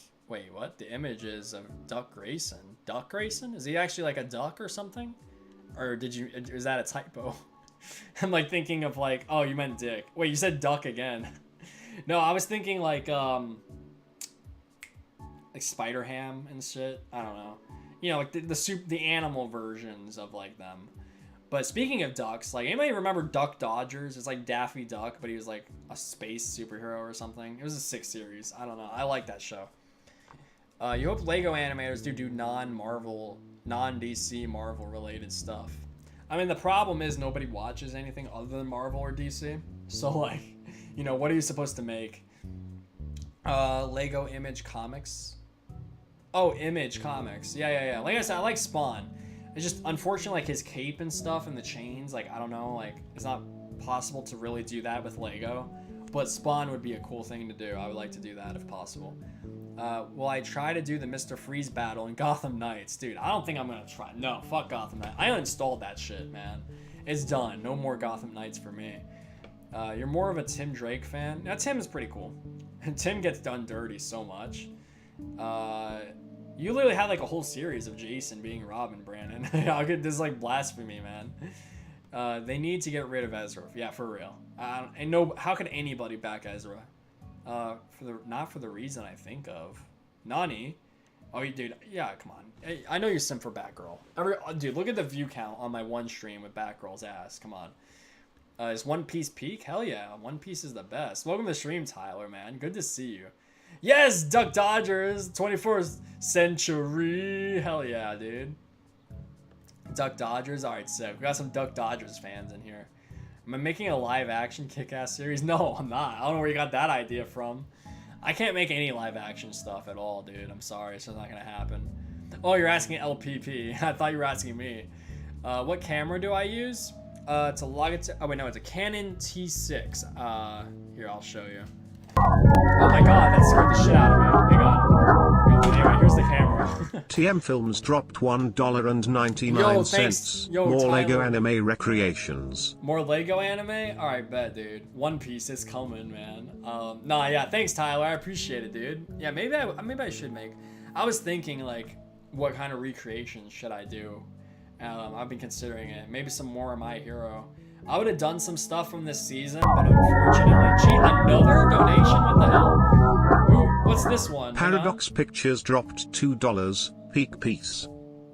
[SPEAKER 1] what? The images of Duck Grayson. Duck Grayson? Is he actually like a duck or something? Or is that a typo? I'm like thinking of like, oh, you meant Dick. Wait, you said duck again. No, I was thinking like Spider-Ham and shit. I don't know. You know, like the animal versions of like them. But speaking of ducks, like anybody remember Duck Dodgers? It's like Daffy Duck, but he was like a space superhero or something. It was a 6th series. I don't know. I like that show. You hope Lego animators do non-Marvel, non-DC Marvel related stuff. I mean, the problem is nobody watches anything other than Marvel or DC. So, like, you know, what are you supposed to make? Lego Image Comics. Oh, Image Comics. Yeah. Like I said, I like Spawn. It's just, unfortunately, like, his cape and stuff and the chains, like, I don't know, like, it's not possible to really do that with Lego. But Spawn would be a cool thing to do. I would like to do that if possible. Will I try to do the Mr. Freeze battle in Gotham Knights? Dude, I don't think I'm gonna try. No, fuck Gotham Knights. I uninstalled that shit, man. It's done. No more Gotham Knights for me. You're more of a Tim Drake fan? Now, Tim is pretty cool. Tim gets done dirty so much. You literally had like a whole series of Jason being Robin, Brandon. This is like blasphemy, man. They need to get rid of Ezra. Yeah, for real. And no, how could anybody back Ezra? Not for the reason I think of. Nani? Oh, dude, yeah, come on. Hey, I know you're sim for Batgirl. Dude, look at the view count on my one stream with Batgirl's ass. Come on. Is One Piece peak? Hell yeah, One Piece is the best. Welcome to the stream, Tyler, man. Good to see you. Yes, Duck Dodgers, 24th century. Hell yeah, dude. Duck Dodgers. All right, sick. We got some Duck Dodgers fans in here. Am I making a live-action Kick-Ass series? No, I'm not. I don't know where you got that idea from. I can't make any live-action stuff at all, dude. I'm sorry. It's just not going to happen. Oh, you're asking LPP. I thought you were asking me. What camera do I use? It's a Logitech. Oh, wait, no. It's a Canon T6. Here, I'll show you. Oh, my God. That scared the shit out of me. Hang on. Anyway, here's the camera.
[SPEAKER 2] TM Films dropped $1.99.
[SPEAKER 1] Yo,
[SPEAKER 2] More
[SPEAKER 1] Tyler.
[SPEAKER 2] Lego anime recreations.
[SPEAKER 1] More Lego anime? Alright, bet, dude. One Piece is coming, man. Nah, yeah, thanks, Tyler. I appreciate it, dude. Yeah, maybe I should make... I was thinking, like, what kind of recreations should I do? I've been considering it. Maybe some more of My Hero. I would have done some stuff from this season, but unfortunately... Another donation? What the hell? What's this one?
[SPEAKER 2] Paradox Pictures dropped $2. Peak Piece.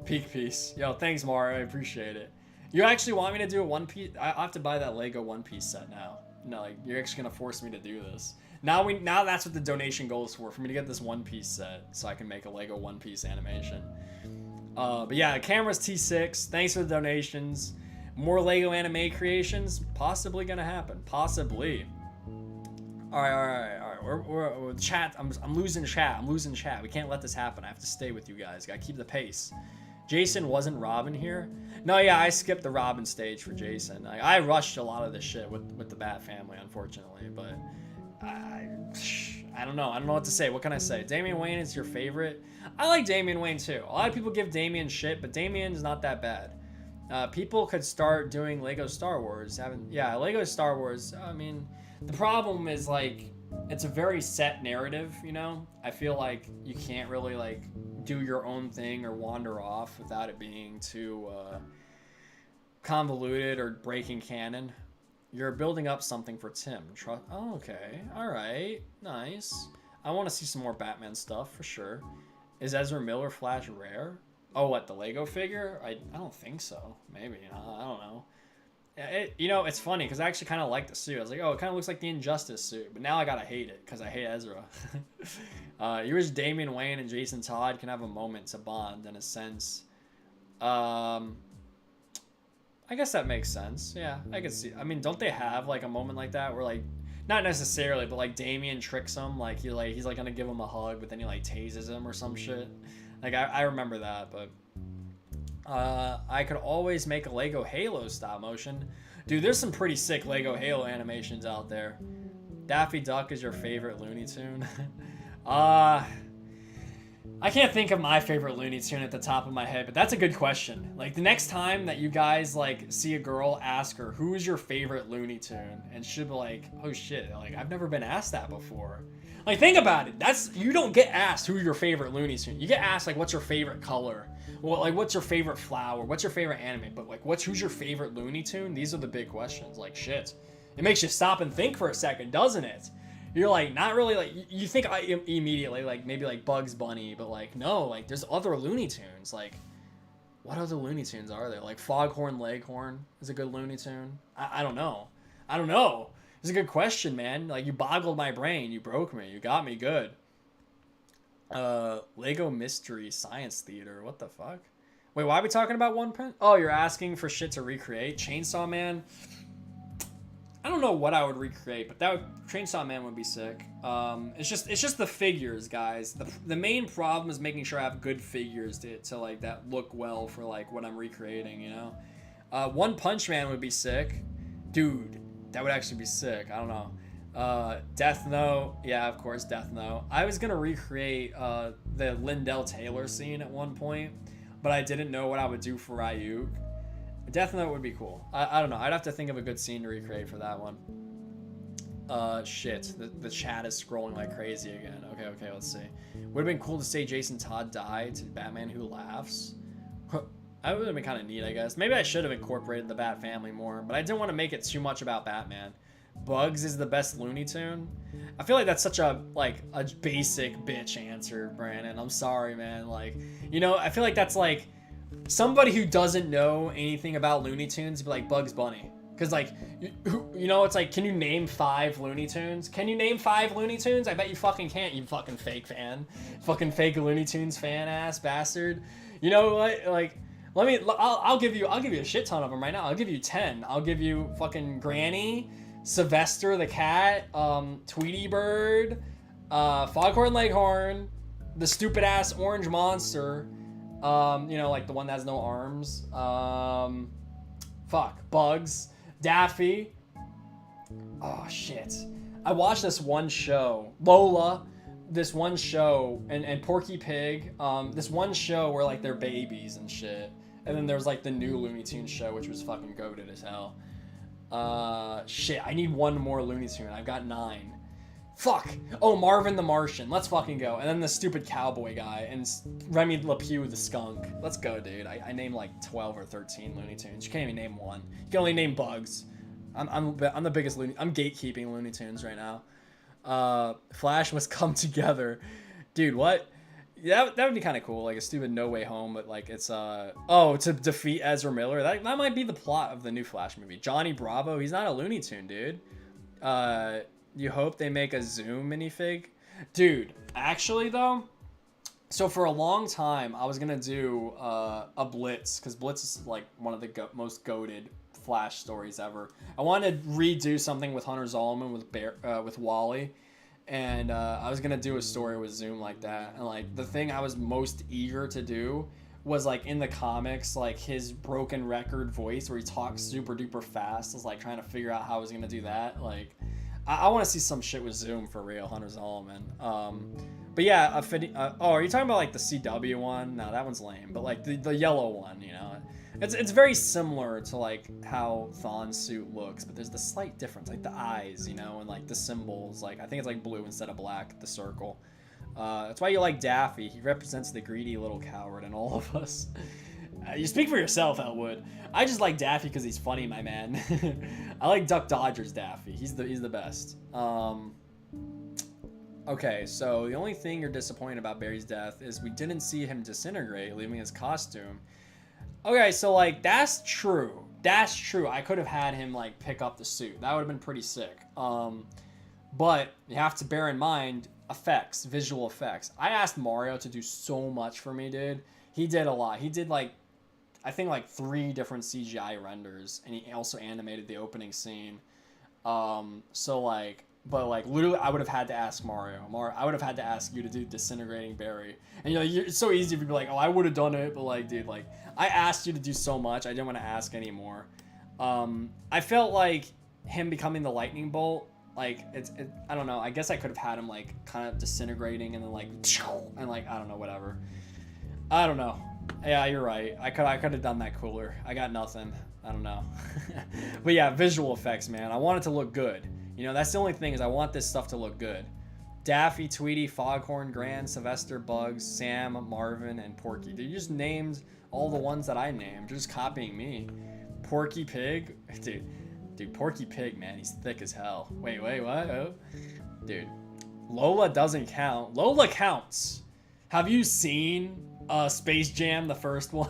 [SPEAKER 1] Peak Piece. Yo, thanks, Mario. I appreciate it. You actually want me to do a One Piece? I have to buy that Lego One Piece set now. No, like, you're actually gonna force me to do this. Now that's what the donation goal is for me to get this One Piece set, so I can make a Lego One Piece animation. But yeah, the camera's T6. Thanks for the donations. More Lego anime creations? Possibly gonna happen. Possibly. All right. We're chat. I'm losing chat. We can't let this happen. I have to stay with you guys. Gotta keep the pace. Jason wasn't Robin here. No, yeah, I skipped the Robin stage for Jason. I rushed a lot of this shit with the Bat family, unfortunately, but I don't know. I don't know what to say. What can I say? Damian Wayne is your favorite. I like Damian Wayne too. A lot of people give Damian shit, but Damian's not that bad. People could start doing Lego Star Wars. Yeah, Lego Star Wars. I mean, the problem is like it's a very set narrative. You know, I feel like you can't really like do your own thing or wander off without it being too convoluted or breaking canon. You're building up something for Tim. Oh, okay. All right. Nice. I want to see some more Batman stuff for sure. Is Ezra Miller Flash rare? Oh, what, the Lego figure? I don't think so. Maybe. I don't know. You know, it's funny because I actually kind of like the suit. I was like, oh, it kind of looks like the Injustice suit. But now I got to hate it because I hate Ezra. You wish Damian Wayne and Jason Todd can have a moment to bond in a sense. I guess that makes sense. Yeah, I can see. I mean, don't they have like a moment like that where like, not necessarily, but like Damian tricks him, like he's like gonna give him a hug, but then he like tases him or some shit. Like I remember that, but I could always make a Lego Halo stop motion. Dude, there's some pretty sick Lego Halo animations out there. Daffy Duck is your favorite Looney Tune? I can't think of my favorite Looney Tune at the top of my head, but that's a good question. Like, the next time that you guys, like, see a girl, ask her, who is your favorite Looney Tune? And she'll be like, oh, shit, like, I've never been asked that before. Like, think about it. You don't get asked who your favorite Looney Tune. You get asked, like, what's your favorite color? Well, like, what's your favorite flower? What's your favorite anime? But, like, who's your favorite Looney Tune? These are the big questions. Like, shit. It makes you stop and think for a second, doesn't it? You're like, not really, like, you think immediately, like, maybe like Bugs Bunny, but like, no, like, there's other Looney Tunes. Like, what other Looney Tunes are there? Like, Foghorn Leghorn is a good Looney Tune. I don't know. I don't know. It's a good question, man. Like, you boggled my brain. You broke me. You got me good. Lego Mystery Science Theater. What the fuck? Wait, why are we talking about One Punch? Oh, you're asking for shit to recreate? Chainsaw Man? I don't know what I would recreate, but Chainsaw Man would be sick. It's just the figures, guys. The main problem is making sure I have good figures to like that look well for like what I'm recreating, you know. One Punch Man would be sick, dude. That would actually be sick. I don't know. Death Note, yeah, of course, Death Note. I was gonna recreate the Lindell Taylor scene at one point, but I didn't know what I would do for Ryuk. Death Note would be cool. I don't know. I'd have to think of a good scene to recreate for that one. Shit. The chat is scrolling like crazy again. Okay, let's see. Would have been cool to say Jason Todd died to Batman Who Laughs. That would have been kind of neat, I guess. Maybe I should have incorporated the Bat family more, but I didn't want to make it too much about Batman. Bugs is the best Looney Tune. I feel like that's such a basic bitch answer, Brandon. I'm sorry, man. Like, you know, I feel like that's like somebody who doesn't know anything about Looney Tunes be like Bugs Bunny. Because, like, you know, it's like, can you name 5 Looney Tunes? Can you name 5 Looney Tunes? I bet you fucking can't, you fucking fake fan. Fucking fake Looney Tunes fan-ass bastard. You know what? Like, I'll give you a shit ton of them right now. I'll give you 10. I'll give you fucking Granny, Sylvester the Cat, Tweety Bird, Foghorn Leghorn, the stupid-ass Orange Monster, you know, like the one that has no arms. Bugs, Daffy. Oh, shit. I watched this one show, Lola, this one show, and Porky Pig, this one show where, like, they're babies and shit. And then there's, like, the new Looney Tunes show, which was fucking goated as hell. Shit, I need one more Looney Tune. I've got 9. Fuck. Oh, Marvin the Martian. Let's fucking go. And then the stupid cowboy guy and Remy LePew the skunk. Let's go, dude. I named like 12 or 13 Looney Tunes. You can't even name one. You can only name Bugs. I'm the biggest I'm gatekeeping Looney Tunes right now. Flash must come together. Dude, what? Yeah, that would be kind of cool. Like a stupid No Way Home, but like it's to defeat Ezra Miller. That might be the plot of the new Flash movie. Johnny Bravo, he's not a Looney Tune, dude. You hope they make a Zoom minifig? Dude, actually though, so for a long time, I was going to do a Blitz, because Blitz is like one of the most goated Flash stories ever. I wanted to redo something with Hunter Zolomon with Wally, and I was going to do a story with Zoom like that. And like the thing I was most eager to do was like in the comics, like his broken record voice where he talks super duper fast is like trying to figure out how he's gonna do that. Like, I want to see some shit with Zoom for real, Hunter Zolomon. But yeah, oh, are you talking about like the CW one? No, that one's lame. But like the yellow one, you know, it's very similar to like how Thawne's suit looks, but there's the slight difference, like the eyes, you know, and like the symbols. Like I think it's like blue instead of black, the circle. That's why you like Daffy. He represents the greedy little coward in all of us. You speak for yourself, Elwood. I just like Daffy because he's funny, my man. I like Duck Dodgers Daffy. He's the best. Okay, so the only thing you're disappointed about Barry's death is we didn't see him disintegrate, leaving his costume. Okay, so like that's true. That's true. I could have had him like pick up the suit. That would have been pretty sick. But you have to bear in mind effects, visual effects. I asked Mario to do so much for me, dude. He did a lot. He did like, I think like 3 different CGI renders, and he also animated the opening scene. So like, but like literally I would have had to ask Mario. I would have had to ask you to do Disintegrating Barry. And you know, it's so easy to be like, oh, I would have done it, but like, dude, like I asked you to do so much. I didn't want to ask anymore. I felt like him becoming the lightning bolt, like I don't know. I guess I could have had him like kind of disintegrating and then like, and like, I don't know, whatever. I don't know. Yeah, you're right. I could have done that cooler. I got nothing. I don't know. But yeah, visual effects, man. I want it to look good. You know, that's the only thing, is I want this stuff to look good. Daffy, Tweety, Foghorn, Gran, Sylvester, Bugs, Sam, Marvin, and Porky. Dude, you just named all the ones that I named. You're just copying me. Porky Pig? Dude, Porky Pig, man. He's thick as hell. Wait, what? Oh. Dude. Lola doesn't count. Lola counts. Have you seen Space Jam, the first one?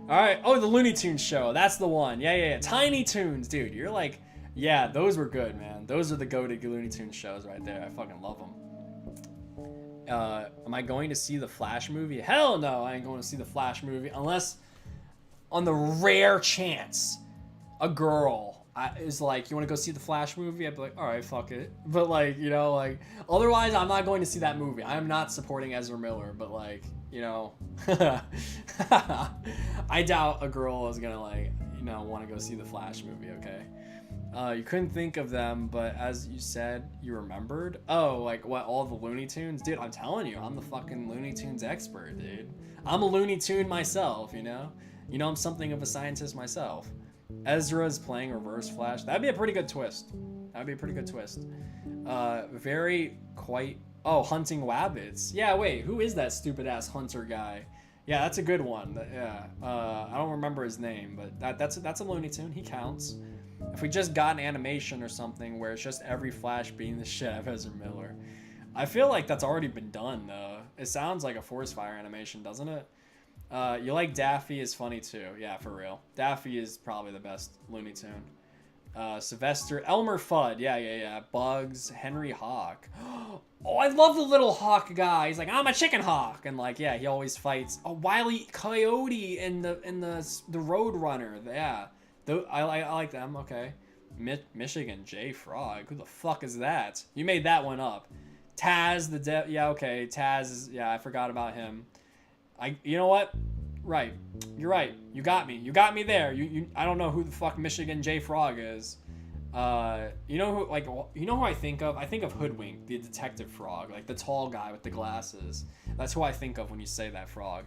[SPEAKER 1] Alright. Oh, the Looney Tunes show. That's the one. Yeah. Tiny Toons, dude. You're like... Yeah, those were good, man. Those are the go-to Looney Tunes shows right there. I fucking love them. Am I going to see the Flash movie? Hell no, I ain't going to see the Flash movie unless, on the rare chance, a girl is like, you want to go see the Flash movie? I'd be like, all right, fuck it. But like, you know, like, otherwise, I'm not going to see that movie. I'm not supporting Ezra Miller, but like, you know, I doubt a girl is gonna like, you know, want to go see the Flash movie. Okay. You couldn't think of them, but as you said, you remembered? Oh, like what, all the Looney Tunes? Dude, I'm telling you, I'm the fucking Looney Tunes expert, dude. I'm a Looney Tune myself, you know? You know, I'm something of a scientist myself. Ezra's playing Reverse Flash. That'd be a pretty good twist. That'd be a pretty good twist. Oh, Hunting Wabbits. Yeah, wait, who is that stupid-ass hunter guy? Yeah, that's a good one. Yeah, I don't remember his name, but that's a Looney Tune. He counts. If we just got an animation or something where it's just every Flash beating the shit out of Ezra Miller. I feel like that's already been done, though. It sounds like a Force Fire animation, doesn't it? You like Daffy is funny, too. Yeah, for real. Daffy is probably the best Looney Tune. Sylvester, Elmer Fudd. Yeah. Bugs, Henry Hawk. Oh, I love the little hawk guy. He's like, I'm a chicken hawk. And like, yeah, he always fights. Oh, Wile E. Coyote and the Road Runner. Yeah. I like them. Okay. Michigan J Frog. Who the fuck is that? You made that one up. Taz the yeah, okay. Taz is, yeah, I forgot about him. You know what? Right. You're right. You got me. You got me there. I don't know who the fuck Michigan J Frog is. You know who I think of? I think of Hoodwink, the detective frog, like the tall guy with the glasses. That's who I think of when you say that frog.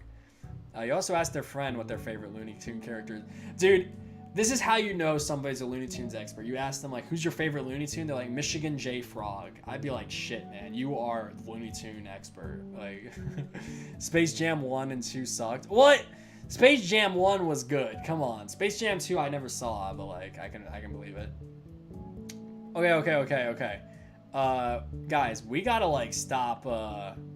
[SPEAKER 1] You also asked their friend what their favorite Looney Tune character is. Dude, this is how you know somebody's a Looney Tunes expert. You ask them, like, who's your favorite Looney Tune? They're like, Michigan J Frog. I'd be like, shit, man, you are the Looney Tune expert. Like, Space Jam 1 and 2 sucked. What? Space Jam 1 was good. Come on. Space Jam 2 I never saw, but, like, I can believe it. Okay. Guys, we gotta, like, stop,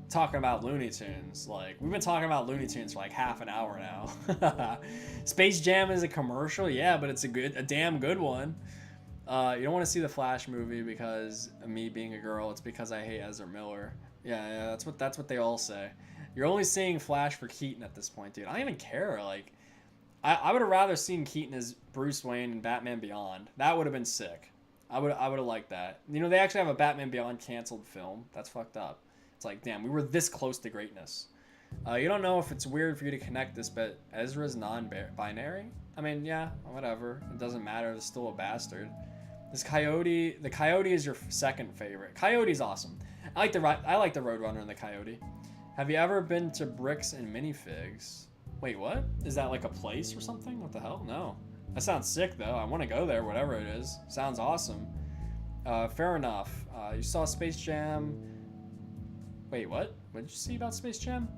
[SPEAKER 1] talking about Looney Tunes. Like, we've been talking about Looney Tunes for like half an hour now. Space Jam is a commercial, yeah, but it's a damn good one. You don't want to see the Flash movie because of me being a girl. It's because I hate Ezra Miller. Yeah, that's what they all say. You're only seeing Flash for Keaton at this point, dude. I don't even care. Like, I would have rather seen Keaton as Bruce Wayne in Batman Beyond. That would have been sick. I would have liked that. You know, they actually have a Batman Beyond canceled film. That's fucked up. It's like, damn, we were this close to greatness. You don't know if it's weird for you to connect this, but Ezra's non-binary? I mean, yeah, whatever. It doesn't matter. It's still a bastard. This Coyote... The Coyote is your second favorite. Coyote's awesome. I like the Roadrunner and the Coyote. Have you ever been to Bricks and Minifigs? Wait, what? Is that like a place or something? What the hell? No. That sounds sick, though. I want to go there, whatever it is. Sounds awesome. Fair enough. You saw Space Jam... Wait, what? What did you see about Space Jam?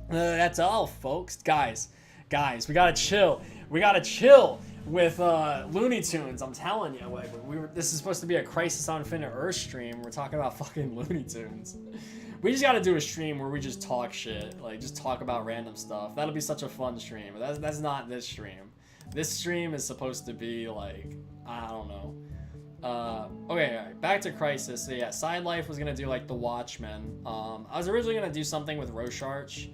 [SPEAKER 1] That's all, folks. Guys, we gotta chill. We gotta chill with Looney Tunes. I'm telling you, like, this is supposed to be a Crisis on Infinite Earth stream. We're talking about fucking Looney Tunes. We just gotta do a stream where we just talk shit, like just talk about random stuff. That'll be such a fun stream. That's not this stream. This stream is supposed to be like, I don't know. Okay, all right, back to Crisis. So yeah, Side Life was gonna do like the Watchmen. I was originally gonna do something with Rorschach.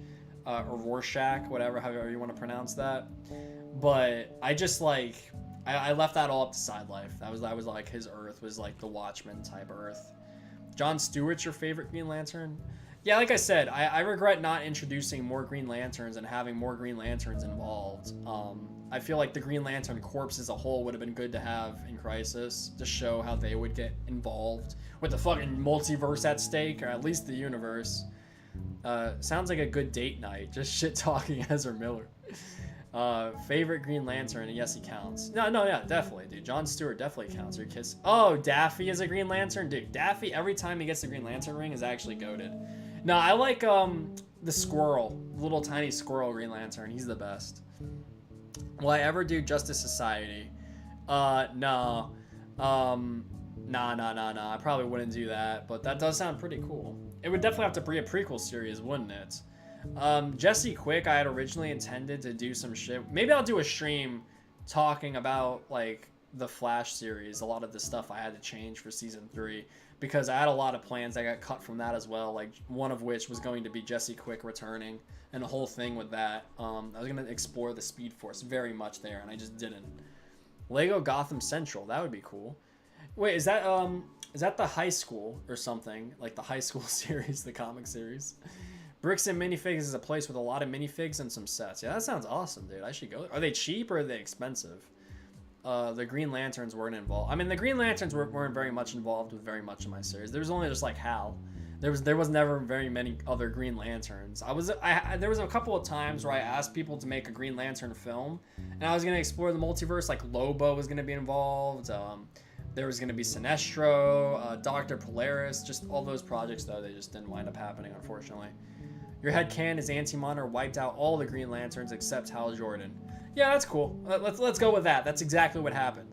[SPEAKER 1] Or Rorschach, whatever, however you want to pronounce that. But I just like, I left that all up to Side Life. That was like his Earth was like the Watchmen type Earth. John Stewart's your favorite Green Lantern? Yeah, like I said, I regret not introducing more Green Lanterns and having more Green Lanterns involved. I feel like the Green Lantern Corps as a whole would have been good to have in Crisis to show how they would get involved with the fucking multiverse at stake, or at least the universe. Sounds like a good date night. Just shit talking Ezra Miller. Favorite Green Lantern? Yes, he counts. No, yeah, definitely, dude. John Stewart definitely counts. Your kiss. Oh, Daffy is a Green Lantern, dude. Daffy, every time he gets the Green Lantern ring, is actually goated. No, I like the squirrel, little tiny squirrel Green Lantern. He's the best. Will I ever do Justice Society? No. Nah. I probably wouldn't do that, but that does sound pretty cool. It would definitely have to be a prequel series, wouldn't it? Jesse Quick, I had originally intended to do some shit. Maybe I'll do a stream talking about, like, the Flash series. A lot of the stuff I had to change for season 3. Because I had a lot of plans that got cut from that as well. Like, one of which was going to be Jesse Quick returning. And the whole thing with that. I was going to explore the Speed Force very much there, and I just didn't. Lego Gotham Central, that would be cool. Wait, is that the high school or something? Like the high school series, the comic series? Bricks and Minifigs is a place with a lot of minifigs and some sets. Yeah, that sounds awesome, dude. I should go. Are they cheap or are they expensive? The Green Lanterns weren't involved. I mean, the Green Lanterns weren't very much involved with very much of my series. There was only just like Hal. There was never very many other Green Lanterns. There was a couple of times where I asked people to make a Green Lantern film, and I was gonna explore the multiverse. Like Lobo was gonna be involved. There was going to be Sinestro, Dr. Polaris, just all those projects, though, they just didn't wind up happening, unfortunately. Your headcanon is Anti-Monitor wiped out all the Green Lanterns except Hal Jordan. Yeah, that's cool. Let's go with that. That's exactly what happened.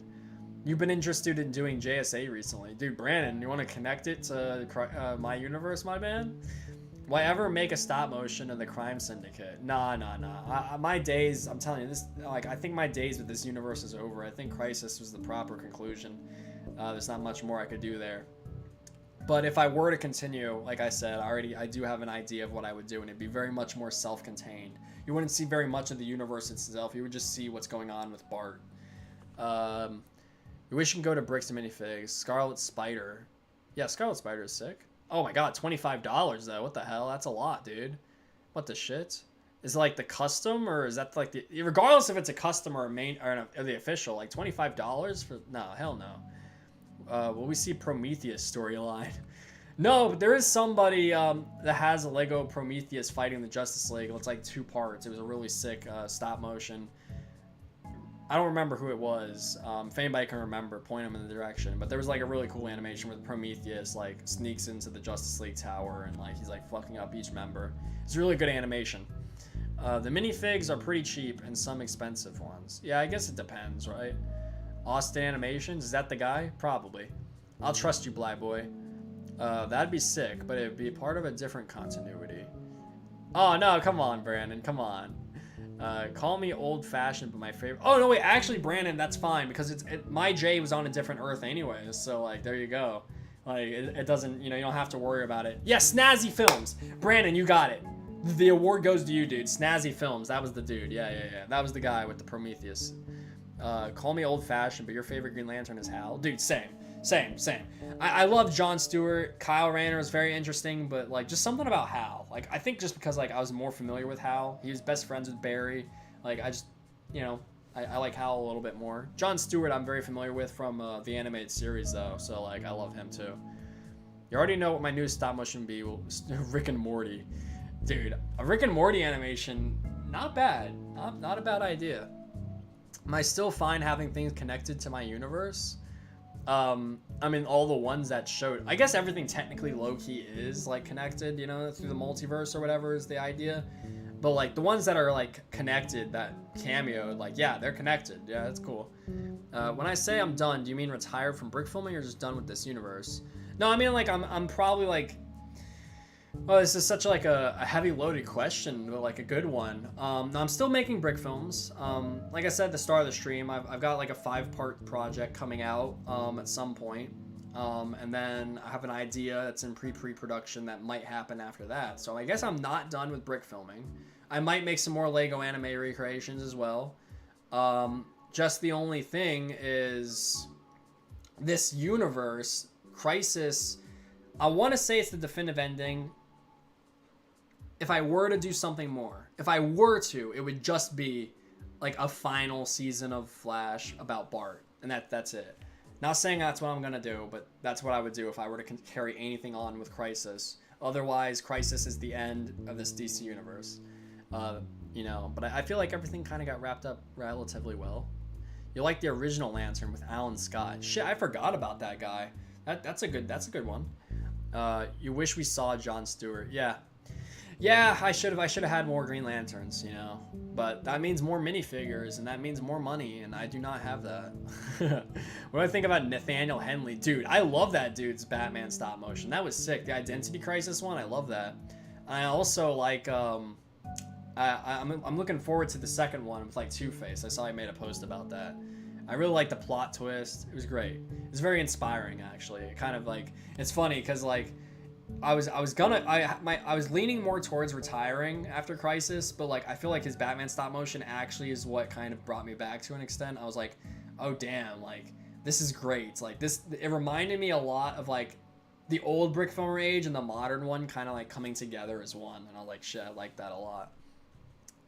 [SPEAKER 1] You've been interested in doing JSA recently. Dude, Brandon, you want to connect it to my universe, my man? Will I ever make a stop motion of the Crime Syndicate? Nah. My days, I'm telling you, this, like, I think my days with this universe is over. I think Crisis was the proper conclusion. There's not much more I could do there. But if I were to continue, like I said, I do have an idea of what I would do, and it'd be very much more self-contained. You wouldn't see very much of the universe itself. You would just see what's going on with Bart. You wish you can go to Bricks and Minifigs. Scarlet Spider. Yeah, Scarlet Spider is sick. Oh my god, $25 though. What the hell? That's a lot, dude. What the shit? Is it like the custom, or is that like the... Regardless if it's a custom or a main or the official, like $25 for... No, hell no. Will we see Prometheus storyline? No, but there is somebody that has a Lego Prometheus fighting the Justice League. It's like 2 parts. It was a really sick stop motion. I don't remember who it was. If anybody can remember, point them in the direction. But there was like a really cool animation where Prometheus like sneaks into the Justice League tower and like he's like fucking up each member. It's a really good animation. The minifigs are pretty cheap and some expensive ones. Yeah, I guess it depends, right? Austin Animations, is that the guy? Probably. I'll trust you, Bly Boy. That'd be sick, but it'd be part of a different continuity. Oh no, come on, Brandon, come on. Call me old-fashioned, but my favorite... Oh no, wait, actually, Brandon, that's fine, because my J was on a different Earth anyways, so like, there you go. Like, it doesn't, you know, you don't have to worry about it. Yeah, Snazzy Films! Brandon, you got it. The award goes to you, dude. Snazzy Films, that was the dude. Yeah. That was the guy with the Prometheus. Call me old-fashioned, but your favorite Green Lantern is Hal. Dude, same. I love Jon Stewart. Kyle Rayner is very interesting, but like just something about Hal. Like I think just because like I was more familiar with Hal, he was best friends with Barry. Like I just, you know, I like Hal a little bit more. Jon Stewart I'm very familiar with from the animated series though, so like I love him too. You already know what my new stop motion be, Rick and Morty. Dude, a Rick and Morty animation, not bad. Not a bad idea. Am I still fine having things connected to my universe? I mean, all the ones that showed, I guess everything technically low-key is like connected, you know, through the multiverse or whatever is the idea. But like the ones that are like connected, that cameoed, like yeah, they're connected. Yeah, that's cool. When I say I'm done, do you mean retired from brick filming or just done with this universe? No, I mean like I'm probably like, oh, this is such like a heavy loaded question, but like a good one. I'm still making brick films. Like I said at the start of the stream, I've got like a 5-part project coming out at some point. And then I have an idea that's in pre-production that might happen after that. So I guess I'm not done with brick filming. I might make some more Lego anime recreations as well. Just the only thing is this universe, Crisis, I want to say it's the definitive ending. If I were to do something more, it would just be like a final season of Flash about Bart, and that's it. Not saying that's what I'm gonna do, but that's what I would do if I were to carry anything on with Crisis. Otherwise, Crisis is the end of this DC universe. You know, but I feel like everything kind of got wrapped up relatively well. You like the original Lantern with Alan Scott? Shit, I forgot about that guy. That's a good one. You wish we saw Jon Stewart? Yeah, I should have had more Green Lanterns, you know, but that means more minifigures and that means more money, and I do not have that. What do I think about Nathaniel Henley? Dude, I love that dude's Batman stop motion. That was sick. The Identity Crisis one, I love that. I also like, I'm looking forward to the second one with like Two-Face. I saw he made a post about that. I really like the plot twist. It was great. It was very inspiring, actually. It kind of like, it's funny because like, I was leaning more towards retiring after Crisis, but like I feel like his Batman stop motion actually is what kind of brought me back to an extent. I was like, oh damn, like this is great. Like this, it reminded me a lot of like the old brick filmer age and the modern one kind of like coming together as one, and I was like, shit, I like that a lot.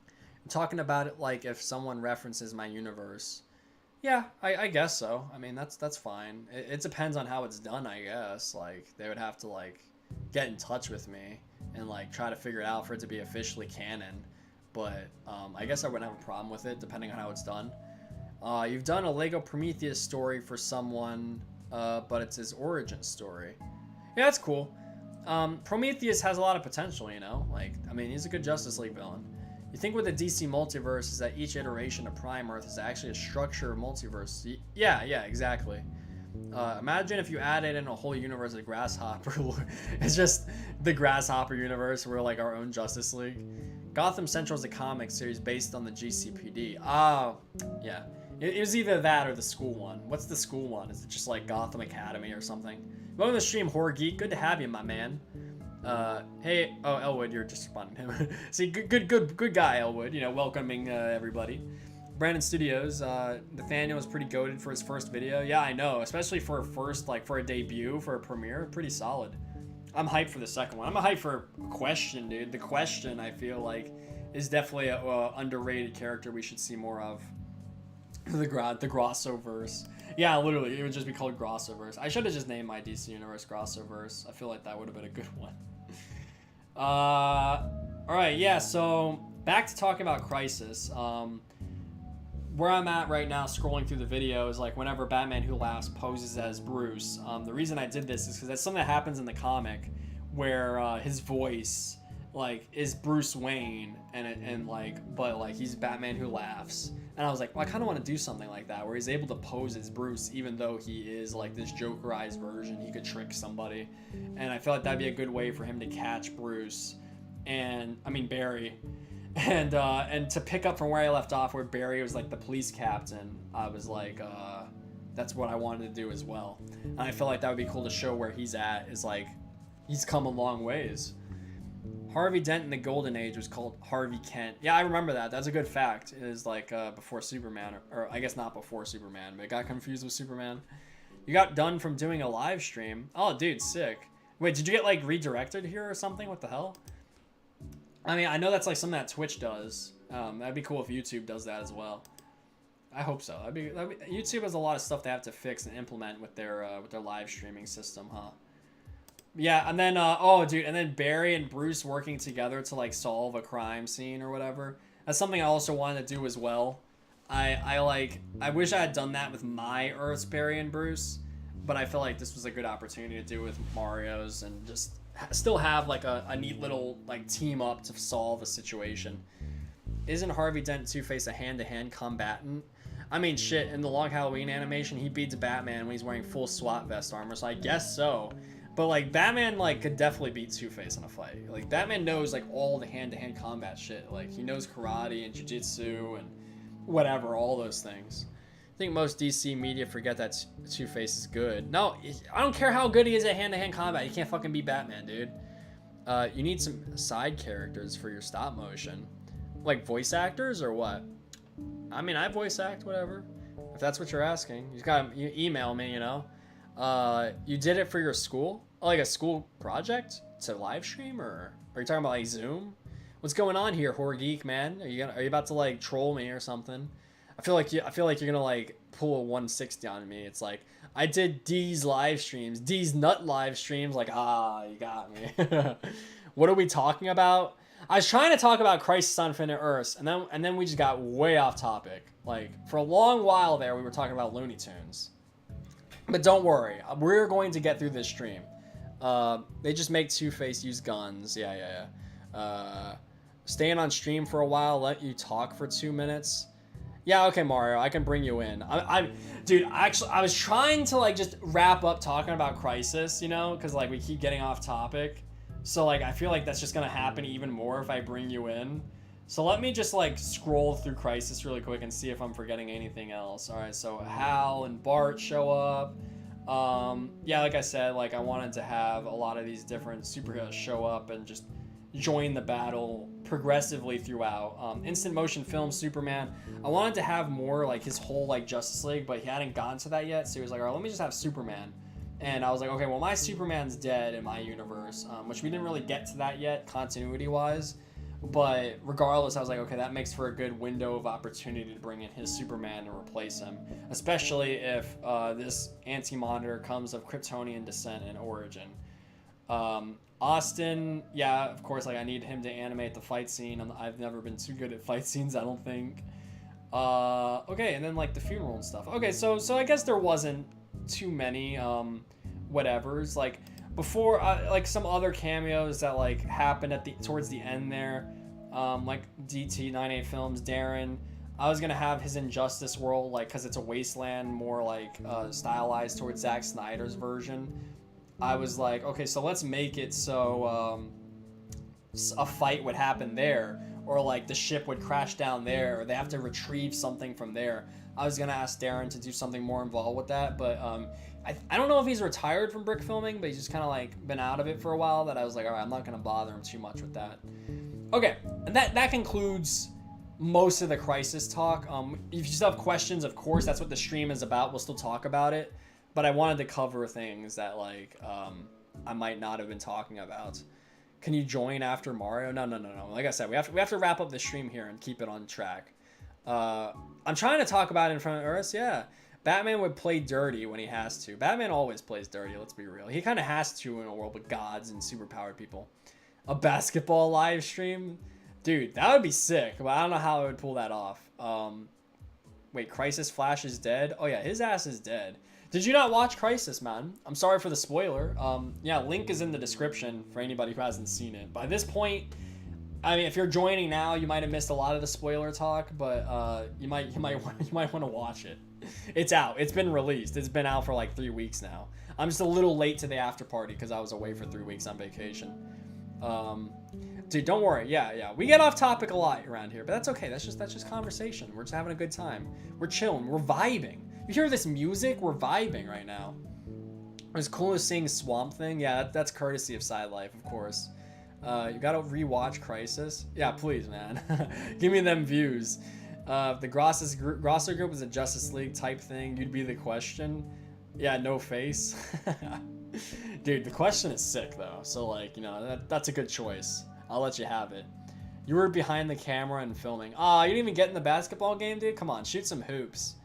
[SPEAKER 1] I'm talking about it like if someone references my universe. Yeah, I guess so. I mean, that's fine. It depends on how it's done, I guess. Like they would have to like get in touch with me and like try to figure it out for it to be officially canon, but I guess I wouldn't have a problem with it depending on how it's done. You've done a Lego Prometheus story for someone, but it's his origin story. Yeah, that's cool. Prometheus has a lot of potential, you know, like I mean he's a good Justice League villain. You think with the DC multiverse is that each iteration of Prime Earth is actually a structure of multiverse? Yeah, exactly. Imagine if you added in a whole universe of Grasshopper. It's just the Grasshopper universe. We're like our own Justice League. Gotham Central is a comic series based on the GCPD. Yeah. It was either that or the school one. What's the school one? Is it just like Gotham Academy or something? Welcome to the stream, Horror Geek. Good to have you, my man. Hey, oh, Elwood, you're just responding to him. See, good guy, Elwood. You know, welcoming everybody. Brandon Studios, Nathaniel was pretty goated for his first video. Yeah, I know, especially for a first, like for a debut, for a premiere, pretty solid. I'm hyped for the second one. I'm hyped for Question, dude. The Question, I feel like, is definitely a underrated character we should see more of. The Grassoverse. Yeah, literally, it would just be called Grassoverse. I should have just named my DC Universe Grassoverse. I feel like that would have been a good one. Alright, yeah, so back to talking about Crisis. Where I'm at right now scrolling through the video is like whenever Batman Who Laughs poses as Bruce. The reason I did this is because that's something that happens in the comic where his voice like is Bruce Wayne but he's Batman Who Laughs. And I was like, well, I kind of want to do something like that where he's able to pose as Bruce even though he is like this Jokerized version. He could trick somebody. And I feel like that'd be a good way for him to catch Bruce Barry. And to pick up from where I left off, where Barry was like the police captain, I was like, that's what I wanted to do as well. And I feel like that would be cool to show where he's at, is like, he's come a long ways. Harvey Dent in the Golden Age was called Harvey Kent. Yeah, I remember that. That's a good fact. It is like before Superman, or I guess not before Superman, but it got confused with Superman. You got done from doing a live stream. Oh, dude, sick. Wait, did you get like redirected here or something? What the hell? I mean, I know that's like something that Twitch does. That'd be cool if YouTube does that as well. I hope so. YouTube has a lot of stuff they have to fix and implement with their live streaming system, huh? Yeah, and then oh, dude, and then Barry and Bruce working together to like solve a crime scene or whatever. That's something I also wanted to do as well. I wish I had done that with my Earth's Barry and Bruce, but I feel like this was a good opportunity to do with Mario's and just still have like a neat little like team up to solve a situation. Isn't Harvey Dent Two-Face a hand-to-hand combatant? I mean, shit, in the Long Halloween animation, he beats Batman when he's wearing full SWAT vest armor, so I guess so. But, like, Batman, like, could definitely beat Two-Face in a fight. Like, Batman knows, like, all the hand-to-hand combat shit. Like, he knows karate and jiu-jitsu and whatever, all those things. I think most DC media forget that Two-Face is good. No, I don't care how good he is at hand-to-hand combat. He can't fucking beat Batman, dude. You need some side characters for your stop motion. Like, voice actors or what? I mean, I voice act, whatever. If that's what you're asking. You email me, you know. You did it for your school? Like a school project to live stream, or are you talking about like Zoom? What's going on here, Horror Geek, man? Are you about to like troll me or something? I feel like you're gonna like pull a 160 on me. It's like I did D's live streams, D's nut live streams. Like, you got me. What are we talking about? I was trying to talk about Crisis on Infinite Earths, and then we just got way off topic. Like for a long while there, we were talking about Looney Tunes. But don't worry, we're going to get through this stream. They just make Two-Face use guns. Yeah. Staying on stream for a while, let you talk for 2 minutes. Yeah, okay, Mario, I can bring you in. Dude, actually, I was trying to like just wrap up talking about Crisis, you know, because like we keep getting off topic. So like I feel like that's just gonna happen even more if I bring you in. So let me just like scroll through Crisis really quick and see if I'm forgetting anything else. All right, so Hal and Bart show up. Yeah, like I said, like I wanted to have a lot of these different superheroes show up and just join the battle progressively throughout. Instant motion film Superman. I wanted to have more like his whole like Justice League, but he hadn't gotten to that yet. So he was like, all right, let me just have Superman. And I was like, okay, well, my Superman's dead in my universe, which we didn't really get to that yet, continuity-wise. But regardless, I was like, okay, that makes for a good window of opportunity to bring in his Superman and replace him, especially if this Anti-Monitor comes of Kryptonian descent and origin. Austin, yeah, of course, like I need him to animate the fight scene. I've never been too good at fight scenes, I don't think. Okay, and then like the funeral and stuff. Okay, so I guess there wasn't too many whatevers like before, like some other cameos that like happened towards the end there, like DT98 Films Darren. I was gonna have his Injustice world, like because it's a wasteland, more like stylized towards Zack Snyder's version. I was like, okay, so let's make it so a fight would happen there, or like the ship would crash down there, or they have to retrieve something from there. I was gonna ask Darren to do something more involved with that, but I don't know if he's retired from brick filming, but he's just kind of like been out of it for a while, that I was like, all right, I'm not gonna bother him too much with that. Okay, and that concludes most of the Crisis talk. If you still have questions, of course, that's what the stream is about. We'll still talk about it, but I wanted to cover things that like I might not have been talking about. Can you join after Mario? No. Like I said, we have to wrap up the stream here and keep it on track. I'm trying to talk about it in front of Earth. Yeah, Batman would play dirty when he has to. Batman always plays dirty, let's be real. He kind of has to in a world with gods and superpowered people. A basketball live stream? Dude, that would be sick, but I don't know how I would pull that off. Wait, Crisis Flash is dead? Oh yeah, his ass is dead. Did you not watch Crisis, man? I'm sorry for the spoiler. Yeah, link is in the description for anybody who hasn't seen it. By this point, I mean, if you're joining now, you might have missed a lot of the spoiler talk, but you might want to watch it. It's out. It's been released. It's been out for like 3 weeks now. I'm just a little late to the after party because I was away for 3 weeks on vacation. Dude, don't worry. Yeah. We get off topic a lot around here, but that's okay. That's just conversation. We're just having a good time. We're chilling. We're vibing. You hear this music? We're vibing right now. It was cool as seeing Swamp Thing. Yeah, that's courtesy of Side Life, of course. You gotta rewatch Crisis. Yeah, please, man. Give me them views. If the Grasso group was a Justice League type thing, you'd be the Question. Yeah, no face. Dude, the Question is sick though. So like, you know, that's a good choice. I'll let you have it. You were behind the camera and filming. You didn't even get in the basketball game, dude? Come on, shoot some hoops.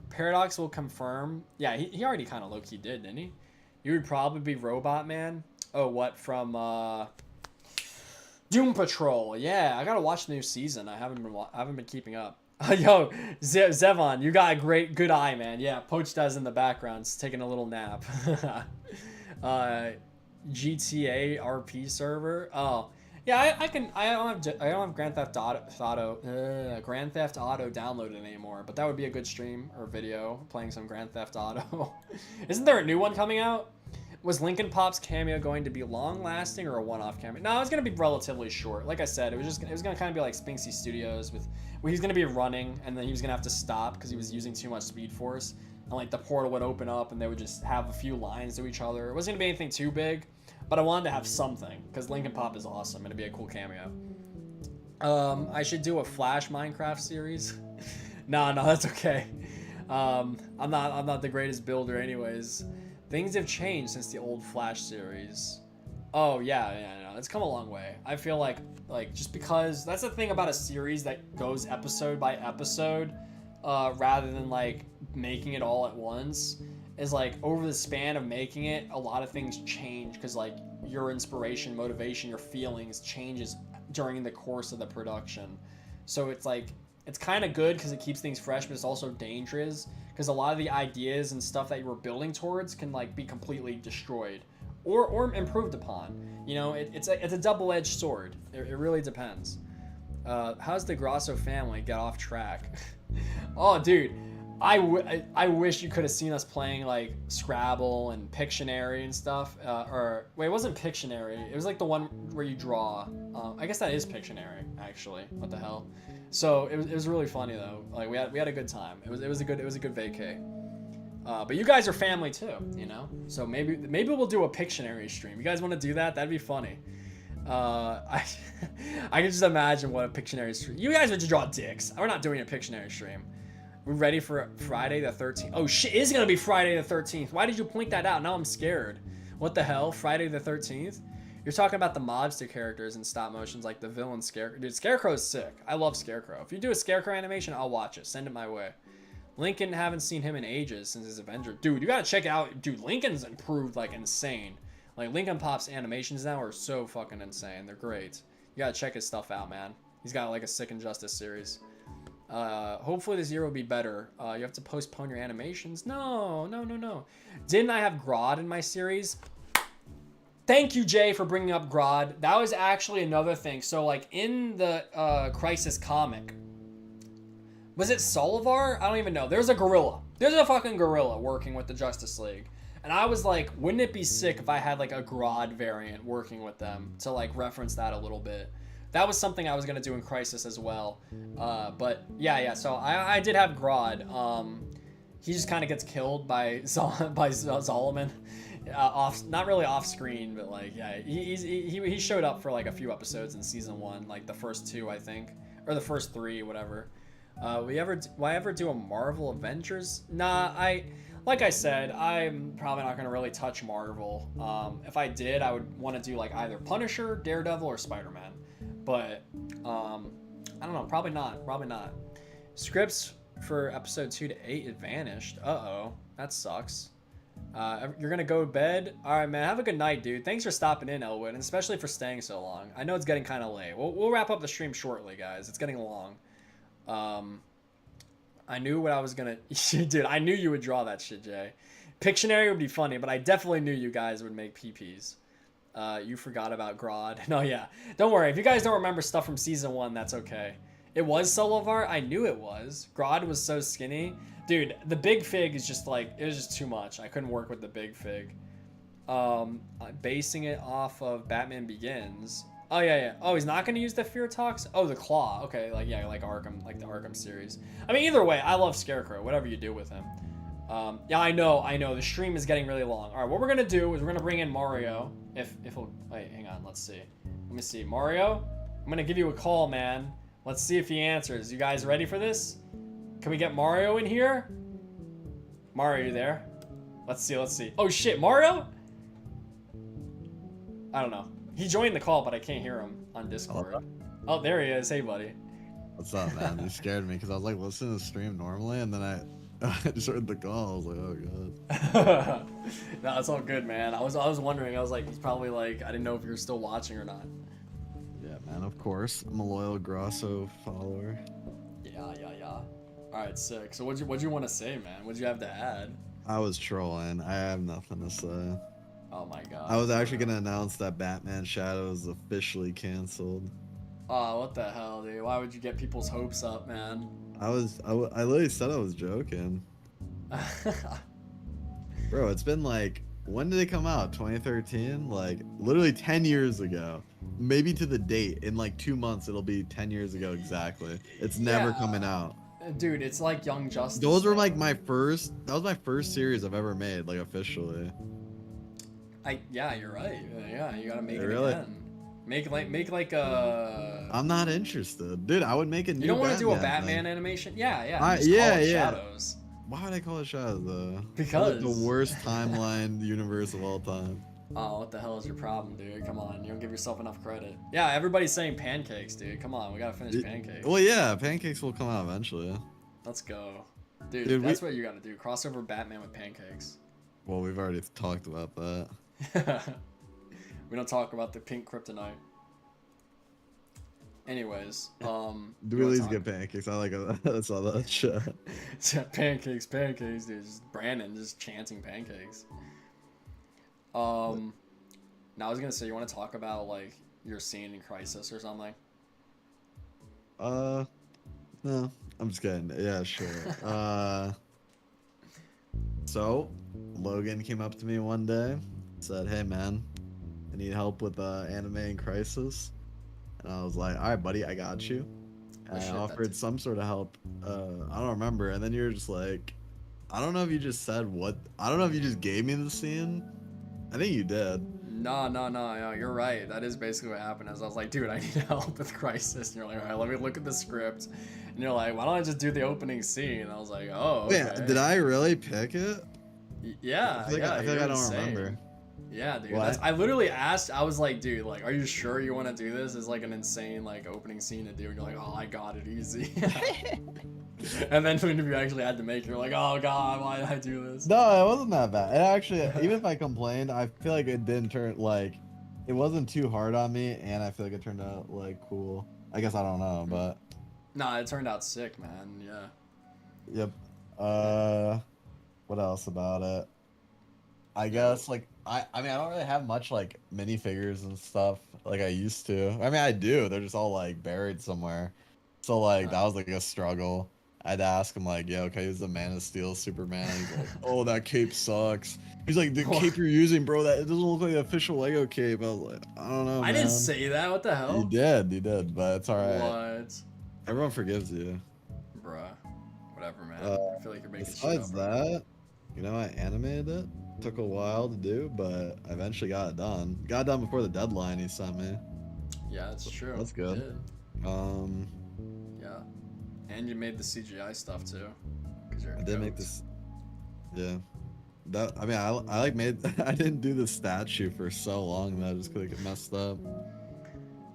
[SPEAKER 1] Paradox will confirm. Yeah, he already kind of low-key did, didn't he? You would probably be Robot Man. Oh, what, from Doom Patrol. Yeah, I gotta watch the new season. I haven't been keeping up. Yo, Zevon, you got a good eye, man. Yeah, Poach does in the background, just taking a little nap. GTA RP server. Oh, yeah, I don't have Grand Theft Auto downloaded anymore, but that would be a good stream or video playing some Grand Theft Auto. Isn't there a new one coming out? Was Lincoln Pop's cameo going to be long-lasting or a one-off cameo? No, it was going to be relatively short. Like I said, it was going to kind of be like Spinksy Studios where he's going to be running and then he was going to have to stop because he was using too much Speed Force. And like the portal would open up and they would just have a few lines to each other. It wasn't going to be anything too big, but I wanted to have something because Lincoln Pop is awesome and it'd be a cool cameo. I should do a Flash Minecraft series. No, that's okay. I'm not the greatest builder anyways. Things have changed since the old Flash series. Oh yeah, no, it's come a long way. I feel like just because that's the thing about a series that goes episode by episode, rather than like making it all at once, is like over the span of making it, a lot of things change because like your inspiration, motivation, your feelings changes during the course of the production. So it's like it's kind of good because it keeps things fresh, but it's also dangerous because a lot of the ideas and stuff that you were building towards can like be completely destroyed or improved upon. You know, it's a double-edged sword. It really depends. How's the Grasso family get off track? Oh, dude, I wish you could have seen us playing like Scrabble and Pictionary and stuff. Or wait, it wasn't Pictionary. It was like the one where you draw. I guess that is Pictionary actually. What the hell? So it was really funny though. Like we had a good time. It was a good vacay. But you guys are family too, you know. So maybe we'll do a Pictionary stream. You guys want to do that? That'd be funny. I can just imagine what a Pictionary stream. You guys would just draw dicks. We're not doing a Pictionary stream. We're ready for Friday the 13th. Oh shit, it's gonna be Friday the 13th. Why did you point that out? Now I'm scared. What the hell? Friday the 13th? You're talking about the mobster characters in stop motions like the villain Scarecrow. Dude, Scarecrow's sick. I love Scarecrow. If you do a Scarecrow animation, I'll watch it. Send it my way. Lincoln, haven't seen him in ages since his Avenger. Dude, you gotta check out. Dude, Lincoln's improved like insane. Like Lincoln Pop's animations now are so fucking insane. They're great. You gotta check his stuff out, man. He's got like a sick Injustice series. Hopefully this year will be better. You have to postpone your animations. No. Didn't I have Grodd in my series? Thank you, Jay, for bringing up Grodd. That was actually another thing. So, like, in the Crisis comic, was it Solivar? I don't even know. There's a gorilla. There's a fucking gorilla working with the Justice League. And I was like, wouldn't it be sick if I had, like, a Grodd variant working with them to, like, reference that a little bit? That was something I was going to do in Crisis as well. But, yeah, so I did have Grodd. He just kind of gets killed by Zolomon. Not really off screen, but like he showed up for like a few episodes in season 1, like the first 2 I think, or the first 3, whatever. Will I ever do a Marvel Avengers? Nah, like I said, I'm probably not gonna really touch Marvel. If I did, I would want to do like either Punisher, Daredevil, or Spider-Man. But I don't know, probably not. Scripts for episode 2 to 8 it vanished. Uh-oh, that sucks. You're gonna go to bed? Alright, man, have a good night, dude. Thanks for stopping in, Elwood, and especially for staying so long. I know it's getting kind of late. We'll wrap up the stream shortly, guys. It's getting long. I knew what I was gonna... Dude, I knew you would draw that shit, Jay. Pictionary would be funny, but I definitely knew you guys would make PPs. You forgot about Grodd. No, yeah. Don't worry. If you guys don't remember stuff from season 1, that's okay. It was Solivar? I knew it was. Grodd was so skinny. Dude, the Big Fig is just like, it was just too much. I couldn't work with the Big Fig. Basing it off of Batman Begins. Oh, yeah. Oh, he's not going to use the Fear Tox? Oh, the Claw. Okay, like Arkham, like the Arkham series. I mean, either way, I love Scarecrow, whatever you do with him. Yeah, I know. The stream is getting really long. All right, what we're going to do is we're going to bring in Mario. If he'll, wait, hang on, let's see. Let me see. Mario, I'm gonna give you a call, man. Let's see if he answers. You guys ready for this? Can we get Mario in here? Mario, you there? Let's see, let's see. Oh shit, Mario? I don't know. He joined the call, but I can't hear him on Discord. Oh, there he is. Hey, buddy.
[SPEAKER 3] What's up, man? You scared me because I was like listening to the stream normally, and then I just heard the call. I was like, oh god.
[SPEAKER 1] No, it's all good, man. I was wondering. I was like, he's probably like, I didn't know if you're still watching or not.
[SPEAKER 3] Yeah, man. Of course, I'm a loyal Grasso follower.
[SPEAKER 1] Yeah. All right, sick. So what'd you want to say, man? What'd you have to add?
[SPEAKER 3] I was trolling. I have nothing to say.
[SPEAKER 1] Oh my god.
[SPEAKER 3] I was actually gonna announce that Batman Shadow is officially canceled.
[SPEAKER 1] Oh, what the hell, dude? Why would you get people's hopes up, man?
[SPEAKER 3] I literally said I was joking. Bro, it's been like, when did it come out? 2013? Like, literally 10 years ago. Maybe to the date. In like 2 months, it'll be 10 years ago exactly. It's never coming out.
[SPEAKER 1] Dude, it's like Young Justice.
[SPEAKER 3] Those were like that was my first series I've ever made, like officially.
[SPEAKER 1] Yeah, you're right. Yeah, you gotta make it
[SPEAKER 3] really?
[SPEAKER 1] again. Make like a.
[SPEAKER 3] I'm not interested, dude. I would make a new.
[SPEAKER 1] You don't want to do a
[SPEAKER 3] Batman
[SPEAKER 1] Batman
[SPEAKER 3] thing.
[SPEAKER 1] animation? Yeah.
[SPEAKER 3] Yeah.
[SPEAKER 1] Call it Shadows.
[SPEAKER 3] Why would I call it Shadows though?
[SPEAKER 1] Because
[SPEAKER 3] it's like the worst timeline universe of all time.
[SPEAKER 1] Oh, what the hell is your problem, dude? Come on, you don't give yourself enough credit. Yeah, everybody's saying pancakes, dude. Come on, we gotta finish pancakes.
[SPEAKER 3] Well, yeah, pancakes will come out eventually.
[SPEAKER 1] Let's go, dude. That's what you gotta do. Crossover Batman with pancakes.
[SPEAKER 3] Well, we've already talked about that.
[SPEAKER 1] We don't talk about the pink kryptonite. Anyways,
[SPEAKER 3] do we at least get pancakes? I like I saw that shit.
[SPEAKER 1] Yeah, pancakes, dude. Just Brandon just chanting pancakes. Now I was gonna say, you want to talk about like your scene in Crisis or something?
[SPEAKER 3] No, I'm just kidding. Yeah, sure. So Logan came up to me one day, said, "Hey man, I need help with animating Crisis," and I was like, "All right, buddy, I got you." And I offered some sort of help. I don't remember. And then you're just like, I don't know if you just said what. I don't know if you just gave me the scene. I think you did.
[SPEAKER 1] No, you're right. That is basically what happened. As I was like, dude, I need help with Crisis. And you're like, all right, let me look at the script. And you're like, why don't I just do the opening scene? And I was like, oh, okay.
[SPEAKER 3] Wait, did I really pick it?
[SPEAKER 1] Yeah,
[SPEAKER 3] I feel like I don't remember.
[SPEAKER 1] Yeah, dude.
[SPEAKER 3] What?
[SPEAKER 1] I literally asked. I was like, dude, like, are you sure you want to do this? It's like an insane like opening scene to do. And you're like, oh, I got it easy. And then when you actually had to make it, you're like, oh god, why did I do this?
[SPEAKER 3] No, it wasn't that bad. It actually, even if I complained, I feel like it didn't turn like, it wasn't too hard on me, and I feel like it turned out like cool. I guess I don't know, but.
[SPEAKER 1] Nah, it turned out sick, man. Yeah.
[SPEAKER 3] Yep. What else about it? I guess like I mean I don't really have much like minifigures and stuff like I used to. I mean I do. They're just all like buried somewhere. So like that was like a struggle. I had to ask him like, yo, can I use the Man of Steel Superman? He's like, oh, that cape sucks. He's like, the cape you're using, bro, that it doesn't look like the official Lego cape. I was like, I don't know, man.
[SPEAKER 1] I didn't say that. What the hell?
[SPEAKER 3] You did, but it's all right.
[SPEAKER 1] What?
[SPEAKER 3] Everyone forgives you.
[SPEAKER 1] Bruh. Whatever, man. I feel like you're making shit up.
[SPEAKER 3] Besides that, you know, I animated it. Took a while to do, but I eventually got it done. Got it done before the deadline he sent me.
[SPEAKER 1] Yeah, that's true.
[SPEAKER 3] That's good.
[SPEAKER 1] Yeah. And you made the CGI stuff too.
[SPEAKER 3] I did make this. Yeah. That I mean, I like made. I didn't do the statue for so long that I just like it messed up.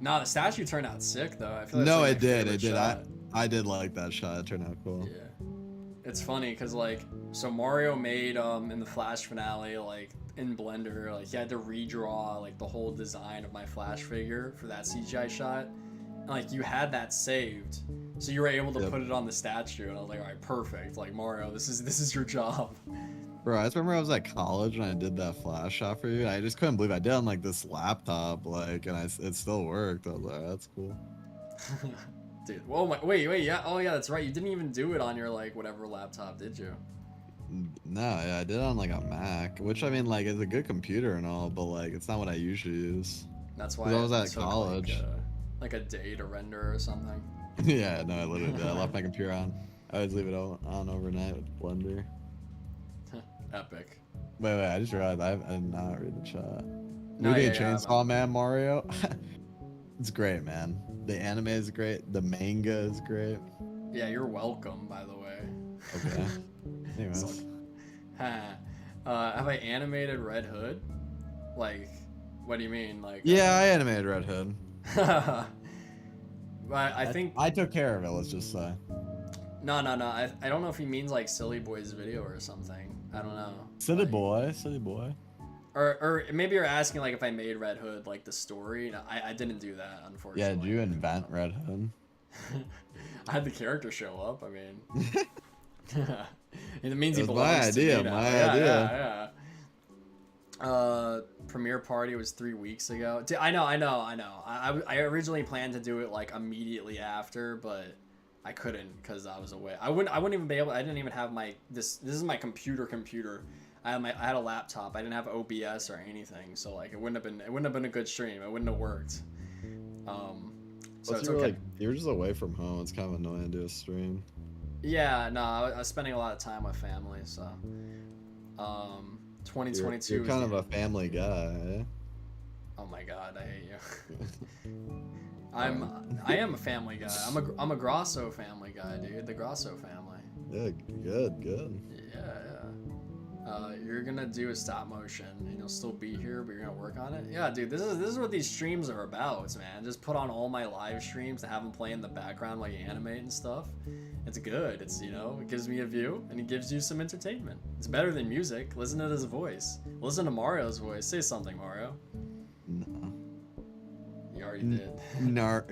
[SPEAKER 1] Nah, the statue turned out sick though. I feel like
[SPEAKER 3] no,
[SPEAKER 1] like
[SPEAKER 3] it did. It did.
[SPEAKER 1] Shot.
[SPEAKER 3] I did like that shot. It turned out cool.
[SPEAKER 1] Yeah. It's funny because like, so Mario made in the Flash finale, like in Blender, like he had to redraw like the whole design of my Flash figure for that CGI shot. And, like you had that saved, so you were able to put it on the statue, and I was like, all right, perfect. Like Mario, this is your job.
[SPEAKER 3] Bro, I just remember I was at college and I did that Flash shot for you. And I just couldn't believe I did it on like this laptop, like, and it still worked. I was like, that's cool.
[SPEAKER 1] Dude, whoa, wait, yeah, oh yeah, that's right. You didn't even do it on your like whatever laptop, did you?
[SPEAKER 3] No, yeah, I did it on like a Mac, which I mean, like, it's a good computer and all, but like, it's not what I usually use.
[SPEAKER 1] That's why
[SPEAKER 3] I was at college.
[SPEAKER 1] Like a day to render or something.
[SPEAKER 3] Yeah, no, I literally did. I left my computer on. I always leave it on overnight with Blender.
[SPEAKER 1] Epic.
[SPEAKER 3] Wait, I just realized I did not read the chat.
[SPEAKER 1] No,
[SPEAKER 3] Movie Chainsaw Man Mario. It's great, man. The anime is great. The manga is great.
[SPEAKER 1] Yeah, you're welcome, by the way.
[SPEAKER 3] Okay. Anyways.
[SPEAKER 1] So, have I animated Red Hood? Like, what do you mean? Like,
[SPEAKER 3] Yeah, I animated Red Hood.
[SPEAKER 1] I think
[SPEAKER 3] I took care of it. Let's just say.
[SPEAKER 1] no. I don't know if he means like Silly Boy's video or something. I don't know.
[SPEAKER 3] Silly
[SPEAKER 1] Like,
[SPEAKER 3] boy, silly boy.
[SPEAKER 1] Or maybe you're asking like if I made Red Hood like the story. No, I didn't do that, unfortunately.
[SPEAKER 3] Yeah, did you invent Red Hood?
[SPEAKER 1] I had the character show up. I mean, it means
[SPEAKER 3] It
[SPEAKER 1] he
[SPEAKER 3] was my
[SPEAKER 1] belongs to
[SPEAKER 3] idea.
[SPEAKER 1] me now.
[SPEAKER 3] My
[SPEAKER 1] Yeah,
[SPEAKER 3] idea.
[SPEAKER 1] yeah. Premiere Party was 3 weeks ago. I know. I originally planned to do it like immediately after, but I couldn't because I was away. I wouldn't even be able. I didn't even have my this is my computer. I had a laptop. I didn't have OBS or anything, so like it wouldn't have been a good stream. It wouldn't have worked. So
[SPEAKER 3] Plus
[SPEAKER 1] it's
[SPEAKER 3] you were
[SPEAKER 1] okay.
[SPEAKER 3] like, you're just away from home. It's kind of annoying to do a stream.
[SPEAKER 1] Yeah, no, I was spending a lot of time with family, so 2022
[SPEAKER 3] You're
[SPEAKER 1] is
[SPEAKER 3] kind
[SPEAKER 1] the-
[SPEAKER 3] of a family guy. Eh?
[SPEAKER 1] Oh my god, I hate you. I am a family guy. I'm a Grasso family guy, dude. The Grasso family.
[SPEAKER 3] Yeah, good.
[SPEAKER 1] Yeah. You're gonna do a stop motion and you'll still be here, but you're gonna work on it. Yeah, dude. This is what these streams are about, man. Just put on all my live streams to have them play in the background while you animate and stuff. It's good. It's it gives me a view and it gives you some entertainment. It's better than music. Listen to his voice. Listen to Mario's voice. Say something, Mario.
[SPEAKER 3] No.
[SPEAKER 1] You already did.
[SPEAKER 3] Nar.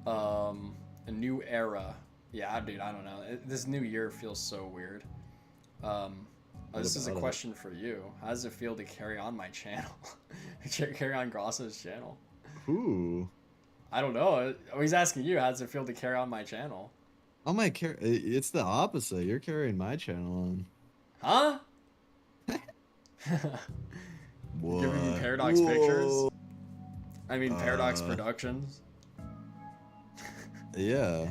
[SPEAKER 1] A new era. Yeah, dude, I don't know. This new year feels so weird. This is a
[SPEAKER 3] about it?
[SPEAKER 1] question for you. How does it feel to carry on my channel? Carry on Grasso's channel?
[SPEAKER 3] Ooh.
[SPEAKER 1] I don't know. He's asking you, how does it feel to carry on my channel?
[SPEAKER 3] Oh my it's the opposite. You're carrying my channel on.
[SPEAKER 1] Huh?
[SPEAKER 3] What?
[SPEAKER 1] Giving you Paradox Pictures? I mean, Paradox
[SPEAKER 3] Uh,
[SPEAKER 1] Productions?
[SPEAKER 3] Yeah,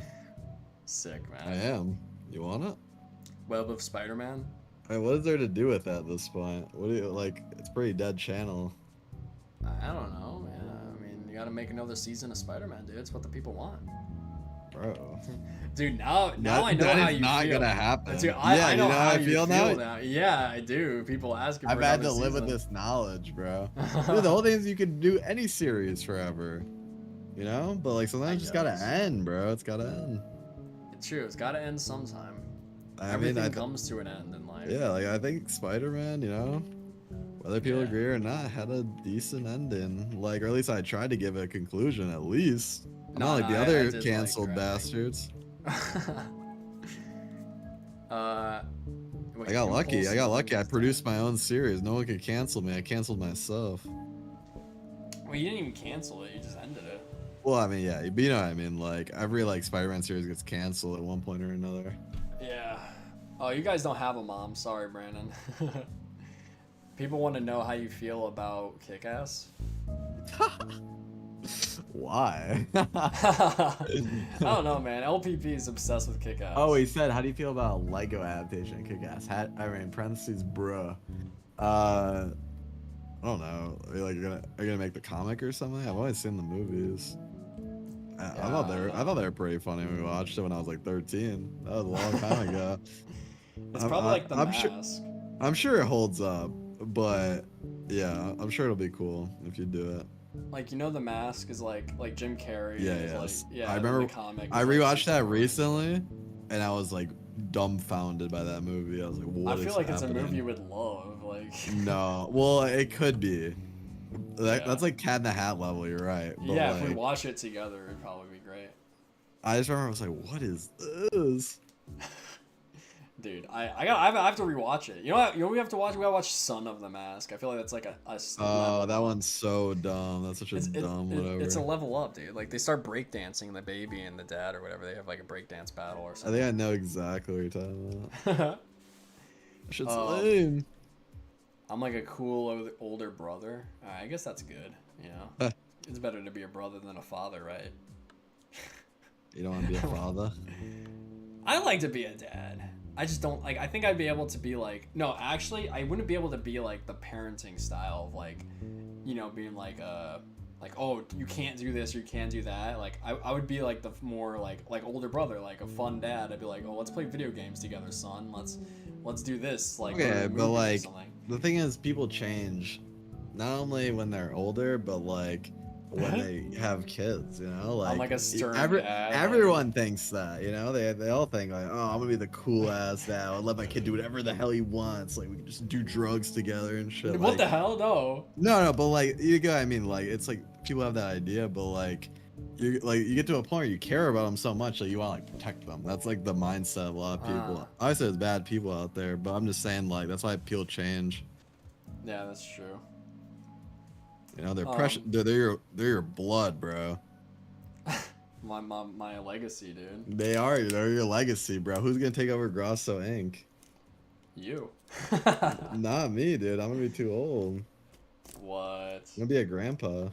[SPEAKER 1] Sick,
[SPEAKER 3] I
[SPEAKER 1] man.
[SPEAKER 3] am. You want it?
[SPEAKER 1] Web of Spider-Man?
[SPEAKER 3] I mean, what is there to do with that at this point? What do you like? It's a pretty dead channel.
[SPEAKER 1] I don't know, man. I mean, you gotta make another season of Spider-Man, dude. It's what the people want.
[SPEAKER 3] Bro.
[SPEAKER 1] Dude, now I know
[SPEAKER 3] that
[SPEAKER 1] how
[SPEAKER 3] is
[SPEAKER 1] you
[SPEAKER 3] not
[SPEAKER 1] feel.
[SPEAKER 3] gonna happen.
[SPEAKER 1] Dude, I know
[SPEAKER 3] you know
[SPEAKER 1] how
[SPEAKER 3] I
[SPEAKER 1] you
[SPEAKER 3] feel now.
[SPEAKER 1] Yeah, I do. People ask me.
[SPEAKER 3] I've had to live with this knowledge, bro. Dude, the whole thing is you could do any series forever, you know. But like sometimes it's just gotta
[SPEAKER 1] guess.
[SPEAKER 3] end, bro. It's gotta end.
[SPEAKER 1] It's true. It's got to end sometime.
[SPEAKER 3] I
[SPEAKER 1] Everything
[SPEAKER 3] mean,
[SPEAKER 1] comes to an end in life.
[SPEAKER 3] yeah, like I think Spider-Man, you know, whether people
[SPEAKER 1] Yeah.
[SPEAKER 3] agree or not, had a decent ending. Like, or at least I tried to give it a conclusion, at least.
[SPEAKER 1] No,
[SPEAKER 3] Not like
[SPEAKER 1] no,
[SPEAKER 3] the
[SPEAKER 1] I
[SPEAKER 3] other
[SPEAKER 1] did like
[SPEAKER 3] canceled
[SPEAKER 1] your
[SPEAKER 3] bastards.
[SPEAKER 1] Wait,
[SPEAKER 3] I got lucky.
[SPEAKER 1] Impulse
[SPEAKER 3] I got
[SPEAKER 1] is
[SPEAKER 3] lucky. I
[SPEAKER 1] almost
[SPEAKER 3] produced
[SPEAKER 1] done.
[SPEAKER 3] my own series. No one could cancel me. I canceled myself.
[SPEAKER 1] Well, you didn't even cancel it. You just ended it.
[SPEAKER 3] Well, I mean, yeah, but you know what I mean. Like every like Spider-Man series gets canceled at one point or another.
[SPEAKER 1] Yeah. Oh, you guys don't have a mom. Sorry, Brandon. People want to know how you feel about Kick-Ass.
[SPEAKER 3] Why?
[SPEAKER 1] I don't know, man. LPP is obsessed with Kick-Ass.
[SPEAKER 3] Oh, he said, how do you feel about Lego adaptation of Kick-Ass? I mean, parentheses, bruh. I don't know. Are you gonna make the comic or something? I've only seen the movies. I thought they were pretty funny when we watched it when I was like 13. That was a long time ago.
[SPEAKER 1] It's probably like the
[SPEAKER 3] I'm
[SPEAKER 1] mask.
[SPEAKER 3] I'm sure it holds up, but yeah, I'm sure it'll be cool if you do it.
[SPEAKER 1] Like, the mask is like Jim Carrey.
[SPEAKER 3] Yeah,
[SPEAKER 1] is
[SPEAKER 3] yes.
[SPEAKER 1] Like, yeah,
[SPEAKER 3] I remember
[SPEAKER 1] the comic.
[SPEAKER 3] I
[SPEAKER 1] is, like,
[SPEAKER 3] rewatched
[SPEAKER 1] super
[SPEAKER 3] that
[SPEAKER 1] funny.
[SPEAKER 3] recently, and I was like dumbfounded by that movie. I was like, what
[SPEAKER 1] I
[SPEAKER 3] is
[SPEAKER 1] feel like it's a
[SPEAKER 3] happening?
[SPEAKER 1] movie you would love. Like,
[SPEAKER 3] No, well, it could be.
[SPEAKER 1] Yeah.
[SPEAKER 3] That's like Cat in the Hat level. You're right. But
[SPEAKER 1] yeah,
[SPEAKER 3] like,
[SPEAKER 1] if we watch it together, it'd probably be great.
[SPEAKER 3] I just remember I was like, what is this?
[SPEAKER 1] Dude, I have to rewatch it. You know what we have to watch? We gotta watch Son of the Mask. I feel like that's like a
[SPEAKER 3] Oh, that one's so dumb. That's such a dumb whatever.
[SPEAKER 1] It's a level up, dude. Like, they start breakdancing, the baby and the dad or whatever. They have like a breakdance battle or
[SPEAKER 3] I
[SPEAKER 1] something.
[SPEAKER 3] think I know exactly what you're talking about. That shit's
[SPEAKER 1] Um,
[SPEAKER 3] lame.
[SPEAKER 1] I'm like a cool older brother. I guess that's good, It's better to be a brother than a father, right?
[SPEAKER 3] You don't want to be a father?
[SPEAKER 1] I like to be a dad. I just don't like. I think I'd be able to be like. No, actually, I wouldn't be able to be like the parenting style of like, you know, being like oh, you can't do this or you can't do that. Like I would be like the more like older brother, like a fun dad. I'd be like, oh, let's play video games together, son. Let's do this. Like go to
[SPEAKER 3] Okay,
[SPEAKER 1] the
[SPEAKER 3] but
[SPEAKER 1] movies or
[SPEAKER 3] like
[SPEAKER 1] something.
[SPEAKER 3] the thing is, people change, not only when they're older, but like when they have kids. You know, like
[SPEAKER 1] I'm like a stern dad.
[SPEAKER 3] everyone thinks that. You know, they all think like, oh, I'm gonna be the cool ass dad. I'll let my kid do whatever the hell he wants. Like we can just do drugs together and shit.
[SPEAKER 1] What
[SPEAKER 3] like,
[SPEAKER 1] the hell? No.
[SPEAKER 3] No, but like you go. I mean, like it's like people have that idea, but like you get to a point where you care about them so much that you want to like protect them. That's like the mindset of a lot of people. Obviously, there's bad people out there, but I'm just saying like that's why people change.
[SPEAKER 1] Yeah, that's true.
[SPEAKER 3] You know, they're precious. They're your blood, bro.
[SPEAKER 1] my legacy, dude.
[SPEAKER 3] They're your legacy, bro. Who's gonna take over Grasso Inc?
[SPEAKER 1] You.
[SPEAKER 3] Not me, dude. I'm gonna be too old.
[SPEAKER 1] What?
[SPEAKER 3] I'm gonna be a grandpa.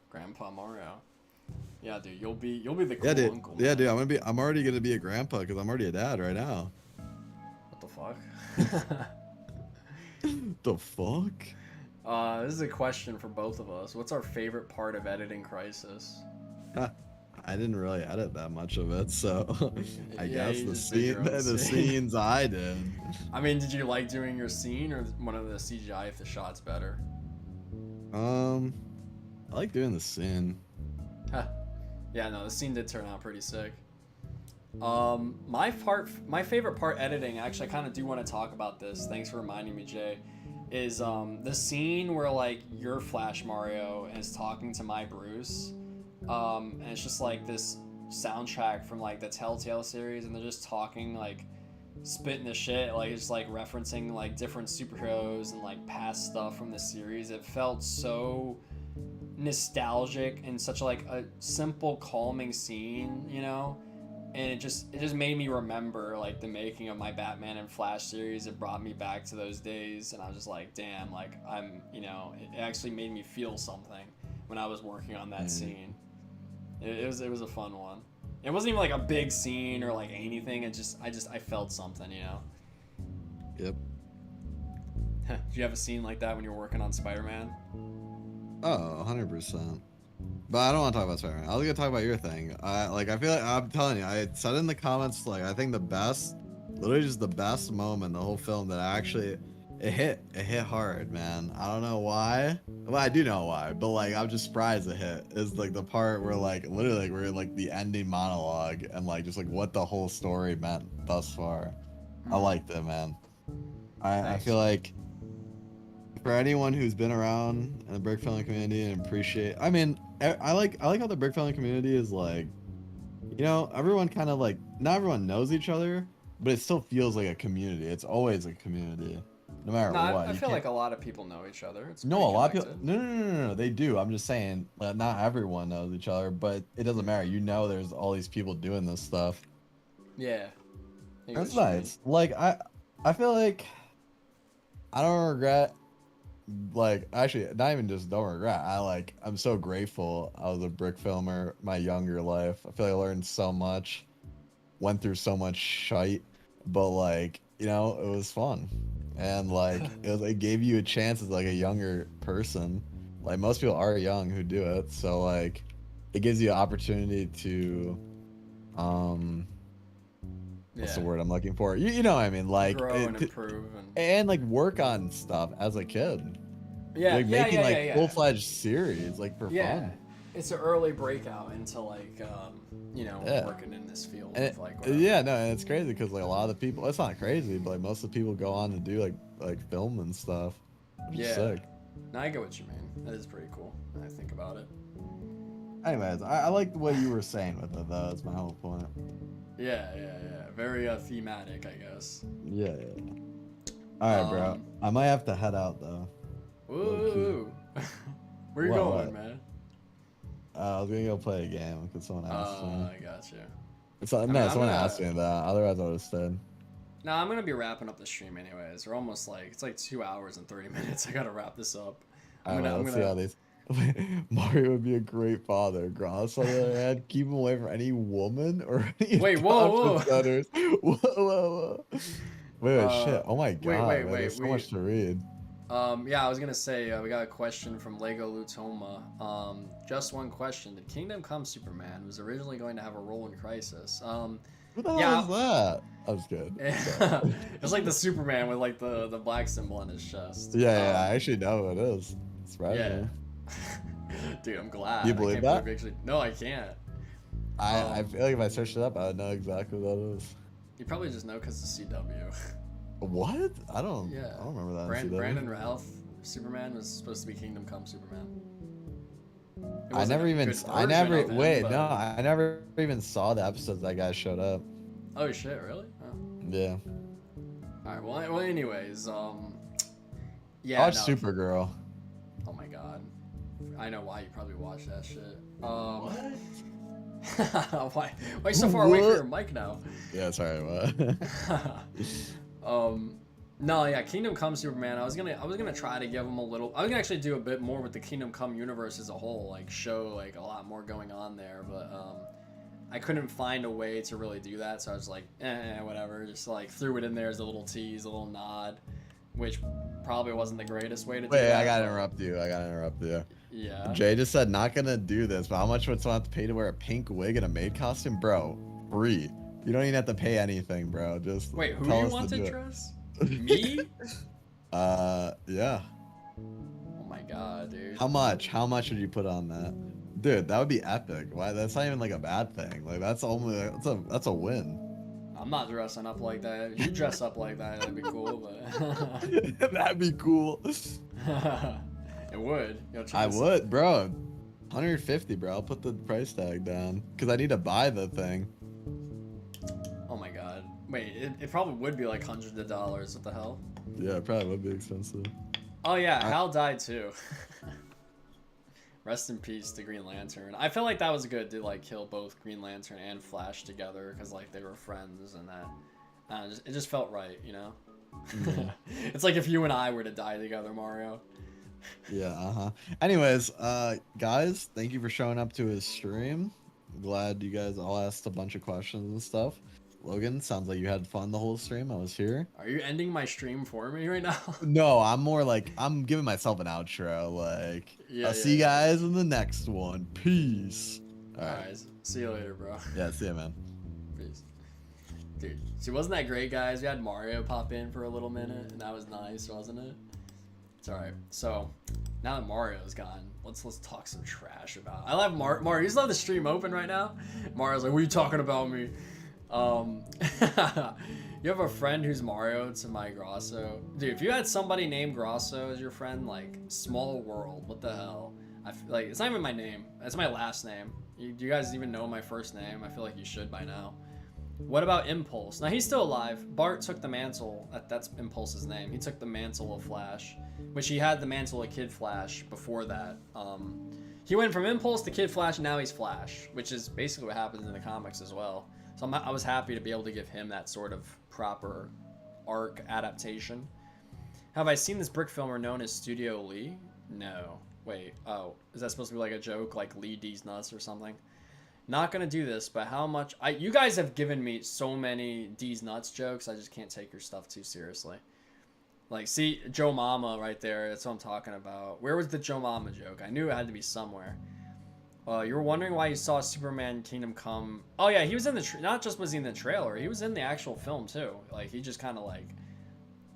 [SPEAKER 1] Grandpa Mario. Yeah, dude, you'll be the cool
[SPEAKER 3] Yeah, dude.
[SPEAKER 1] uncle.
[SPEAKER 3] Yeah,
[SPEAKER 1] Man.
[SPEAKER 3] dude. I'm already gonna be a grandpa because I'm already a dad right now.
[SPEAKER 1] What the fuck?
[SPEAKER 3] The fuck?
[SPEAKER 1] This is a question for both of us. What's our favorite part of editing Crisis?
[SPEAKER 3] I didn't really edit that much of it, so I
[SPEAKER 1] Yeah,
[SPEAKER 3] guess
[SPEAKER 1] you
[SPEAKER 3] the
[SPEAKER 1] just did your own
[SPEAKER 3] the
[SPEAKER 1] scene.
[SPEAKER 3] scenes I did.
[SPEAKER 1] I mean, did you like doing your scene or one of the CGI if the shot's better?
[SPEAKER 3] I like doing the scene.
[SPEAKER 1] Yeah, no, the scene did turn out pretty sick. My favorite part editing, actually, I kind of do want to talk about this. Thanks for reminding me, Jay. Is the scene where like you're Flash Mario and is talking to my Bruce, and it's just like this soundtrack from like the Telltale series, and they're just talking like spitting the shit, like it's like referencing like different superheroes and like past stuff from the series. It felt so nostalgic and such like a simple, calming scene, you know. And it just made me remember like the making of my Batman and Flash series. It brought me back to those days, and I was just like, damn, like I'm, you know, it actually made me feel something when I was working on that scene. It was a fun one. It wasn't even like a big scene or like anything. I felt something, you know.
[SPEAKER 3] Yep.
[SPEAKER 1] Did you have a scene like that when you were working on Spider-Man?
[SPEAKER 3] Oh, 100%. But I don't want to talk about Spider-Man. I was gonna talk about your thing. I feel like I'm telling you, I said in the comments, like I think the best, literally just the best moment in the whole film that actually it hit hard, man. I don't know why. Well, I do know why, but like I'm just surprised it hit. Is like the part where like literally like we're in like the ending monologue and like just like what the whole story meant thus far. I liked it, man. I feel like for anyone who's been around in the brick filming community and appreciate, I mean, I like how the brick filming community is like, you know, everyone kind of like, not everyone knows each other, but it still feels like a community. It's always a community, no matter what.
[SPEAKER 1] I feel like a lot of people know each other. It's
[SPEAKER 3] no, a
[SPEAKER 1] pretty
[SPEAKER 3] lot of people.
[SPEAKER 1] connected.
[SPEAKER 3] No, they do. I'm just saying, not everyone knows each other, but it doesn't matter. You know, there's all these people doing this stuff.
[SPEAKER 1] Yeah.
[SPEAKER 3] That's nice. Like I feel like I don't regret. Like actually, not even just don't regret. I'm so grateful I was a brick filmer my younger life. I feel like I learned so much, went through so much shite, but like, you know, it was fun, and like it gave you a chance as like a younger person. Like most people are young who do it, so like it gives you an opportunity to what's the word I'm looking for? You know what I mean? Like
[SPEAKER 1] grow and improve
[SPEAKER 3] and like work on stuff as a kid.
[SPEAKER 1] Yeah,
[SPEAKER 3] like making full-fledged series like for fun.
[SPEAKER 1] It's an early breakout into like you know, working in this field
[SPEAKER 3] And
[SPEAKER 1] of like
[SPEAKER 3] and it's crazy because like a lot of the people, it's not crazy, but like most of the people go on to do like film and stuff, which is sick.
[SPEAKER 1] No, I get what you mean. That is pretty cool when I think about it.
[SPEAKER 3] Anyways, I like what you were saying with it though. That's my whole point.
[SPEAKER 1] Yeah. Very thematic, I guess.
[SPEAKER 3] Yeah. All right, bro. I might have to head out though.
[SPEAKER 1] Ooh. Where you going, man?
[SPEAKER 3] I was gonna go play a game because someone asked me.
[SPEAKER 1] I got you.
[SPEAKER 3] Someone asked me that. Otherwise, I would have stayed.
[SPEAKER 1] No, I'm gonna be wrapping up the stream anyways. We're almost like, it's like 2 hours and 30 minutes. I gotta wrap this up.
[SPEAKER 3] Let's see how these. Mario would be a great father. Gross, on the other hand, keep him away from any woman or any
[SPEAKER 1] whoa.
[SPEAKER 3] Whoa. Wait, shit. Oh my god.
[SPEAKER 1] Wait.
[SPEAKER 3] There's so much to read.
[SPEAKER 1] Yeah, I was gonna say we got a question from Lego Lutoma. Just one question: Did Kingdom Come Superman was originally going to have a role in Crisis?
[SPEAKER 3] Who the hell
[SPEAKER 1] Yeah.
[SPEAKER 3] is that? I was good.
[SPEAKER 1] It's like the Superman with like the black symbol on his chest.
[SPEAKER 3] Yeah, I actually know who it is. It's right.
[SPEAKER 1] Yeah. Dude, I'm glad.
[SPEAKER 3] You believe
[SPEAKER 1] I
[SPEAKER 3] that?
[SPEAKER 1] can't actually... No, I can't.
[SPEAKER 3] I feel like if I searched it up, I would know exactly what it is.
[SPEAKER 1] You probably just know because it's CW.
[SPEAKER 3] What? I don't remember that.
[SPEAKER 1] Brandon Ralph Superman was supposed to be Kingdom Come Superman.
[SPEAKER 3] I never even saw the episodes that guy showed up.
[SPEAKER 1] Oh shit, really? Oh.
[SPEAKER 3] Yeah.
[SPEAKER 1] Alright, well anyways, yeah.
[SPEAKER 3] Watch Supergirl.
[SPEAKER 1] Oh my god. I know why you probably watched that shit.
[SPEAKER 3] What?
[SPEAKER 1] why you so far away from your mic now?
[SPEAKER 3] Yeah, sorry, what?
[SPEAKER 1] No, yeah, Kingdom Come Superman. I was gonna try to give him a little. I was gonna actually do a bit more with the Kingdom Come universe as a whole, like show like a lot more going on there. But I couldn't find a way to really do that, so I was like, whatever. Just like threw it in there as a little tease, a little nod, which probably wasn't the greatest way to do that.
[SPEAKER 3] Wait, I gotta interrupt you.
[SPEAKER 1] Yeah.
[SPEAKER 3] Jay just said not gonna do this, but how much would someone have to pay to wear a pink wig and a maid costume, bro? Free. You don't even have to pay anything, bro. Just
[SPEAKER 1] wait, who do you want to dress? Me?
[SPEAKER 3] Yeah.
[SPEAKER 1] Oh my god, dude.
[SPEAKER 3] How much would you put on that? Dude, that would be epic. Why? That's not even like a bad thing. Like that's a win.
[SPEAKER 1] I'm not dressing up like that. If you dress up like that, that'd be cool, but
[SPEAKER 3] that'd be cool.
[SPEAKER 1] It would.
[SPEAKER 3] I would, bro. 150, bro. I'll put the price tag down because I need to buy the thing.
[SPEAKER 1] Oh my god. Wait, it probably would be like hundreds of dollars. What the hell?
[SPEAKER 3] Yeah, it probably would be expensive.
[SPEAKER 1] Oh yeah, Hal died too. Rest in peace to Green Lantern. I feel like that was good to like kill both Green Lantern and Flash together because like they were friends and that. It just felt right, you know. Mm. It's like if you and I were to die together, Mario.
[SPEAKER 3] Yeah. Anyways, guys, thank you for showing up to his stream. Glad you guys all asked a bunch of questions and stuff. Logan, sounds like you had fun the whole stream. I was here.
[SPEAKER 1] Are you ending my stream for me right now?
[SPEAKER 3] No, I'm more like I'm giving myself an outro. Like, I'll see you guys in the next one. Peace.
[SPEAKER 1] All right. See you later, bro.
[SPEAKER 3] Yeah, see you, man.
[SPEAKER 1] Peace. Dude, see, wasn't that great, guys? We had Mario pop in for a little minute, and that was nice, wasn't it? It's all right. So now that Mario's gone, let's talk some trash about. I love Mario. You still have the stream open right now. Mario's like, "What are you talking about me?" You have a friend who's Mario to my Grasso. Dude, if you had somebody named Grasso as your friend, like, small world. What the hell? I feel like it's not even my name. It's my last name. Do you guys even know my first name? I feel like you should by now. What about Impulse? Now, he's still alive. Bart took the mantle. That's Impulse's name. He took the mantle of Flash, which he had the mantle of Kid Flash before that. He went from Impulse to Kid Flash, and now he's Flash, which is basically what happens in the comics as well. So I was happy to be able to give him that sort of proper arc adaptation. Have I seen this brick filmer known as Studio Lee? No. Wait, oh, is that supposed to be like a joke, like Lee D's nuts or something? Not gonna do this, but how much... you guys have given me so many D's nuts jokes, I just can't take your stuff too seriously. Like, see, Joe Mama right there, that's what I'm talking about. Where was the Joe Mama joke? I knew it had to be somewhere. You were wondering why you saw Superman Kingdom Come. Oh yeah, he was in the not just was he in the trailer, he was in the actual film too. Like he just kind of like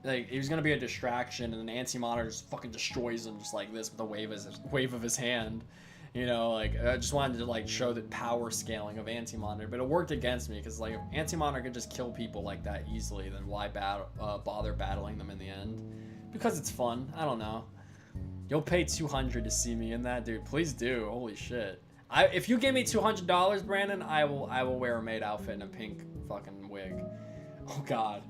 [SPEAKER 1] he was gonna be a distraction, and then Anti-Monitor just fucking destroys him just like this with a wave of his hand. You know, like I just wanted to like show the power scaling of Anti-Monitor, but it worked against me because like if Anti-Monitor could just kill people like that easily, then why bother battling them in the end? Because it's fun. I don't know. You'll pay $200 to see me in that, dude. Please do. Holy shit. If you give me $200, Brandon, I will wear a maid outfit and a pink fucking wig. Oh God.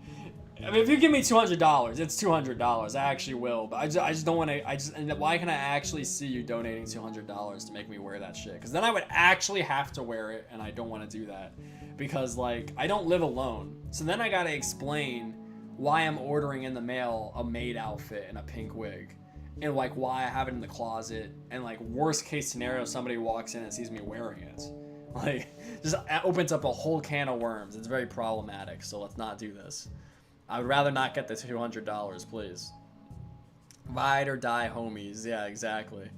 [SPEAKER 1] I mean, if you give me $200, it's $200. I actually will, but I just don't want to. And why can I actually see you donating $200 to make me wear that shit? Because then I would actually have to wear it, and I don't want to do that because like I don't live alone. So then I gotta explain why I'm ordering in the mail a maid outfit and a pink wig. And like why I have it in the closet, and like worst case scenario, somebody walks in and sees me wearing it. Like just opens up a whole can of worms. It's very problematic, so let's not do this. I would rather not get the $200, please. Ride or die homies. Yeah, exactly.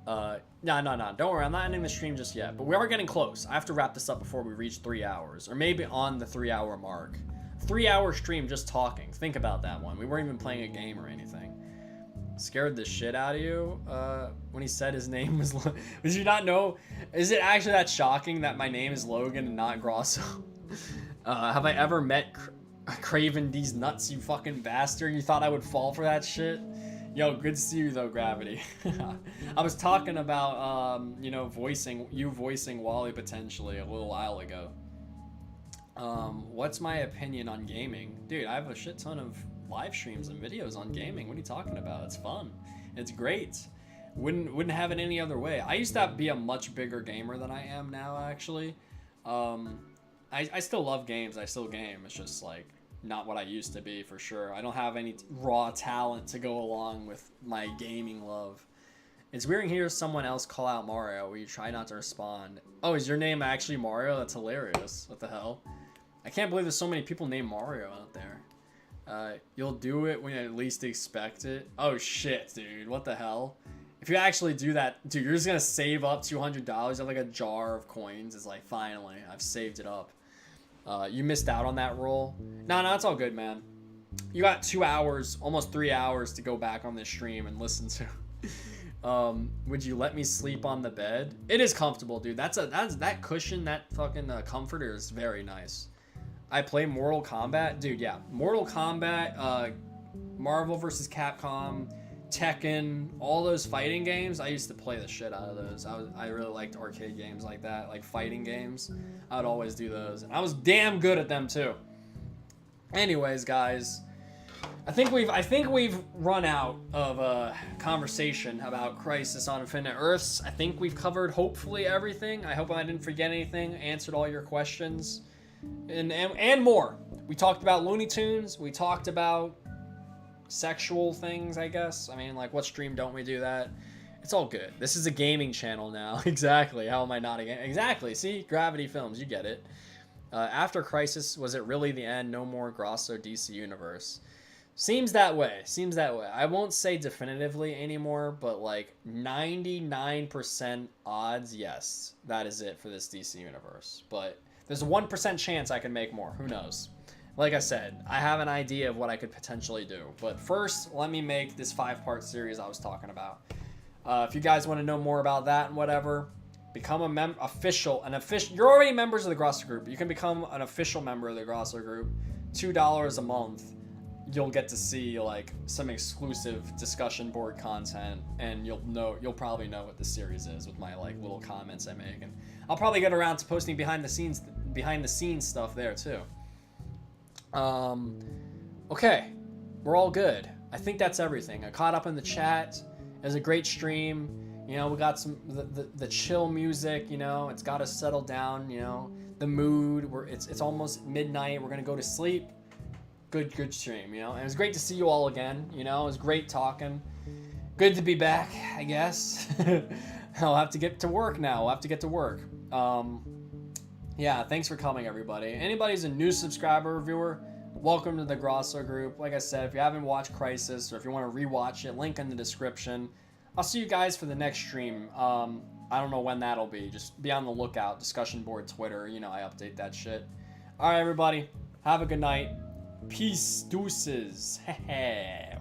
[SPEAKER 1] No. Don't worry, I'm not ending the stream just yet. But we are getting close. I have to wrap this up before we reach 3 hours. Or maybe on the 3-hour mark. 3-hour stream just talking. Think about that one. We weren't even playing a game or anything. Scared the shit out of you when he said his name was... Did you not know? Is it actually that shocking that my name is Logan and not Grasso? Have I ever met Craven these nuts, you fucking bastard? You thought I would fall for that shit? Yo, good to see you though, Gravity. I was talking about, you know, voicing Wally potentially a little while ago. What's my opinion on gaming? Dude, I have a shit ton of live streams and videos on gaming. What are you talking about? It's fun. It's great. Wouldn't have it any other way. I used to be a much bigger gamer than I am now, actually. I still love games. I still game. It's just like not what I used to be, for sure. I don't have any raw talent to go along with my gaming love. It's weird hearing someone else call out Mario where you try not to respond. Oh, is your name actually Mario? That's hilarious. What the hell? I can't believe there's so many people named Mario out there. You'll do it when you at least expect it. Oh shit, dude. What the hell? If you actually do that, dude, you're just gonna save up $200. I have like a jar of coins. It's like, finally, I've saved it up. You missed out on that roll. No, it's all good, man. You got 2 hours, almost 3 hours to go back on this stream and listen to. Would you let me sleep on the bed? It is comfortable, dude. That cushion, that fucking comforter is very nice. I play Mortal Kombat, dude. Yeah, Mortal Kombat, Marvel vs. Capcom, Tekken, all those fighting games. I used to play the shit out of those. I really liked arcade games like that, like fighting games. I would always do those, and I was damn good at them too. Anyways, guys, I think we've run out of conversation about Crisis on Infinite Earths. I think we've covered hopefully everything. I hope I didn't forget anything. Answered all your questions, and more. We talked about Looney Tunes. We talked about sexual things, I guess. I mean, like, what stream don't we do that? It's all good. This is a gaming channel now. Exactly. How am I not again? Exactly. See, Gravity Films, you get it. After Crisis, was it really the end? No more Grasso DC Universe. Seems that way. Seems that way. I won't say definitively anymore, but like 99% odds, yes, that is it for this DC Universe. But there's a 1% chance I can make more. Who knows? Like I said, I have an idea of what I could potentially do. But first, let me make this 5-part series I was talking about. If you guys want to know more about that and whatever, become an official. You're already members of the Grasso group. You can become an official member of the Grasso group. $2 a month. You'll get to see like some exclusive discussion board content, and you'll probably know what the series is with my like little comments I make, and I'll probably get around to posting behind the scenes stuff there too. Okay, we're all good. I think that's everything. I caught up in the chat. It was a great stream. You know, we got some the chill music. You know, it's got us settled down. You know, the mood. It's almost midnight. We're gonna go to sleep. Good stream. You know, and it was great to see you all again. You know, it was great talking. Good to be back, I guess. I'll have to get to work now. I'll have to get to work. Yeah, thanks for coming, everybody. Anybody's a new subscriber or viewer, welcome to the Grasso group. Like I said, if you haven't watched Crisis or if you want to rewatch it, link in the description. I'll see you guys for the next stream. I don't know when that'll be. Just be on the lookout. Discussion board, Twitter. You know, I update that shit. All right, everybody. Have a good night. Peace. Deuces. Heh.